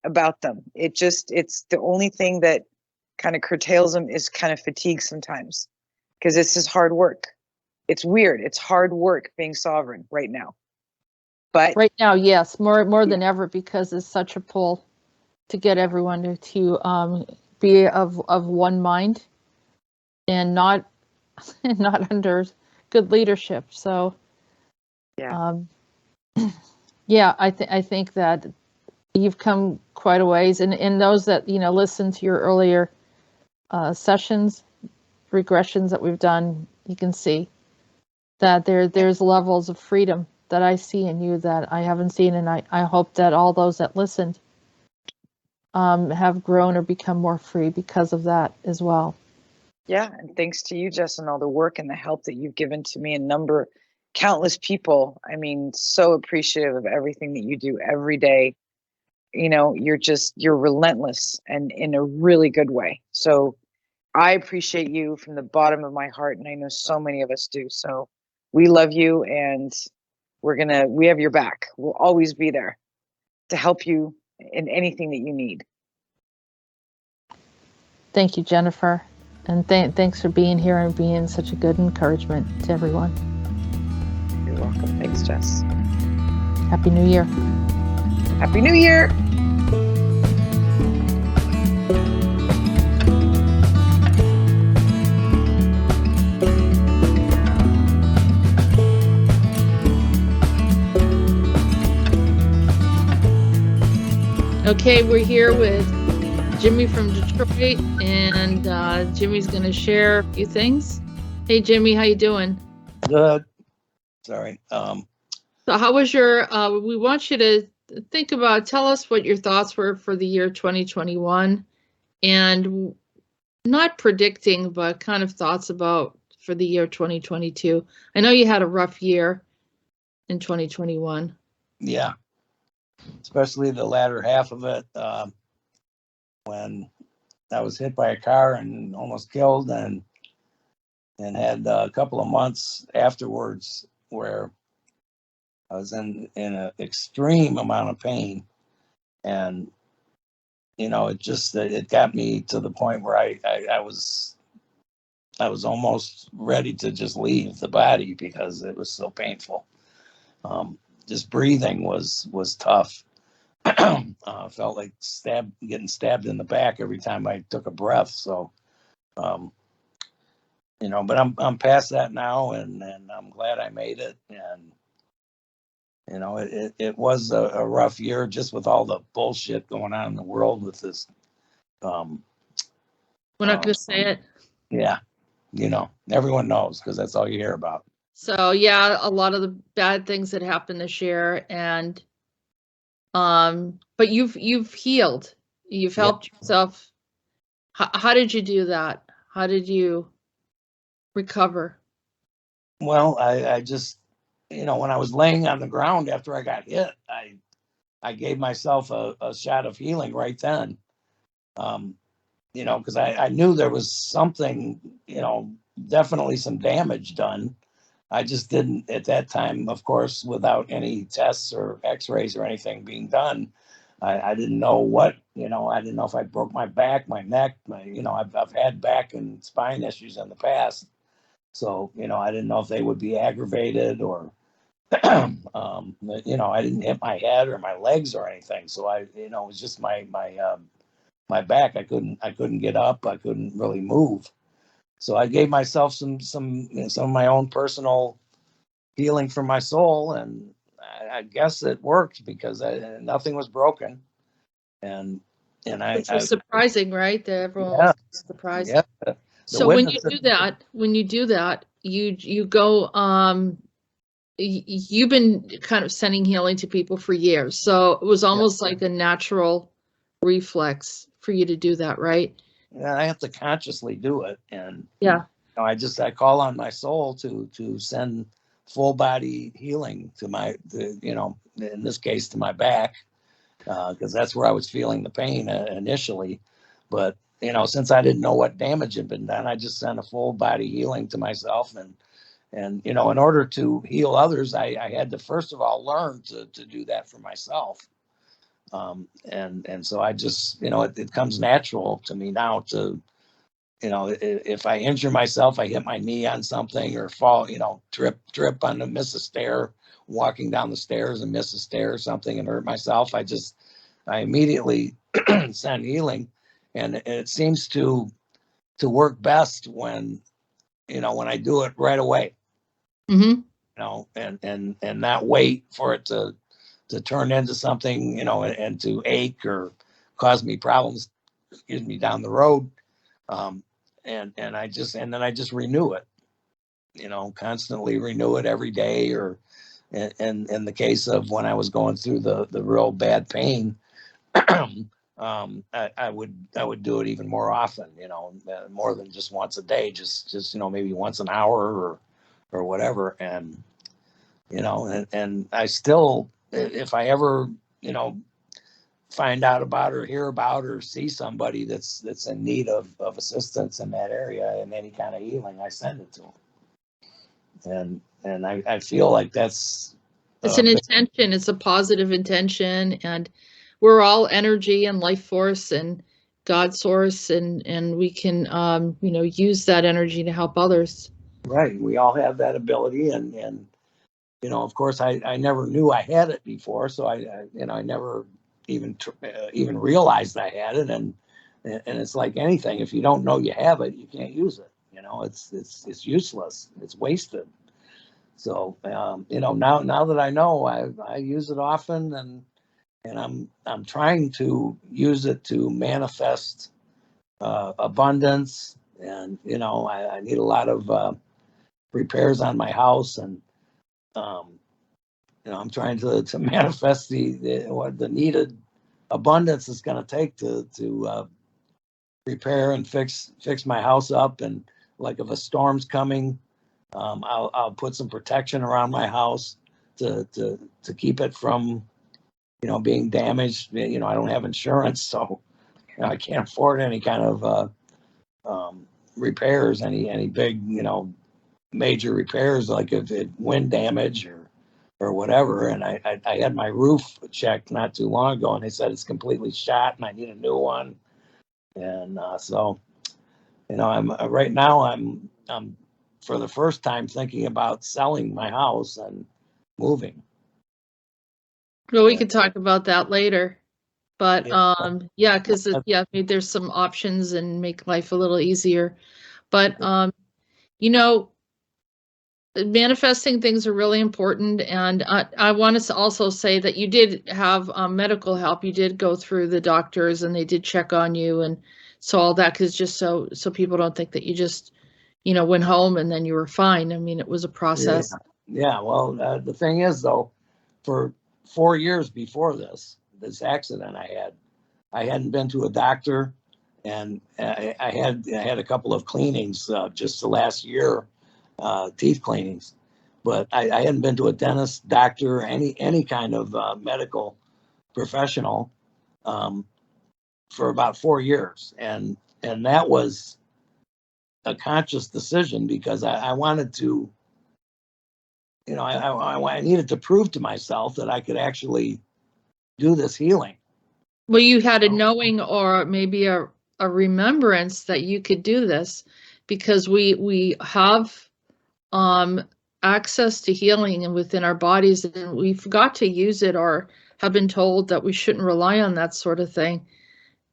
about them. It's the only thing that kind of curtails them is kind of fatigue sometimes, because it's just hard work. It's weird. It's hard work being sovereign right now. But right now, yes, more than ever, because it's such a pull to get everyone to be of one mind and not under good leadership. So yeah, I think that you've come quite a ways, and those that listen to your earlier sessions, regressions that we've done, you can see that there's levels of freedom that I see in you that I haven't seen, and I hope that all those that listened have grown or become more free because of that as well. Yeah, and thanks to you, Jess, and all the work and the help that you've given to me and countless people. I mean, so appreciative of everything that you do every day. You're relentless and in a really good way. So I appreciate you from the bottom of my heart, and I know so many of us do. So we love you, and we have your back. We'll always be there to help you in anything that you need. Thank you, Jennifer. And thanks for being here and being such a good encouragement to everyone. You're welcome. Thanks, Jess. Happy New Year. Happy New Year. Okay, we're here with Jimmy from Detroit, and Jimmy's going to share a few things. Hey, Jimmy, how you doing? Good. Sorry. So how was your, we want you to tell us what your thoughts were for the year 2021, and not predicting, but kind of thoughts about for the year 2022. I know you had a rough year in 2021. Yeah. Especially the latter half of it, when I was hit by a car and almost killed, and had a couple of months afterwards where I was in an extreme amount of pain, and it got me to the point where I was almost ready to just leave the body because it was so painful. Just breathing was tough. Felt like getting stabbed in the back every time I took a breath. So, but I'm past that now, and I'm glad I made it. And it was a rough year just with all the bullshit going on in the world with this. We're not going to say it. Yeah, everyone knows because that's all you hear about. So yeah, a lot of the bad things that happened this year, and but you've healed. You've helped yourself. How did you do that? How did you recover? Well, I just, when I was laying on the ground after I got hit, I gave myself a shot of healing right then. Because I knew there was something, definitely some damage done. I just didn't at that time, of course, without any tests or x-rays or anything being done. I didn't know what, I didn't know if I broke my back, my neck, I've had back and spine issues in the past. So, I didn't know if they would be aggravated or, I didn't hit my head or my legs or anything. So it was just my back. I couldn't get up. I couldn't really move. So I gave myself some of my own personal healing for my soul, and I guess it worked because nothing was broken, and Which was surprising, right? That everyone yeah, was surprised. yeah. So when you do that, you go, you've been kind of sending healing to people for years. So it was almost like a natural reflex for you to do that, right? Yeah, I have to consciously do it, and yeah, I call on my soul to send full body healing to in this case to my back, because that's where I was feeling the pain initially. But since I didn't know what damage had been done, I just sent a full body healing to myself, and in order to heal others, I had to first of all learn to do that for myself. And so I just, it comes natural to me now to, if I injure myself, I hit my knee on something or fall, trip on the miss a stair, walking down the stairs and miss a stair or something and hurt myself. I immediately send healing, and it seems to work best when I do it right away. Mm-hmm. And not wait for it to turn into something, and to ache or cause me problems, down the road. And then I just renew it, constantly renew it every day. Or in the case of when I was going through the real bad pain, I would do it even more often, more than just once a day, just maybe once an hour or whatever. And and I still, if I ever find out about or hear about or see somebody that's in need of assistance in that area and any kind of healing, I send it to them. And I feel like that's it's an intention. It's a positive intention, and we're all energy and life force and God source, and we can use that energy to help others. Right. We all have that ability, and of course I never knew I had it before, so I never even realized I had it, and it's like anything. If you don't know you have it, you can't use it. It's useless. It's wasted. So now that I know, I use it often, and I'm trying to use it to manifest abundance, and I need a lot of repairs on my house, and I'm trying to manifest the needed abundance it's going to take to repair and fix my house up. And like if a storm's coming, I'll put some protection around my house to keep it from being damaged. I don't have insurance, so I can't afford any kind of repairs, any big major repairs, like if it wind damage or whatever. And I had my roof checked not too long ago, and they said it's completely shot and I need a new one. And so I'm right now I'm for the first time thinking about selling my house and moving. Well, we could talk about that later, but because there's some options and make life a little easier. But manifesting things are really important, and I want to also say that you did have medical help. You did go through the doctors, and they did check on you, and so all that, because just so people don't think that you just went home and then you were fine. I mean, it was a process. Yeah. Well, the thing is, though, for 4 years before this accident I hadn't been to a doctor, and I had a couple of cleanings just the last year, teeth cleanings, but I hadn't been to a dentist, doctor, any kind of medical professional for about 4 years, and that was a conscious decision, because I wanted to, I needed to prove to myself that I could actually do this healing. Well, you had a knowing, or maybe a remembrance that you could do this, because we have access to healing and within our bodies, and we forgot to use it, or have been told that we shouldn't rely on that sort of thing.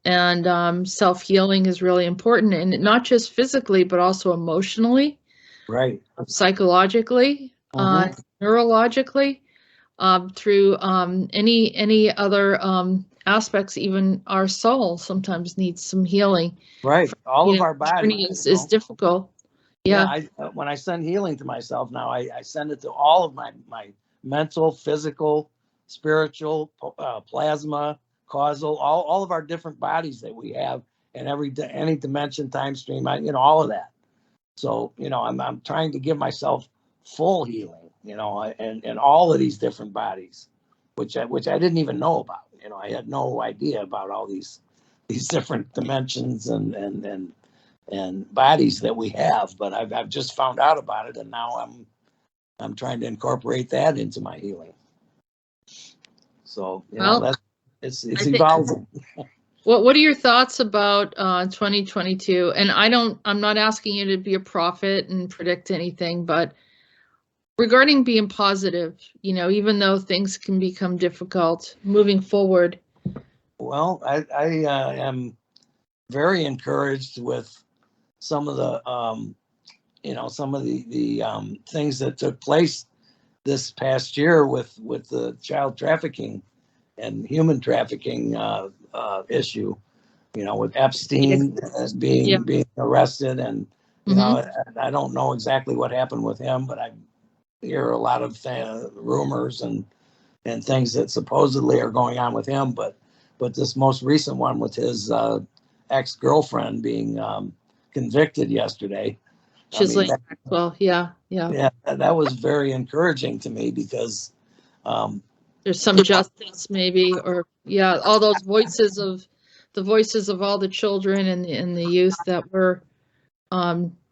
And self-healing is really important, and not just physically, but also emotionally, right, psychologically. neurologically, through any other aspects. Even our soul sometimes needs some healing. Right. All of our Journey bodies. is difficult. Yeah. When I send healing to myself now, I send it to all of my mental, physical, spiritual, plasma, causal, all of our different bodies that we have, and any dimension, time stream, all of that. So, I'm trying to give myself full healing, and all of these different bodies, which I didn't even know about. I had no idea about all these different dimensions and bodies that we have, but I've just found out about it, and now I'm trying to incorporate that into my healing. So it's evolving. What are your thoughts about 2022? And I'm not asking you to be a prophet and predict anything, but regarding being positive, even though things can become difficult moving forward. Well, I am very encouraged with some of the things that took place this past year with the child trafficking and human trafficking issue, with Epstein being arrested, and I don't know exactly what happened with him, but I hear a lot of rumors and things that supposedly are going on with him, but this most recent one with his ex-girlfriend being convicted yesterday. Yeah, that was very encouraging to me, because there's some justice, maybe, or all those voices of all the children and the youth that were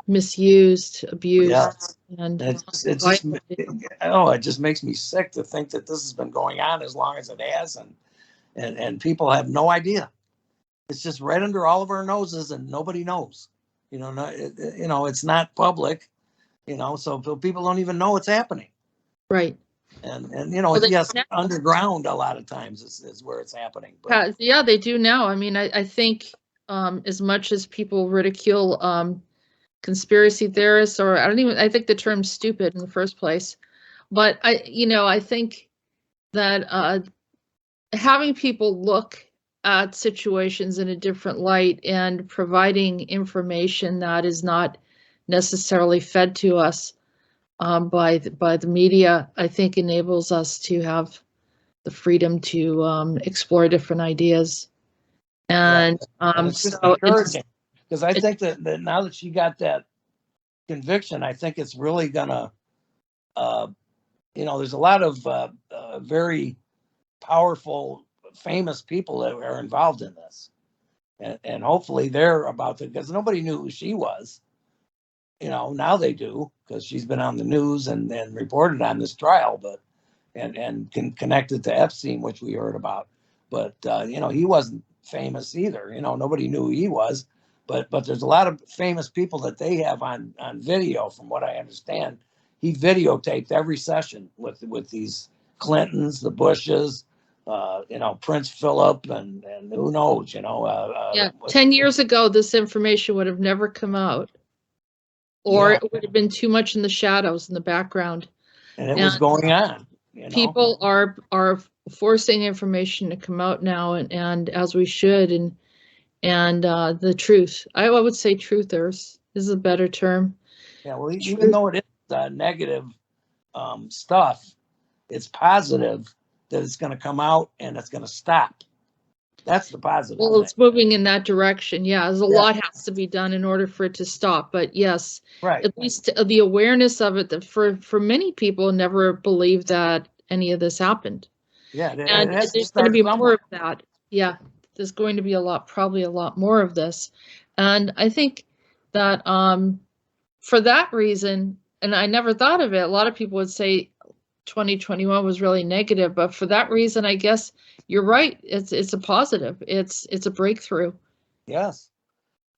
misused, abused, and it just makes me sick to think that this has been going on as long as it has, and people have no idea. It's just right under all of our noses, and nobody knows. It's not public, so people don't even know it's happening. Right. And underground a lot of times is where it's happening. But they do now. I mean, I think as much as people ridicule conspiracy theorists, or I think the term's stupid in the first place, but I think that having people look at situations in a different light and providing information that is not necessarily fed to us by the media, I think enables us to have the freedom to explore different ideas. And it's just encouraging, because I think that now that she got that conviction, I think it's really gonna, there's a lot of very powerful, famous people that are involved in this, and hopefully they're about to, because nobody knew who she was. Now they do, because she's been on the news and reported on this trial, but and connected to Epstein, which we heard about. But he wasn't famous either. Nobody knew who he was. But there's a lot of famous people that they have on video, from what I understand. He videotaped every session with these Clintons, the Bushes, Prince Philip, and who knows, 10 years ago, this information would have never come out, or it would have been too much in the shadows, in the background. And it was going on. People are forcing information to come out now, and as we should, and the truth. I would say truthers is a better term. Yeah, well, even though it is negative stuff, it's positive that it's going to come out and it's going to stop. That's the positive. Well, it's moving in that direction. There's a lot has to be done in order for it to stop. But yes, at least the awareness of it, that for many people never believed that any of this happened. Yeah, and there's going to be more of that. Yeah, there's going to be probably a lot more of this, and I think that for that reason, and I never thought of it. A lot of people would say 2021 was really negative, but for that reason, I guess you're right. It's a positive. It's a breakthrough. Yes.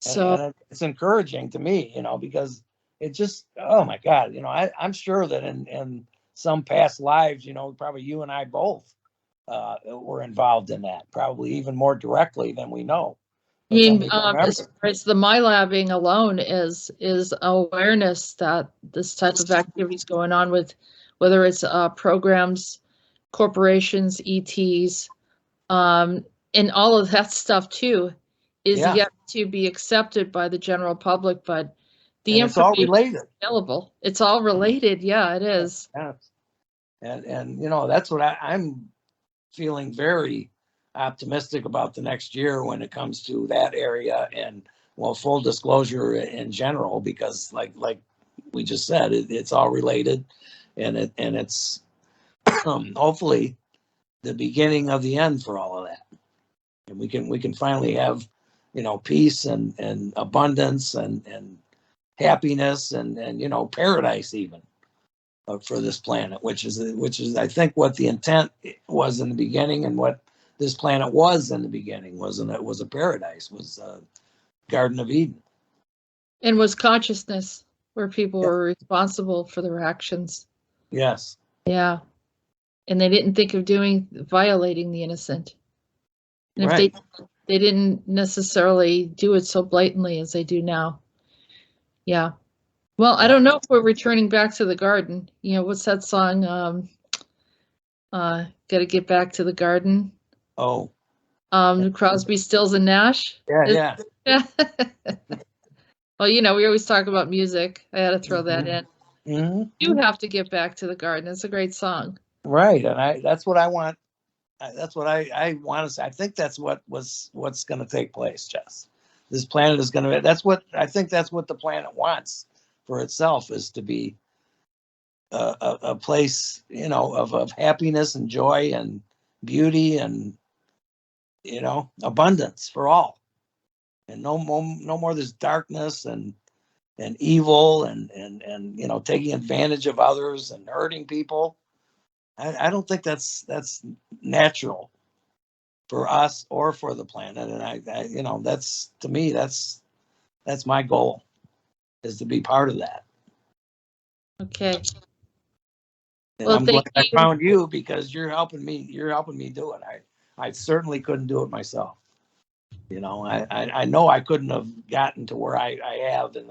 So and it's encouraging to me, because it just, oh my God, I'm sure that in some past lives, probably you and I both were involved in that, probably even more directly than we know. I mean, as far as the MyLabbing alone is awareness that this type of activity is going on with whether it's programs, corporations, ETs, and all of that stuff too, is Yeah. yet to be accepted by the general public. But the And it's all information related. is available. It's all related. Yeah, it is. Yeah. And you know, that's what I'm feeling very optimistic about the next year when it comes to that area. And well, full disclosure in general, because like we just said, it's all related, and it's hopefully the beginning of the end for all of that. And we can finally have, you know, peace and abundance and happiness and you know, paradise even for this planet, which is I think what the intent was in the beginning, and what this planet was in the beginning was a paradise, was a Garden of Eden. And was consciousness where people Yeah. were responsible for their actions. Yes. Yeah. And they didn't think of violating the innocent. And Right. if they didn't necessarily do it so blatantly as they do now. Yeah. Well, I don't know if we're returning back to the garden. You know, what's that song? Gotta get back to the garden. Oh. Crosby, Stills, and Nash. Yeah. Well, you know, we always talk about music. I had to throw that in. Mm-hmm. You have to get back to the garden. It's a great song. Right. And that's what I want. That's what I want to say. I think that's what's going to take place, Jess. This planet is going to, that's what the planet wants for itself, is to be a place, you know, of happiness and joy and beauty and, you know, abundance for all. And no more of this darkness and evil and you know, taking advantage of others and hurting people. I don't think that's natural for us or for the planet. And I you know, that's, to me, that's my goal, is to be part of that. Okay. And Well, I'm glad thank I you. found you, because you're helping me do it. I certainly couldn't do it myself. You know, I know I couldn't have gotten to where I have in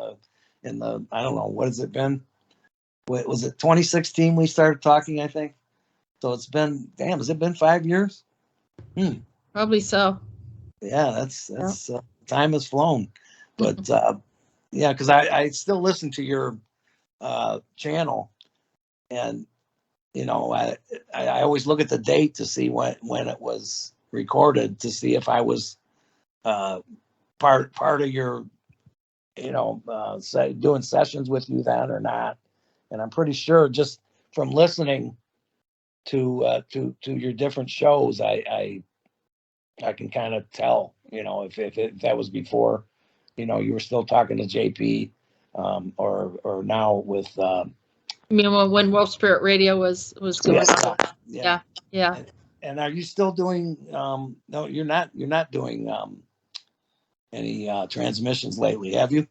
the I don't know, what has it been? What was it, 2016 we started talking, I think? So it's been, damn, has it been 5 years? Probably so. Yeah, that's time has flown. But yeah, because I still listen to your channel, and you know, I always look at the date to see when it was recorded, to see if I was part of your, you know, doing sessions with you then or not. And I'm pretty sure, just from listening to your different shows, I can kind of tell, you know, if that was before, you know, you were still talking to JP, or now with. I mean, when Wolf Spirit Radio was going on. Yeah. And are you still doing? No, you're not doing any transmissions lately, have you?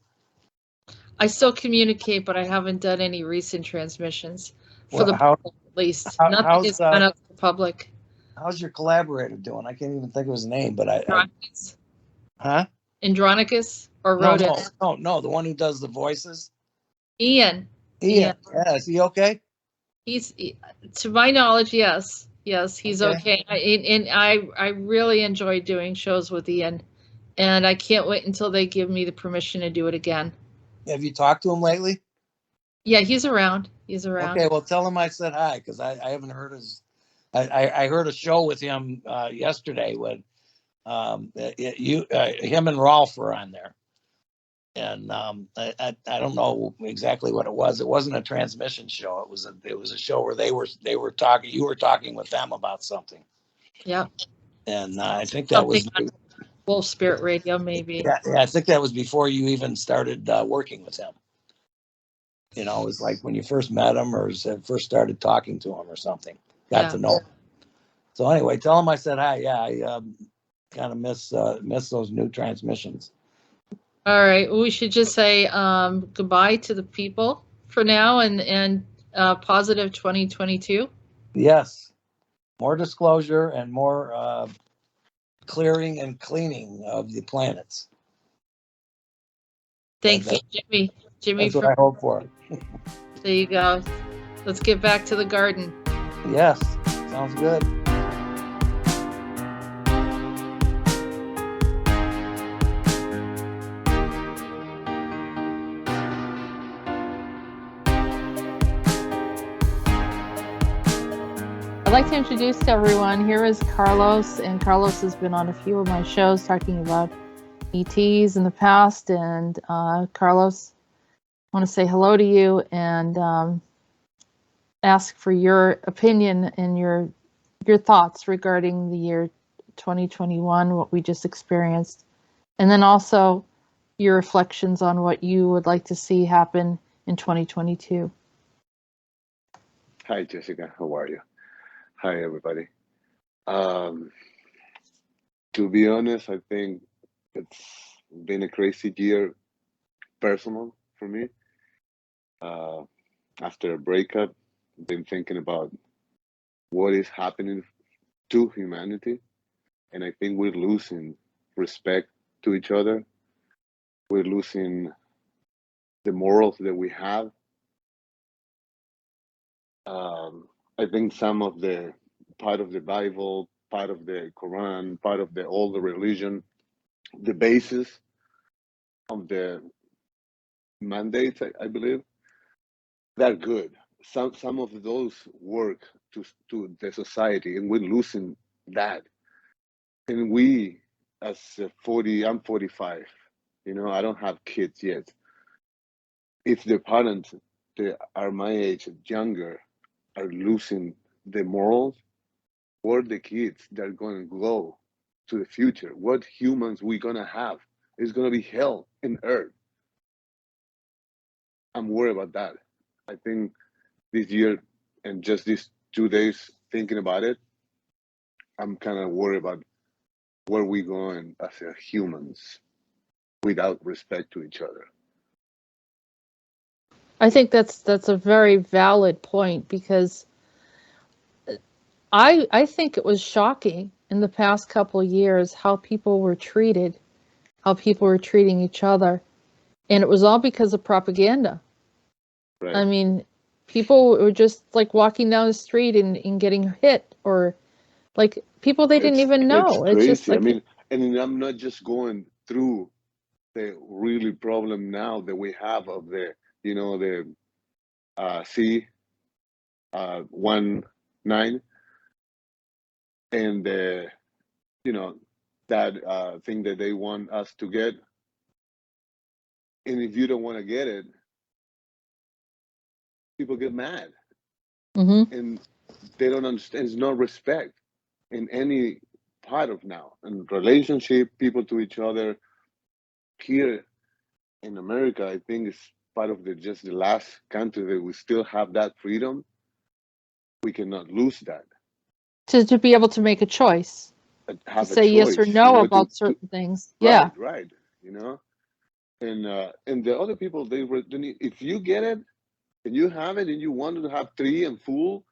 I still communicate, but I haven't done any recent transmissions for the How, public, at least. how's, Nothing is gone out to the public. How's your collaborator doing? I can't even think of his name, but Andronicus? Huh? Andronicus or Rodent? No, the one who does the voices. Ian. Yeah, is he okay? He's, to my knowledge, yes, he's okay. I really enjoy doing shows with Ian, and I can't wait until they give me the permission to do it again. Have you talked to him lately? Yeah, he's around. Okay, well, tell him I said hi, because I haven't heard his. I heard a show with him yesterday when him and Rolf were on there, and I don't know exactly what it was. It wasn't a transmission show. It was a show where they were talking. You were talking with them about something. Yeah. And I think that was Wolf Spirit Radio, maybe. Yeah, I think that was before you even started working with him. You know, it was like when you first met him or first started talking to him or something. Got to know him. So anyway, tell him I said hi. Yeah, I kind of miss those new transmissions. All right. Well, we should just say goodbye to the people for now, and positive 2022. Yes. More disclosure and more clearing and cleaning of the planets. Thank you, Jimmy. That's what I hope for. There you go. Let's get back to the garden. Yes, sounds good. I'd like to introduce to everyone, here is Carlos, and Carlos has been on a few of my shows talking about ETs in the past, and Carlos, I want to say hello to you and ask for your opinion and your thoughts regarding the year 2021, what we just experienced, and then also your reflections on what you would like to see happen in 2022. Hi, Jessica. How are you? Hi, everybody. To be honest, I think it's been a crazy year, personal for me. After a breakup, I've been thinking about what is happening to humanity, and I think we're losing respect to each other. We're losing the morals that we have. I think some of the part of the Bible, part of the Quran, part of the all the religion, the basis of the mandates, I believe, they're good. Some of those work to the society, and we're losing that. And we, as 40, I'm 45. You know, I don't have kids yet. If the parents that are my age, younger, are losing the morals, where the kids that are going to go to the future, what humans we gonna have? It's gonna be hell in earth. I'm worried about that. I think this year and just these 2 days thinking about it, I'm kind of worried about where we going as humans without respect to each other. I think that's a very valid point, because I think it was shocking in the past couple of years how people were treated, how people were treating each other, and it was all because of propaganda. Right. I mean, people were just like walking down the street and getting hit, or like people they didn't even know. It's crazy. Just like, I mean, and I'm not just going through the really problem now that we have of the, you know, the C-19 and the, you know, that thing that they want us to get. And if you don't want to get it, people get mad. mm-hmm. And they don't understand. There's no respect in any part of now. And relationship, people to each other. Here in America, I think it's part of just the last country that we still have that freedom. We cannot lose that. to be able to make a choice, Have to say yes or no, you know, about certain things. Yeah. Right. You know, and the other people, if you get it and you have it and you want to have 3 and full,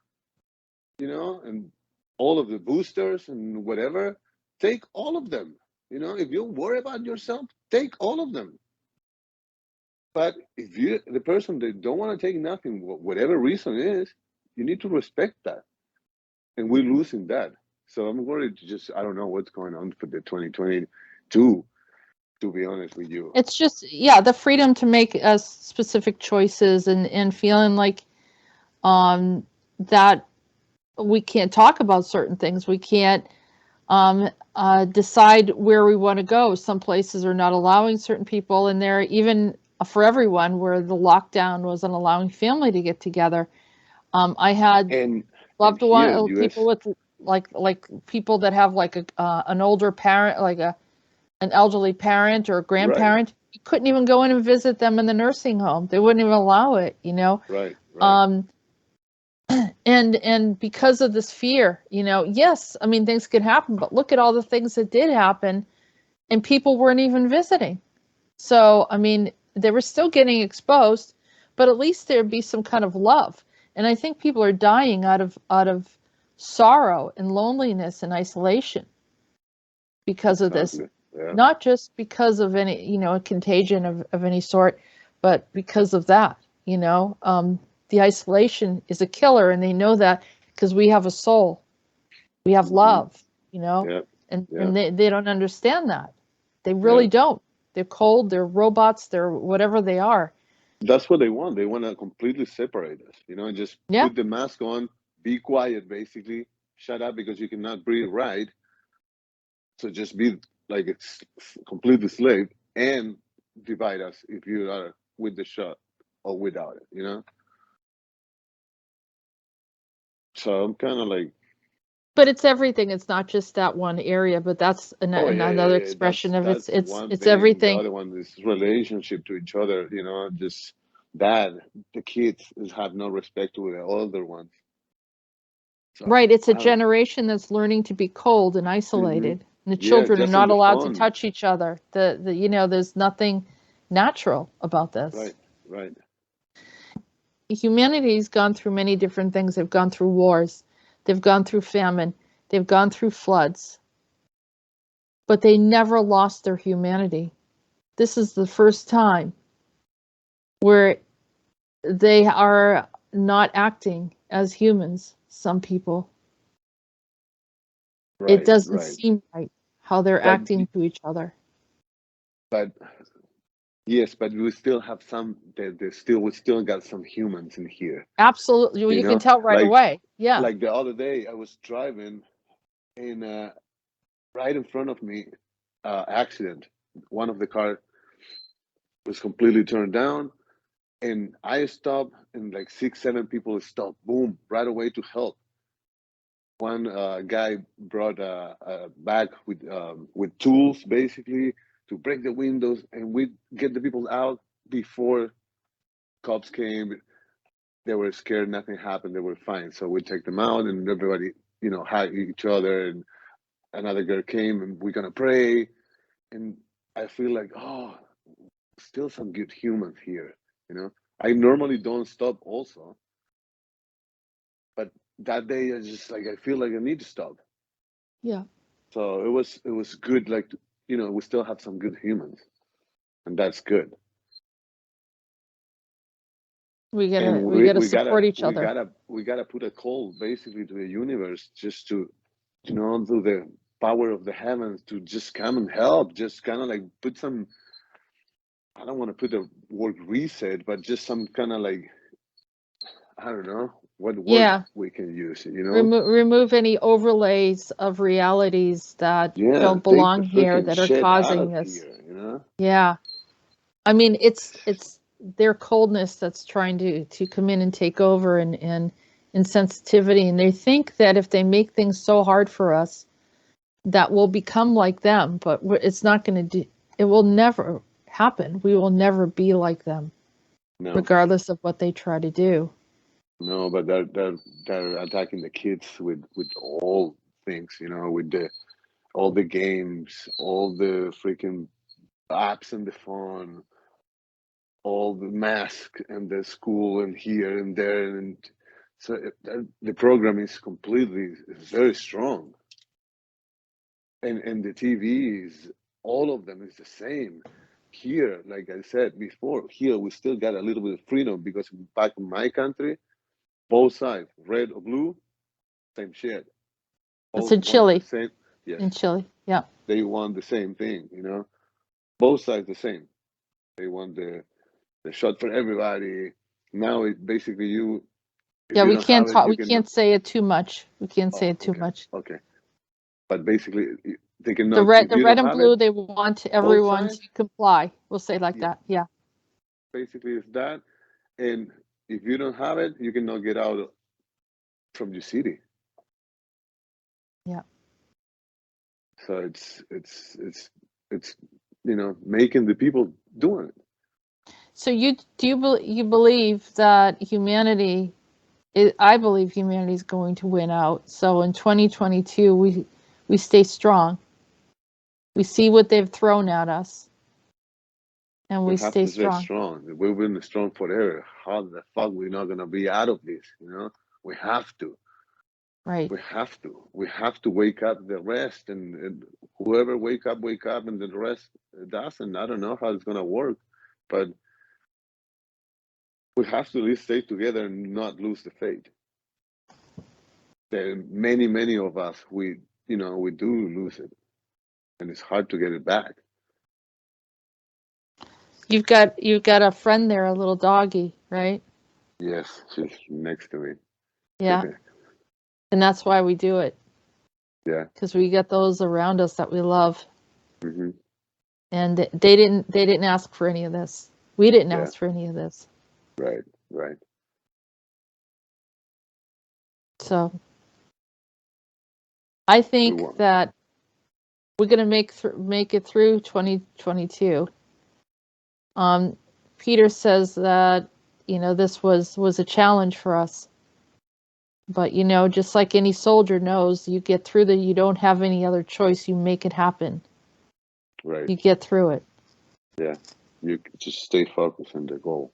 you know, and all of the boosters and whatever, take all of them. You know, if you worry about yourself, take all of them. But if you, the person that don't want to take nothing, whatever reason is, you need to respect that. And we're losing that. So I'm worried. I don't know what's going on for the 2022. To be honest with you, It's just, yeah, the freedom to make specific choices and feeling like that we can't talk about certain things. We can't decide where we want to go. Some places are not allowing certain people in there, even for everyone, where the lockdown wasn't allowing family to get together. I had loved one people with like people that have like an older parent, like an elderly parent or a grandparent. Right. You couldn't even go in and visit them in the nursing home. They wouldn't even allow it, you know? Right. And because of this fear, you know, yes, I mean, things could happen, but look at all the things that did happen and people weren't even visiting. So, I mean, they were still getting exposed, but at least there'd be some kind of love. And I think people are dying out of sorrow and loneliness and isolation because of this. Yeah. Not just because of any, you know, a contagion of any sort, but because of that, you know. the isolation is a killer, and they know that because we have a soul, we have love, you know, Yeah. and they don't understand that. They really don't. They're cold, they're robots, they're whatever they are. That's what they want. They want to completely separate us, you know, just put the mask on, be quiet, basically, shut up because you cannot breathe right. So just be like it's completely slave and divide us if you are with the shot or without it, you know? So I'm kind of like, But it's everything. It's not just that one area, but that's another yeah. expression of That's it's one it's thing. everything. The other one is relationship to each other, you know, just that the kids have no respect to the older ones. So, Right, it's a generation that's learning to be cold and isolated. And the children are just on not the allowed to phone. touch each other. The you know, there's nothing natural about this. Right. Humanity's gone through many different things. They've gone through wars, they've gone through famine, they've gone through floods, but they never lost their humanity. This is the first time where they are not acting as humans, some people. It doesn't seem right how they're acting to each other. But yes, but we still have some. We still got some humans in here. Absolutely, well, you can tell right away. Yeah. Like the other day, I was driving, and right in front of me, accident. One of the car was completely turned down, and I stopped, and like 6, 7 people stopped. Boom! Right away to help. One guy brought a bag with tools, basically, to break the windows, and we get the people out before cops came. They were scared, nothing happened, they were fine. So we take them out, and everybody, you know, hug each other. And another girl came, and we're gonna pray. And I feel like, oh, still some good humans here, you know. I normally don't stop also, but that day I just like I feel like I need to stop. Yeah. So it was good, like, you know, we still have some good humans, and that's good. We gotta support each other. We gotta put a call basically to the universe, just to, you know, to the power of the heavens to just come and help, just kind of like put some, I don't want to put the word reset, but just some kind of like, I don't know what word we can use, you know. Remove any overlays of realities that don't belong here that are causing this. Here, you know? Yeah. I mean, it's their coldness that's trying to come in and take over, and insensitivity. And they think that if they make things so hard for us, that we'll become like them. But it's not going to do. It will never happen. We will never be like them, regardless of what they try to do. No, but they're attacking the kids with all things, you know, with all the games, all the freaking apps on the phone, all the mask and the school and here and there, and so the program is completely very strong, and the TV is, all of them is the same. Here, like I said before, here we still got a little bit of freedom because back in my country, both sides, red or blue, same shit. It's in Chile. Yes. In Chile, yeah. They want the same thing, you know. Both sides the same. They want the shot for everybody. Now it basically you. Yeah, we can't talk. We can't say it too much. We can't say it too much. Okay, but basically they cannot. The red and blue. They want everyone to comply. We'll say like that. Yeah. Basically, it's that, and if you don't have it, you cannot get out from your city. Yeah. So it's you know, making the people doing it. So you believe that humanity? I believe humanity is going to win out. So in 2022, we stay strong. We see what they've thrown at us, and we stay strong. We've been strong forever. How the fuck we're not gonna be out of this? You know, we have to. Right. We have to. We have to wake up the rest, and whoever wake up, and the rest doesn't. I don't know how it's gonna work, but we have to at least stay together and not lose the faith. There are many of us, we do lose it, and it's hard to get it back. You've got a friend there, a little doggy, right? Yes, she's next to me. Yeah. And that's why we do it. Yeah. Because we get those around us that we love. Mm-hmm. And they didn't ask for any of this. We didn't ask for any of this. Right. So I think that we're going to make it through 2022. Peter says that, this was a challenge for us. But, just like any soldier knows, you get through you don't have any other choice. You make it happen. Right. You get through it. Yeah. You just stay focused on the goal.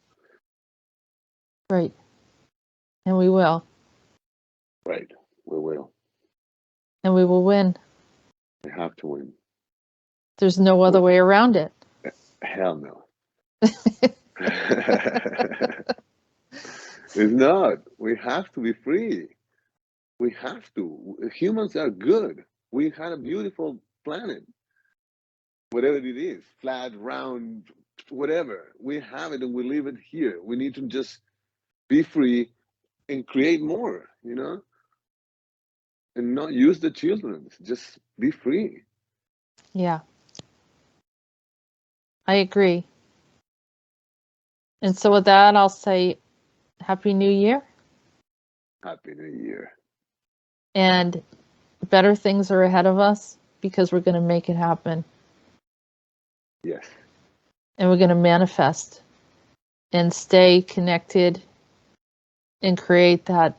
Right. And we will. Right. We will. And we will win. We have to win. There's no other way around it. Hell no. It's not. We have to be free. We have to. Humans are good. We had a beautiful planet. Whatever it is, flat, round, whatever. We have it and we leave it here. We need to just be free and create more, and not use the children. Just be free. Yeah. I agree. And so with that, I'll say Happy New Year. Happy New Year. And better things are ahead of us because we're going to make it happen. Yes. And we're going to manifest and stay connected and create that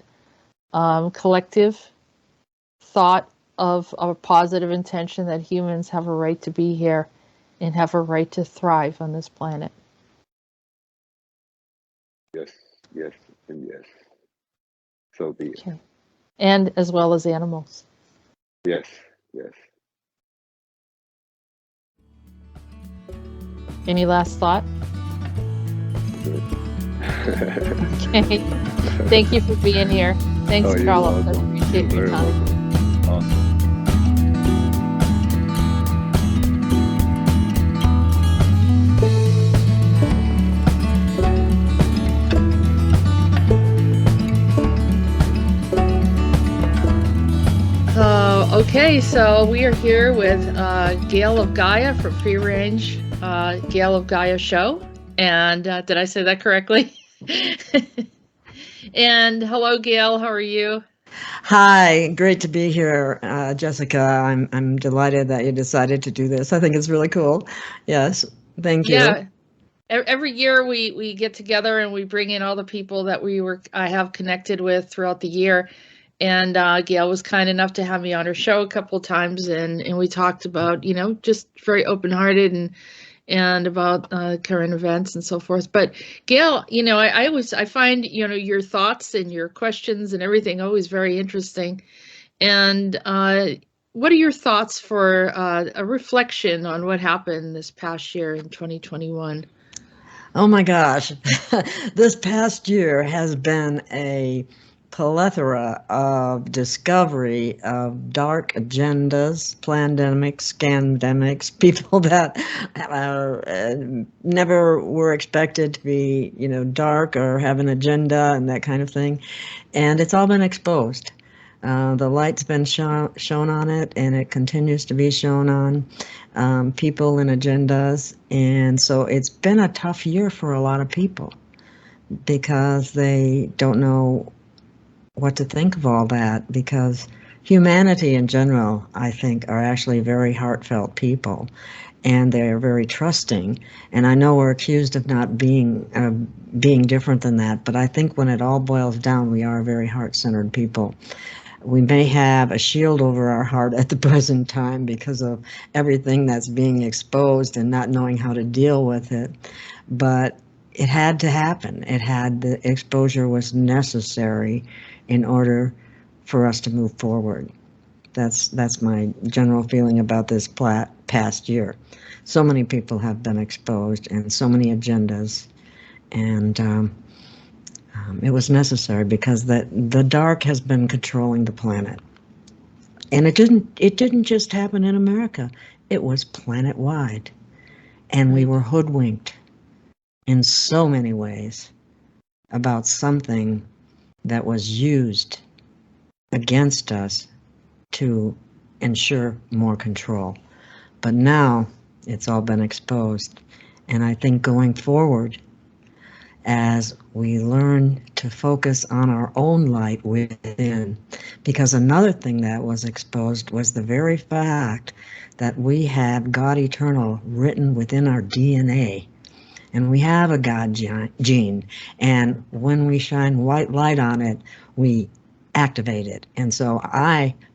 collective thought of a positive intention that humans have a right to be here and have a right to thrive on this planet. Yes, and yes. So be it. Okay. And as well as animals. Yes. Any last thought? Good. Okay. Thank you for being here. Thanks, Carlos. I appreciate your time. Awesome. Okay, so we are here with Gail of Gaia from Free Range, Gail of Gaia show. And did I say that correctly? And hello, Gail. How are you? Hi, great to be here, Jessica. I'm delighted that you decided to do this. I think it's really cool. Yes, thank you. Yeah. Every year we get together and we bring in all the people that I have connected with throughout the year. And Gail was kind enough to have me on her show a couple of times, and we talked about, just very open-hearted and about current events and so forth. But Gail, I find, your thoughts and your questions and everything always very interesting. And what are your thoughts for a reflection on what happened this past year in 2021? Oh my gosh, this past year has been a plethora of discovery of dark agendas, pandemics, scandemics, people that never were expected to be, dark or have an agenda and that kind of thing. And it's all been exposed. The light's been shown on it, and it continues to be shown on people and agendas. And so it's been a tough year for a lot of people because they don't know what to think of all that, because humanity in general, I think, are actually very heartfelt people, and they're very trusting. And I know we're accused of not being different than that, but I think when it all boils down, we are very heart-centered people. We may have a shield over our heart at the present time because of everything that's being exposed and not knowing how to deal with it, but it had to happen. The exposure was necessary in order for us to move forward. That's my general feeling about this past year. So many people have been exposed and so many agendas, and It was necessary because the dark has been controlling the planet. And it didn't just happen in America. It was planet-wide. And we were hoodwinked in so many ways about something that was used against us to ensure more control. But now it's all been exposed. And I think going forward, as we learn to focus on our own light within, because another thing that was exposed was the very fact that we have God Eternal written within our DNA. And we have a God gene. And when we shine white light on it, we activate it. And so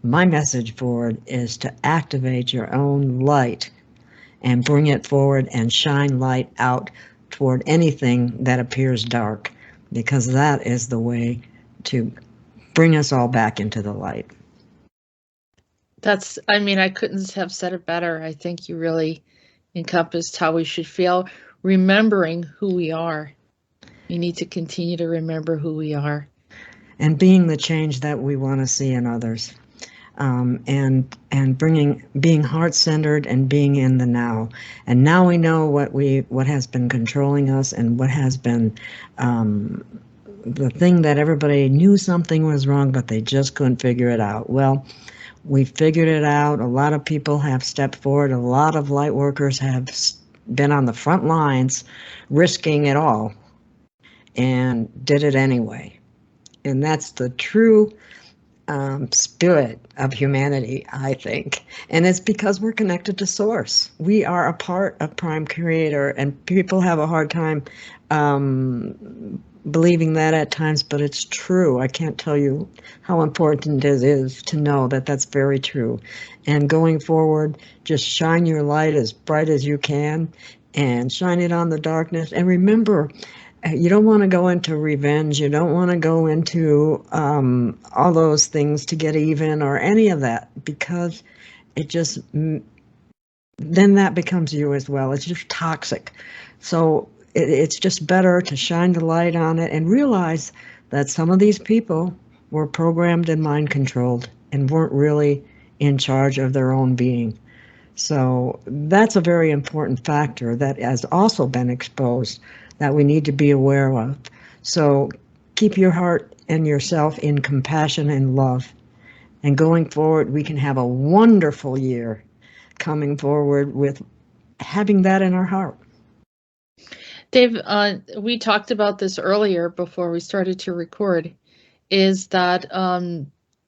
my message forward is to activate your own light and bring it forward and shine light out toward anything that appears dark, because that is the way to bring us all back into the light. I couldn't have said it better. I think you really encompassed how we should feel, remembering who we are. We need to continue to remember who we are. And being the change that we want to see in others. And being heart-centered and being in the now. And now we know what has been controlling us and what has been the thing that everybody knew something was wrong, but they just couldn't figure it out. Well, we figured it out. A lot of people have stepped forward. A lot of light workers have been on the front lines, risking it all, and did it anyway. And that's the true spirit of humanity, I think. And it's because we're connected to Source. We are a part of Prime Creator, and people have a hard time believing that at times, but it's true. I can't tell you how important it is to know that that's very true. And going forward, just shine your light as bright as you can and shine it on the darkness. And remember, you don't want to go into revenge. You don't want to go into all those things to get even or any of that, because it just, then that becomes you as well. It's just toxic. So it's just better to shine the light on it and realize that some of these people were programmed and mind controlled and weren't really in charge of their own being. So that's a very important factor that has also been exposed that we need to be aware of. So keep your heart and yourself in compassion and love. And going forward, we can have a wonderful year coming forward with having that in our heart. Dave, we talked about this earlier before we started to record, is that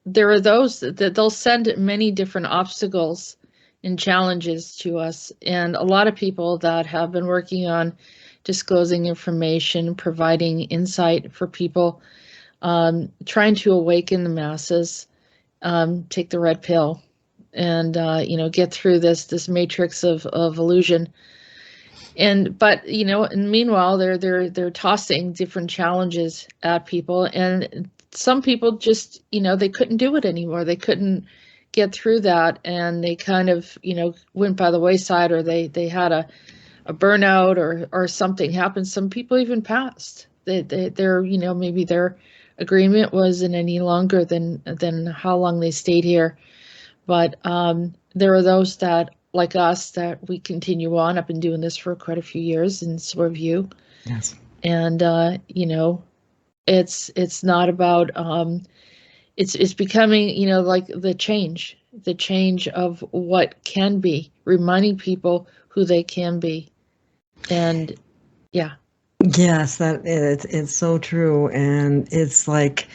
there are those that they'll send many different obstacles and challenges to us. And a lot of people that have been working on disclosing information, providing insight for people, trying to awaken the masses, take the red pill, and get through this matrix of illusion. But meanwhile, they're tossing different challenges at people, and some people just they couldn't do it anymore. They couldn't get through that, and they kind of went by the wayside, or they had a burnout or something happened. Some people even passed. They're maybe their agreement wasn't any longer than how long they stayed here. But there are those that, like us, that we continue on. I've been doing this for quite a few years, and so have you. Yes. And it's not about it's becoming like the change of what can be, reminding people who they can be. And yeah. Yes, it's so true. And it's like,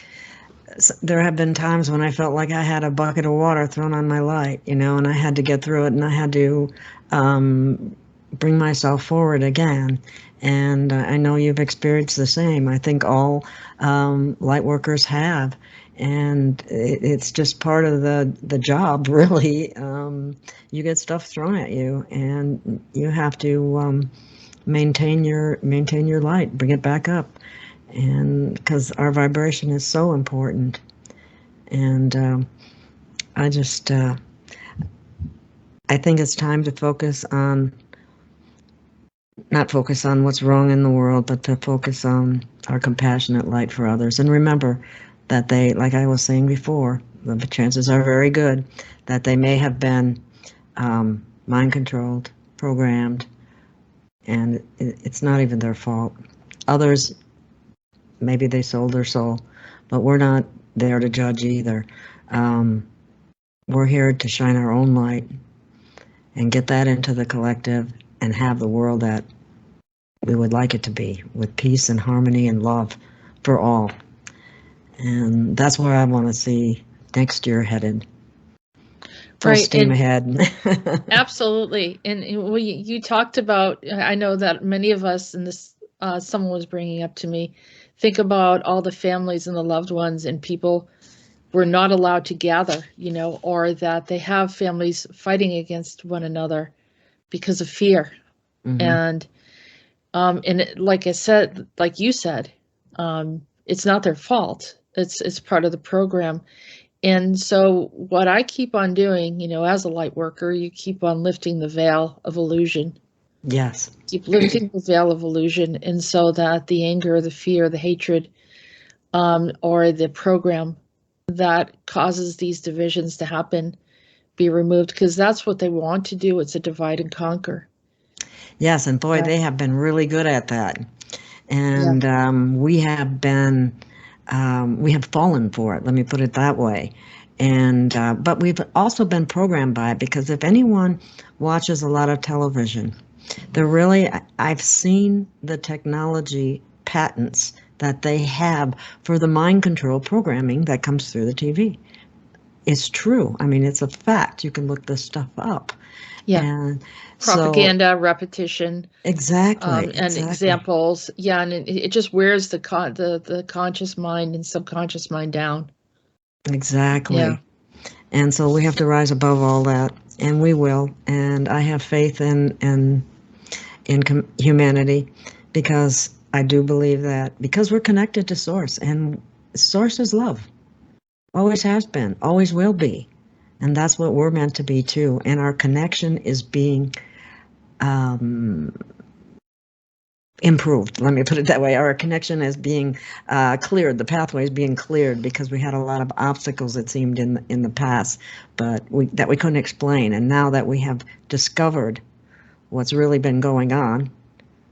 there have been times when I felt like I had a bucket of water thrown on my light, and I had to get through it, and I had to bring myself forward again. And I know you've experienced the same. I think all light workers have. And it's just part of the job, really. You get stuff thrown at you, and you have to maintain your light, bring it back up, and because our vibration is so important. And I think it's time to focus on not focus on what's wrong in the world, but to focus on our compassionate light for others. And remember that they, like I was saying before, the chances are very good that they may have been mind controlled, programmed, and it's not even their fault. Others, maybe they sold their soul, but we're not there to judge either. We're here to shine our own light and get that into the collective and have the world that we would like it to be, with peace and harmony and love for all. And that's where I want to see next year headed. Full steam ahead. Absolutely. And you talked about, I know that many of us, and this someone was bringing up to me, think about all the families and the loved ones and people were not allowed to gather, or that they have families fighting against one another because of fear. Mm-hmm. And like I said, like you said, it's not their fault. It's part of the program. And so what I keep on doing, as a light worker, you keep on lifting the veil of illusion. Yes. Keep lifting the veil of illusion. And so that the anger, the fear, the hatred, or the program that causes these divisions to happen be removed, because that's what they want to do. It's a divide and conquer. Yes, and boy, they have been really good at that. And we have been, we have fallen for it, let me put it that way. And but we've also been programmed by it, because if anyone watches a lot of television, I've seen the technology patents that they have for the mind control programming that comes through the TV. It's true. I mean, it's a fact. You can look this stuff up. Yeah. And propaganda, repetition. Exactly. And examples. Yeah. And it just wears the conscious mind and subconscious mind down. Exactly. Yeah. And so we have to rise above all that, and we will. And I have faith in humanity, because I do believe that, because we're connected to Source, and Source is love. Always has been, always will be. And that's what we're meant to be too. And our connection is being improved. Let me put it that way. Our connection is being cleared. The pathway is being cleared, because we had a lot of obstacles, it seemed, in the past, but that we couldn't explain. And now that we have discovered what's really been going on,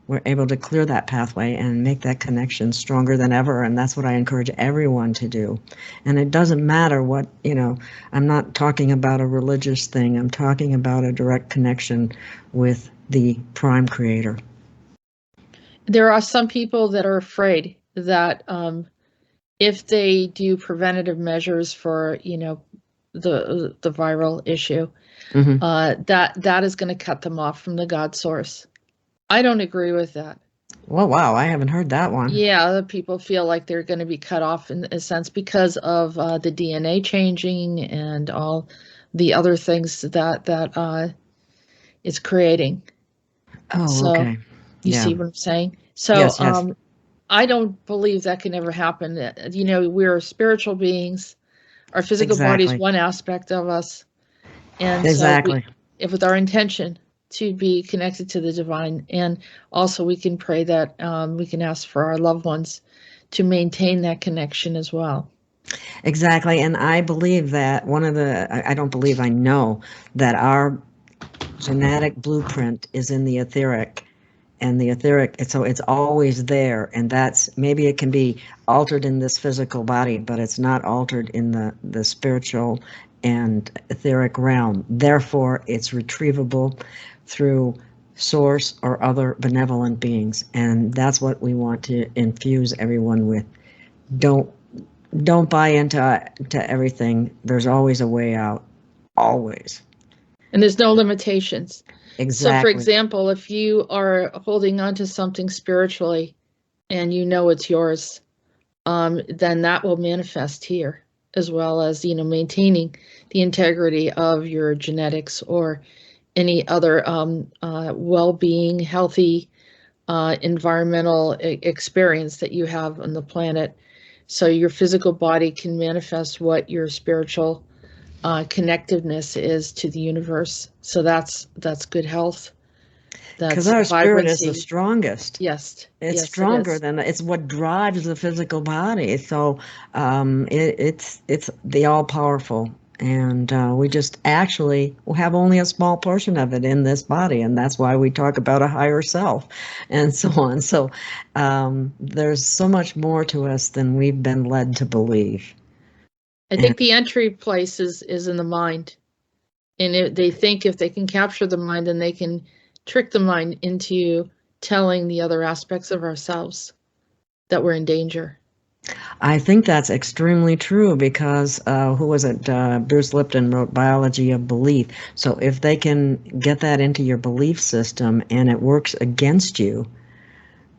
we're able to clear that pathway and make that connection stronger than ever. And that's what I encourage everyone to do. And it doesn't matter what, I'm not talking about a religious thing. I'm talking about a direct connection with the Prime Creator. There are some people that are afraid that if they do preventative measures for, the viral issue, mm-hmm. that is going to cut them off from the God source. I don't agree with that. Well, wow, I haven't heard that one. Yeah, the people feel like they're going to be cut off in a sense because of the DNA changing and all the other things that it's creating. Oh, so, okay. You see what I'm saying? So yes. I don't believe that can ever happen. We're spiritual beings. Our physical body is one aspect of us. And exactly. So if with our intention to be connected to the divine, and also we can pray that we can ask for our loved ones to maintain that connection as well. Exactly. And I believe that I know that our genetic blueprint is in the etheric, and the etheric, so it's always there, and maybe it can be altered in this physical body, but it's not altered in the spiritual and etheric realm. Therefore, it's retrievable through Source or other benevolent beings, and that's what we want to infuse everyone with. Don't buy into everything. There's always a way out, always. And there's no limitations. Exactly. So, for example, if you are holding on to something spiritually, and it's yours, then that will manifest here, as well as maintaining the integrity of your genetics or any other well-being, healthy environmental experience that you have on the planet. So your physical body can manifest what your spiritual connectiveness is to the universe. So that's good health. Because our spirit is the vibrancy. strongest. Yes, It's yes, it stronger is. than it's what drives the physical body. So it's the all powerful, and we just actually have only a small portion of it in this body, and that's why we talk about a higher self, and so on. So there's so much more to us than we've been led to believe. I think the entry place is in the mind, and they think if they can capture the mind, then they can trick the mind into telling the other aspects of ourselves that we're in danger. I think that's extremely true because who was it? Bruce Lipton wrote Biology of Belief. So if they can get that into your belief system and it works against you,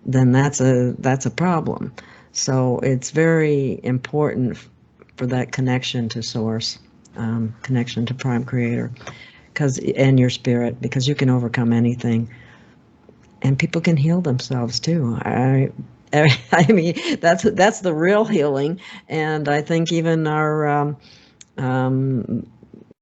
then that's a problem. So it's very important for that connection to Source, connection to Prime Creator, and your spirit, because you can overcome anything, and people can heal themselves too. I mean, that's the real healing, and I think even our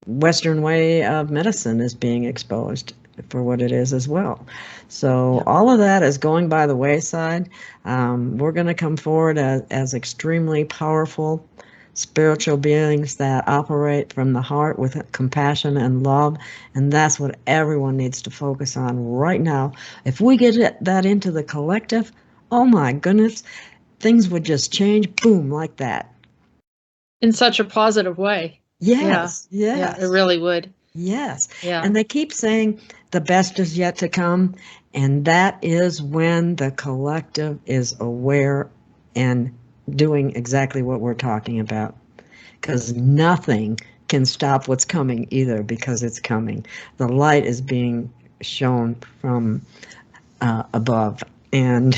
Western way of medicine is being exposed for what it is as well. So all of that is going by the wayside. We're going to come forward as extremely powerful spiritual beings that operate from the heart with compassion and love, and that's what everyone needs to focus on right now. If we get that into the collective, oh my goodness, things would just change, boom, like that. In such a positive way. Yes, yes. Yeah, it really would. Yes. Yeah. And they keep saying the best is yet to come, and that is when the collective is aware and doing exactly what we're talking about, because nothing can stop what's coming either, because it's coming. The light is being shown from above and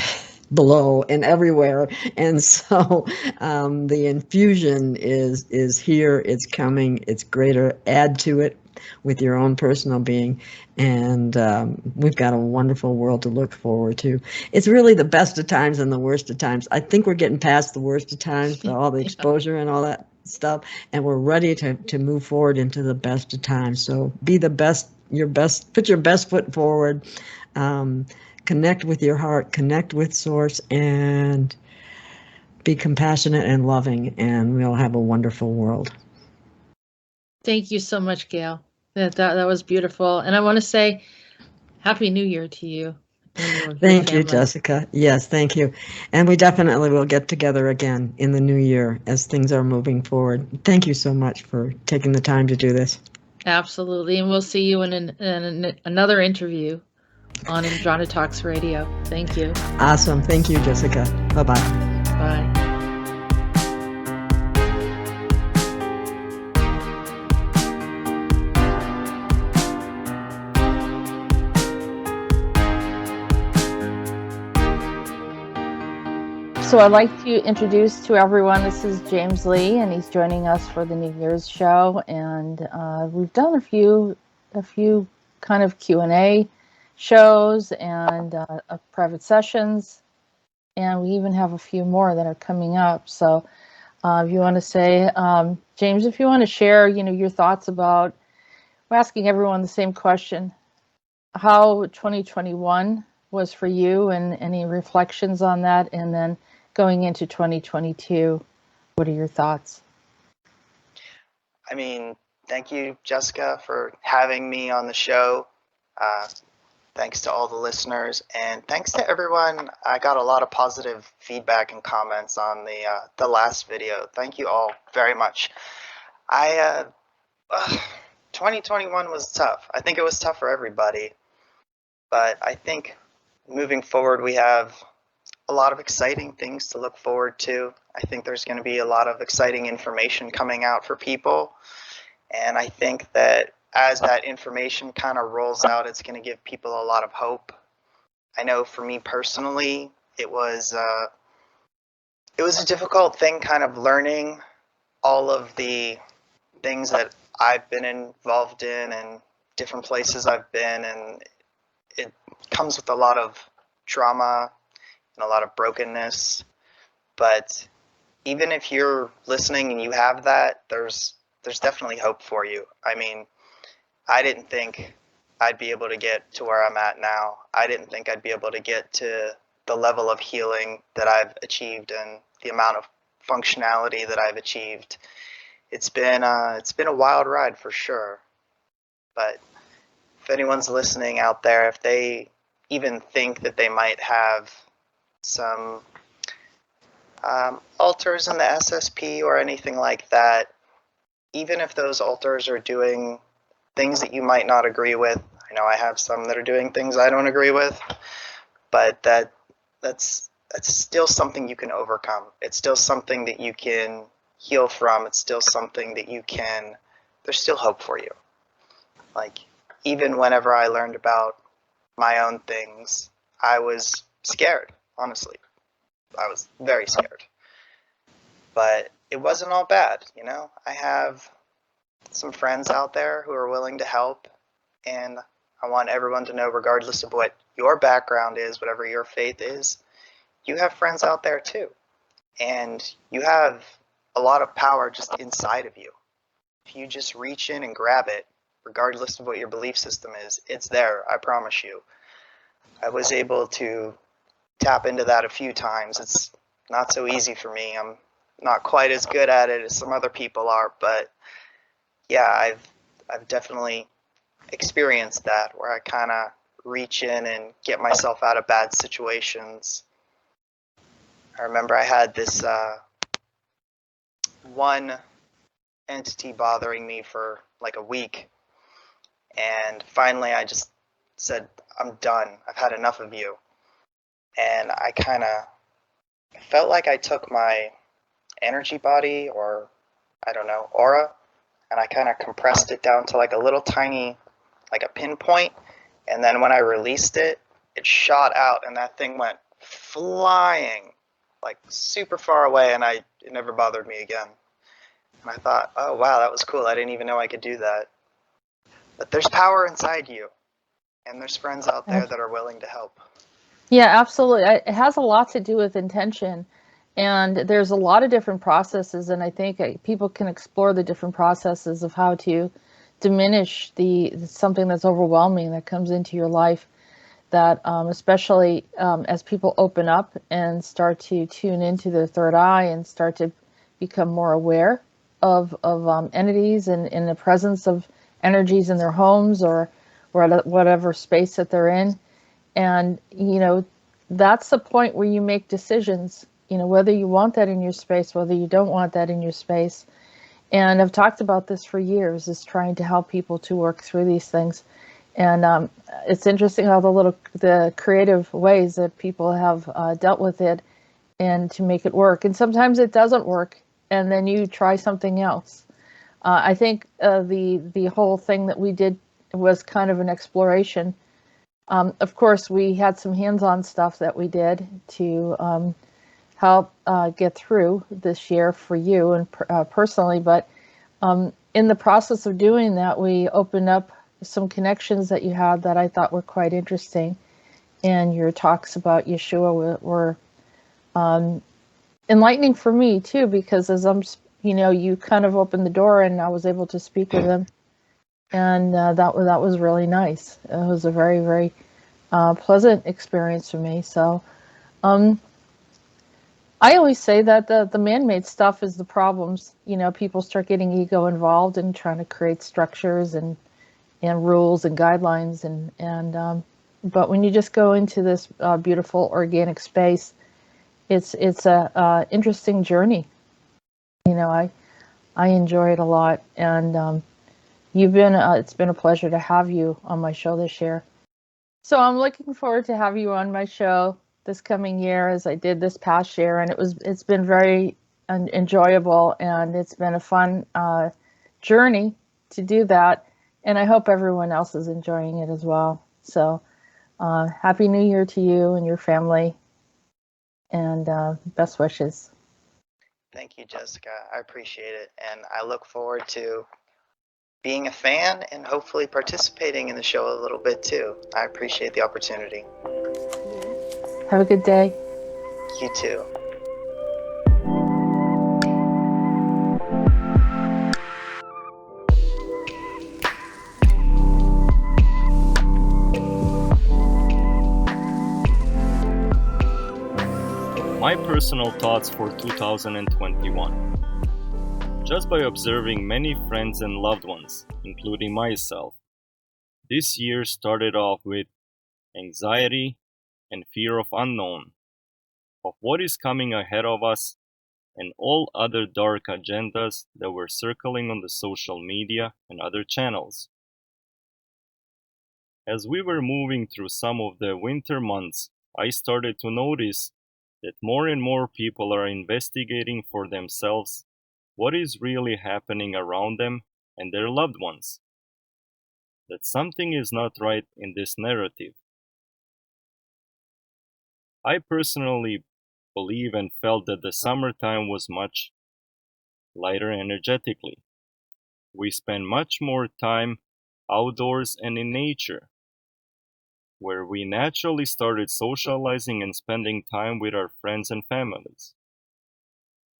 below and everywhere, and so the infusion is here, it's coming, it's greater. Add to it with your own personal being, and we've got a wonderful world to look forward to. It's really the best of times and the worst of times. I think we're getting past the worst of times for all the exposure and all that stuff, and we're ready to move forward into the best of times. So be the best, your best, put your best foot forward, connect with your heart, connect with Source, and be compassionate and loving, and we'll have a wonderful world. Thank you so much, Gail. That was beautiful. And I want to say Happy New Year to you. Thank you, Jessica. Yes, thank you. And we definitely will get together again in the new year as things are moving forward. Thank you so much for taking the time to do this. Absolutely. And we'll see you in another interview on Andronetalks Radio. Thank you. Awesome. Thank you, Jessica. Bye-bye. Bye. So I'd like to introduce to everyone, this is James Lee, and he's joining us for the New Year's show. And we've done a few kind of Q&A shows and private sessions, and we even have a few more that are coming up. So if you want to say, James, if you want to share, your thoughts about, we're asking everyone the same question, how 2021 was for you, and any reflections on that, and then going into 2022, what are your thoughts? I mean, thank you, Jessica, for having me on the show. Thanks to all the listeners, and thanks to everyone. I got a lot of positive feedback and comments on the last video. Thank you all very much. 2021 was tough. I think it was tough for everybody, but I think moving forward we have a lot of exciting things to look forward to. I think there's going to be a lot of exciting information coming out for people, and I think that as that information kind of rolls out, it's going to give people a lot of hope. I know for me personally, it was a difficult thing, kind of learning all of the things that I've been involved in and different places I've been, and it comes with a lot of drama and a lot of brokenness. But even if you're listening and you have that, there's definitely hope for you. I mean, I didn't think I'd be able to get to where I'm at now. I didn't think I'd be able to get to the level of healing that I've achieved and the amount of functionality that I've achieved. It's been a wild ride for sure. But if anyone's listening out there, if they even think that they might have some alters in the SSP or anything like that, even if those alters are doing things that you might not agree with, I know I have some that are doing things I don't agree with, but that's still something you can overcome. It's still something that you can heal from. It's still something that there's still hope for you. Like, even whenever I learned about my own things, I was scared, honestly. I was very scared. But it wasn't all bad, you know? I have some friends out there who are willing to help, and I want everyone to know, regardless of what your background is, whatever your faith is, you have friends out there too. And you have a lot of power just inside of you. If you just reach in and grab it, regardless of what your belief system is, it's there, I promise you. I was able to tap into that a few times. It's not so easy for me. I'm not quite as good at it as some other people are, but yeah, I've definitely experienced that, where I kind of reach in and get myself out of bad situations. I remember I had this one entity bothering me for like a week, and finally I just said, I'm done. I've had enough of you. And I kind of felt like I took my energy body, or I don't know, aura, and I kind of compressed it down to like a little tiny, like a pinpoint. And then when I released it, it shot out, and that thing went flying like super far away, and it never bothered me again. And I thought, oh wow, that was cool. I didn't even know I could do that. But there's power inside you, and there's friends out there that are willing to help. Yeah, absolutely. It has a lot to do with intention, and there's a lot of different processes, and I think people can explore the different processes of how to diminish something that's overwhelming that comes into your life, that especially as people open up and start to tune into their third eye and start to become more aware of entities and in the presence of energies in their homes or whatever space that they're in. And, you know, that's the point where you make decisions, you know, whether you want that in your space, whether you don't want that in your space. And I've talked about this for years, is trying to help people to work through these things. And it's interesting how the creative ways that people have dealt with it and to make it work. And sometimes it doesn't work, and then you try something else. I think the whole thing that we did was kind of an exploration. Of course, we had some hands-on stuff that we did to help get through this year for you and personally. But in the process of doing that, we opened up some connections that you had that I thought were quite interesting. And your talks about Yeshua were enlightening for me too, because as you kind of opened the door and I was able to speak with him. And that was really nice. It was a very, very pleasant experience for me. So I always say that the man-made stuff is the problems. You know, people start getting ego involved and trying to create structures and rules and guidelines. But when you just go into this beautiful organic space, it's a interesting journey. You know, I enjoy it a lot. And it's been a pleasure to have you on my show this year. So I'm looking forward to have you on my show this coming year, as I did this past year, and it's been very enjoyable, and it's been a fun journey to do that, and I hope everyone else is enjoying it as well. So Happy New Year to you and your family, and best wishes. Thank you, Jessica. I appreciate it, and I look forward to being a fan and hopefully participating in the show a little bit too. I appreciate the opportunity. Have a good day. You too. My personal thoughts for 2021. Just by observing many friends and loved ones, including myself, this year started off with anxiety and fear of unknown, of what is coming ahead of us, and all other dark agendas that were circling on the social media and other channels. As we were moving through some of the winter months, I started to notice that more and more people are investigating for themselves what is really happening around them and their loved ones. That something is not right in this narrative. I personally believe and felt that the summertime was much lighter energetically. We spend much more time outdoors and in nature, where we naturally started socializing and spending time with our friends and families,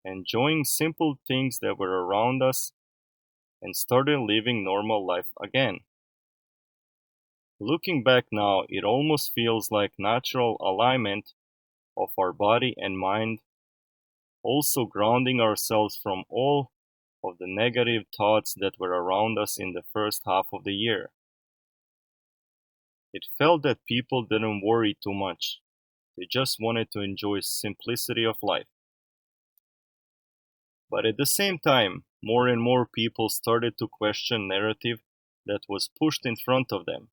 enjoying simple things that were around us, and started living normal life again. Looking back now, it almost feels like natural alignment of our body and mind, also grounding ourselves from all of the negative thoughts that were around us in the first half of the year. It felt that people didn't worry too much. They just wanted to enjoy simplicity of life. But at the same time, more and more people started to question narrative that was pushed in front of them,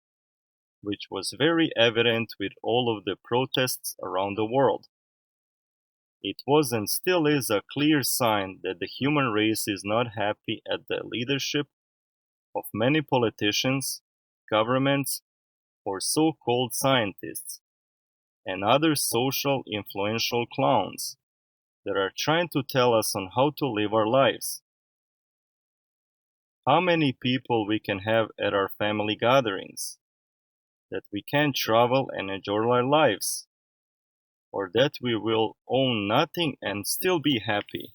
which was very evident with all of the protests around the world. It was and still is a clear sign that the human race is not happy at the leadership of many politicians, governments, or so-called scientists, and other social influential clowns that are trying to tell us on how to live our lives. How many people we can have at our family gatherings, that we can travel and enjoy our lives, or that we will own nothing and still be happy.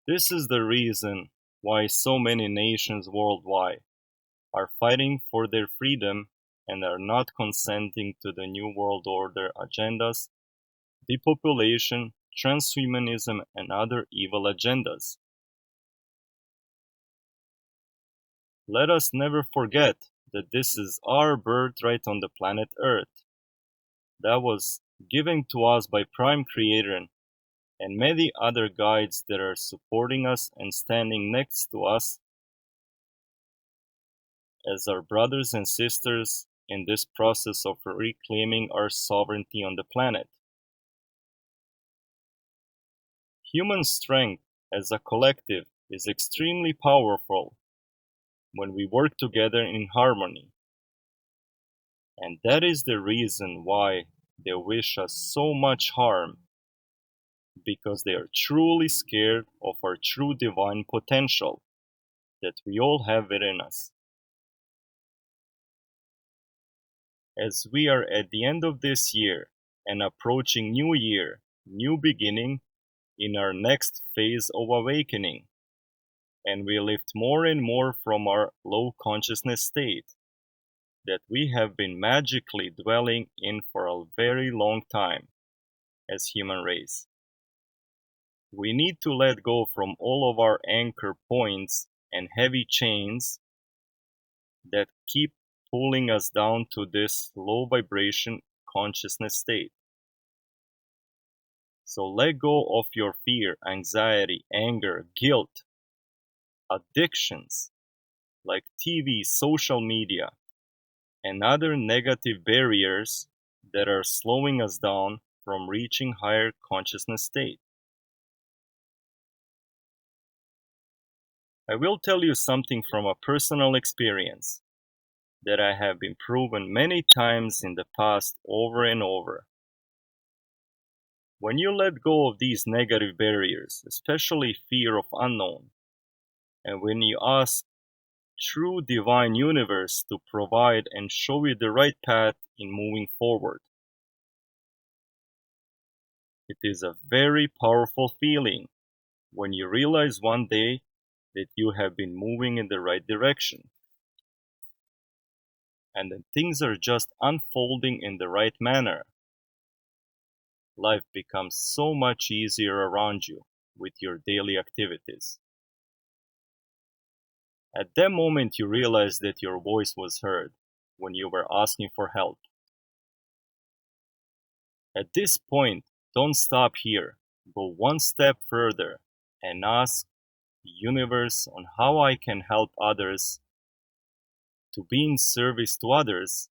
This is the reason why so many nations worldwide are fighting for their freedom and are not consenting to the New World Order agendas, depopulation, transhumanism, and other evil agendas. Let us never forget that this is our birthright on the planet Earth, that was given to us by Prime Creator and many other guides that are supporting us and standing next to us as our brothers and sisters in this process of reclaiming our sovereignty on the planet. Human strength as a collective is extremely powerful when we work together in harmony. And that is the reason why they wish us so much harm, because they are truly scared of our true divine potential that we all have within us. As we are at the end of this year and approaching New Year, new beginning in our next phase of awakening, and we lift more and more from our low consciousness state that we have been magically dwelling in for a very long time as human race. We need to let go from all of our anchor points and heavy chains that keep pulling us down to this low vibration consciousness state. So let go of your fear, anxiety, anger, guilt, addictions like TV, social media, and other negative barriers that are slowing us down from reaching higher consciousness state. I will tell you something from a personal experience that I have been proven many times in the past over and over. When you let go of these negative barriers, especially fear of unknown, and when you ask true divine universe to provide and show you the right path in moving forward, it is a very powerful feeling when you realize one day that you have been moving in the right direction, and then things are just unfolding in the right manner. life becomes so much easier around you with your daily activities. At that moment, you realize that your voice was heard when you were asking for help. At this point, don't stop here. Go one step further and ask the universe on how I can help others, to be in service to others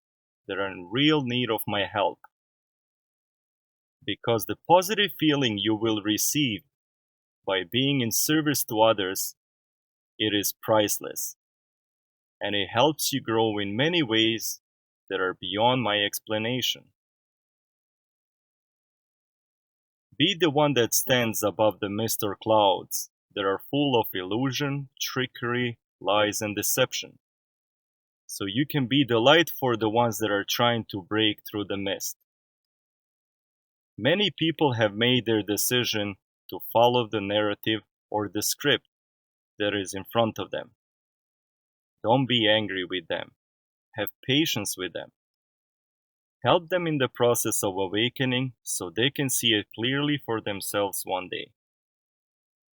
that are in real need of my help. Because the positive feeling you will receive by being in service to others, it is priceless. And it helps you grow in many ways that are beyond my explanation. Be the one that stands above the mist or clouds that are full of illusion, trickery, lies, and deception. So you can be the light for the ones that are trying to break through the mist. Many people have made their decision to follow the narrative or the script that is in front of them. Don't be angry with them. Have patience with them. Help them in the process of awakening so they can see it clearly for themselves one day.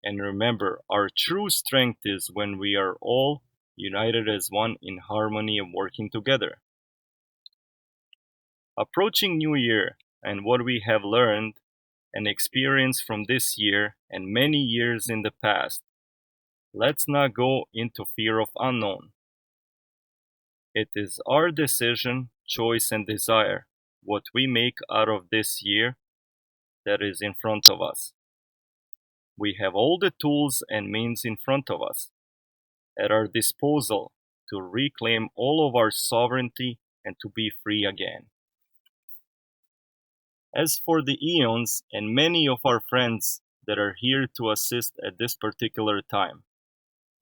And remember, our true strength is when we are all united as one in harmony and working together. Approaching New Year and what we have learned and experienced from this year and many years in the past, let's not go into fear of unknown. It is our decision, choice, and desire what we make out of this year that is in front of us. We have all the tools and means in front of us at our disposal to reclaim all of our sovereignty and to be free again. As for the Eons and many of our friends that are here to assist at this particular time,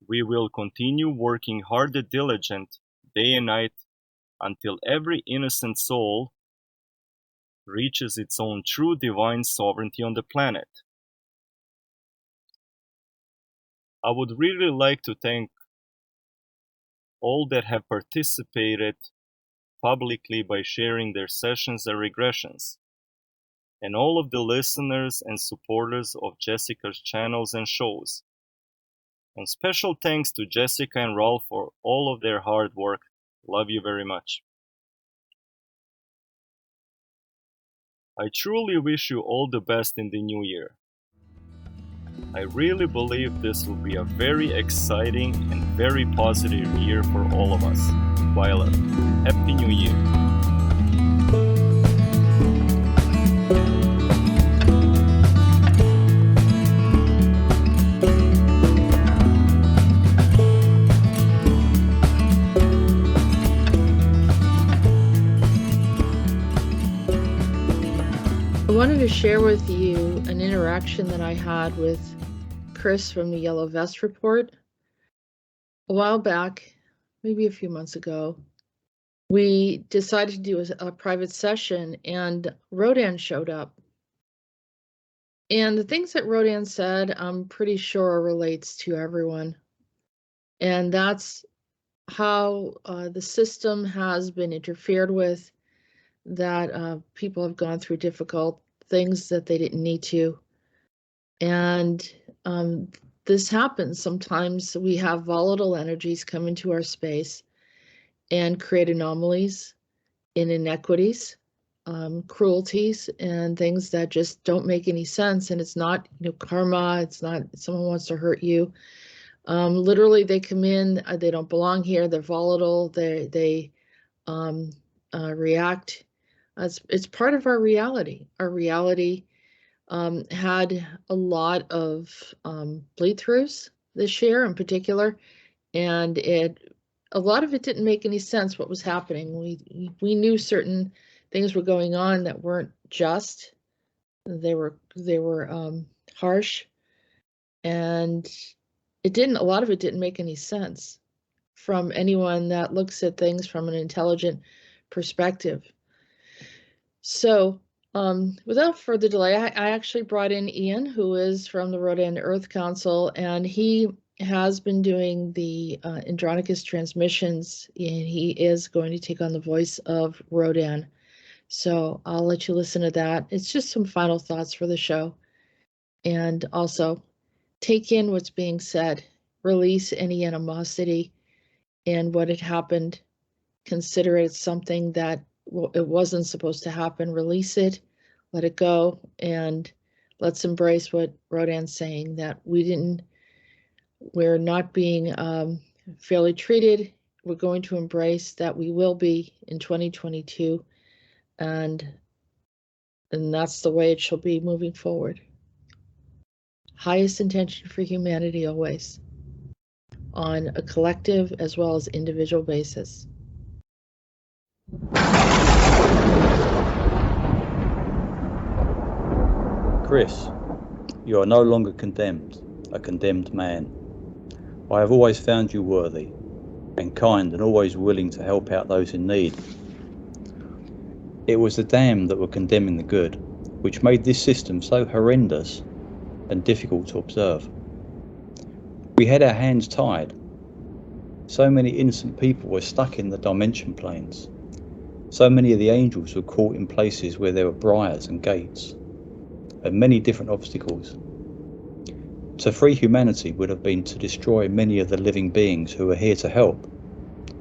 we will continue working hard and diligent day and night until every innocent soul reaches its own true divine sovereignty on the planet. I would really like to thank all that have participated publicly by sharing their sessions and regressions, and all of the listeners and supporters of Jessica's channels and shows. And special thanks to Jessica and Ralph for all of their hard work. Love you very much. I truly wish you all the best in the new year. I really believe this will be a very exciting and very positive year for all of us. Violet, Happy New Year. I wanted to share with you an interaction that I had with Chris from the Yellow Vest Report. A while back, maybe a few months ago, we decided to do a private session and Rodan showed up. And the things that Rodan said, I'm pretty sure relates to everyone. And that's how the system has been interfered with, that people have gone through difficult things that they didn't need to. And this happens. Sometimes we have volatile energies come into our space and create anomalies in inequities, cruelties, and things that just don't make any sense. And it's not, karma. It's not someone wants to hurt you. Literally, they come in. They don't belong here. They're volatile. They react. It's part of our reality. Our reality had a lot of bleed-throughs this year in particular, and a lot of it didn't make any sense what was happening. We knew certain things were going on that weren't just. They were harsh, and a lot of it didn't make any sense from anyone that looks at things from an intelligent perspective. So without further delay, I actually brought in Ian, who is from the Rodan Earth Council, and he has been doing the Andronetalks transmissions, and he is going to take on the voice of Rodan So I'll let you listen to that. It's just some final thoughts for the show. And also take in what's being said, release any animosity and what had happened. Consider it something that it wasn't supposed to happen. Release it, let it go, and let's embrace what Rodan's saying, that we're not being fairly treated. We're going to embrace that we will be in 2022, and that's the way it shall be moving forward. Highest intention for humanity always, on a collective as well as individual basis. Chris, you are no longer condemned, a condemned man. I have always found you worthy and kind and always willing to help out those in need. It was the damned that were condemning the good, which made this system so horrendous and difficult to observe. We had our hands tied. So many innocent people were stuck in the dimension planes. So many of the angels were caught in places where there were briars and gates, and many different obstacles. To free humanity would have been to destroy many of the living beings who were here to help,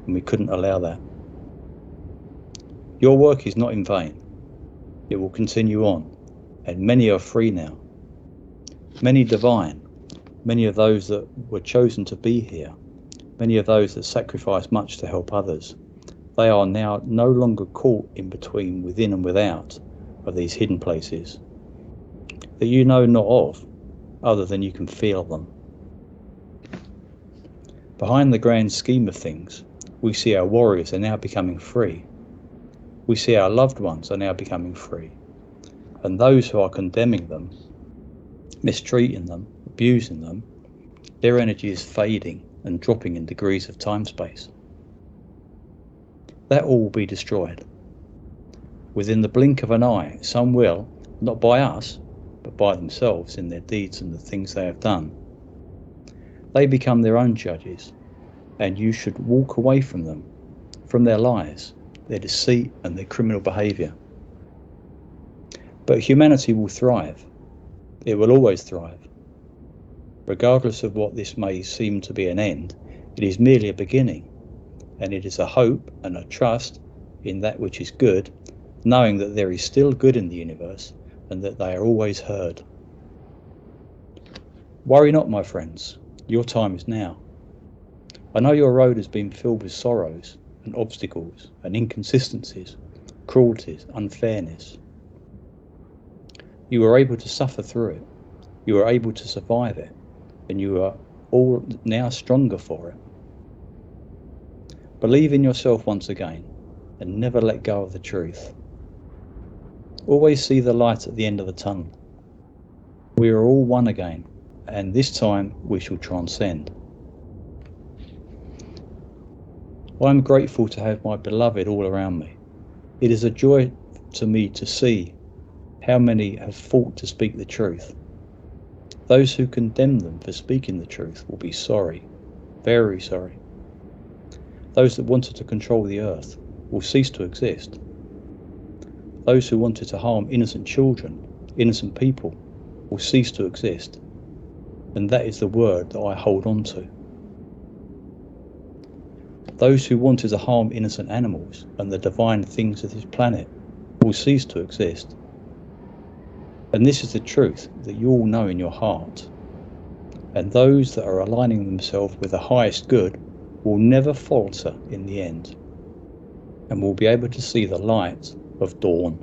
and we couldn't allow that. Your work is not in vain. It will continue on, and many are free now. Many divine, many of those that were chosen to be here, many of those that sacrificed much to help others, they are now no longer caught in between within and without of these hidden places that you know not of, other than you can feel them. Behind the grand scheme of things, we see our warriors are now becoming free. We see our loved ones are now becoming free. And those who are condemning them, mistreating them, abusing them, their energy is fading and dropping in degrees of time-space. That all will be destroyed. Within the blink of an eye, some will, not by us, but by themselves in their deeds and the things they have done. They become their own judges, and you should walk away from them, from their lies, their deceit and their criminal behaviour. But humanity will thrive. It will always thrive. Regardless of what this may seem to be an end, it is merely a beginning, and it is a hope and a trust in that which is good, knowing that there is still good in the universe and that they are always heard. Worry not, my friends, your time is now. I know your road has been filled with sorrows and obstacles and inconsistencies, cruelties, unfairness. You were able to suffer through it, you were able to survive it, and you are all now stronger for it. Believe in yourself once again, and never let go of the truth. Always see the light at the end of the tunnel. We are all one again, and this time we shall transcend. I am grateful to have my beloved all around me. It is a joy to me to see how many have fought to speak the truth. Those who condemn them for speaking the truth will be sorry, very sorry. Those that wanted to control the earth will cease to exist. Those who wanted to harm innocent children, innocent people, will cease to exist. And that is the word that I hold on to. Those who wanted to harm innocent animals and the divine things of this planet will cease to exist. And this is the truth that you all know in your heart. And those that are aligning themselves with the highest good will never falter in the end, and will be able to see the light of dawn.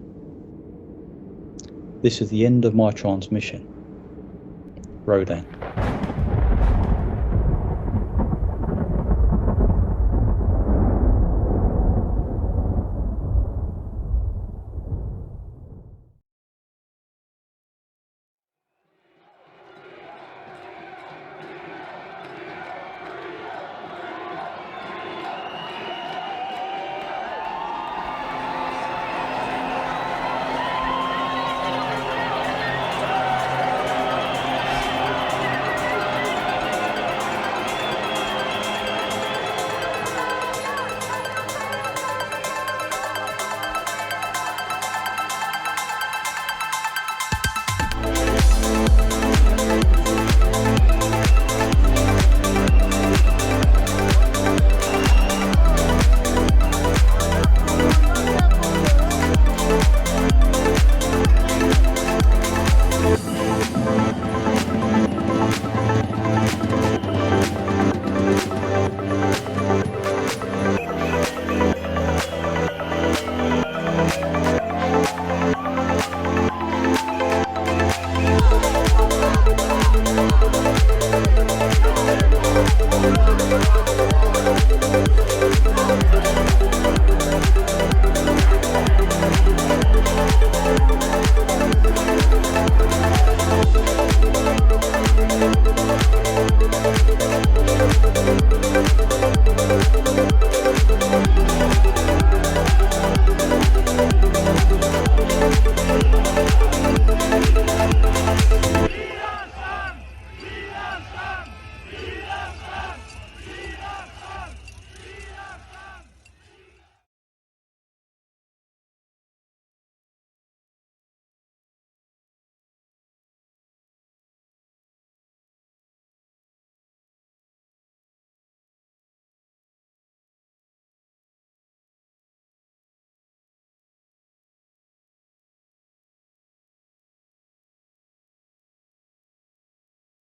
This is the end of my transmission. Rodan.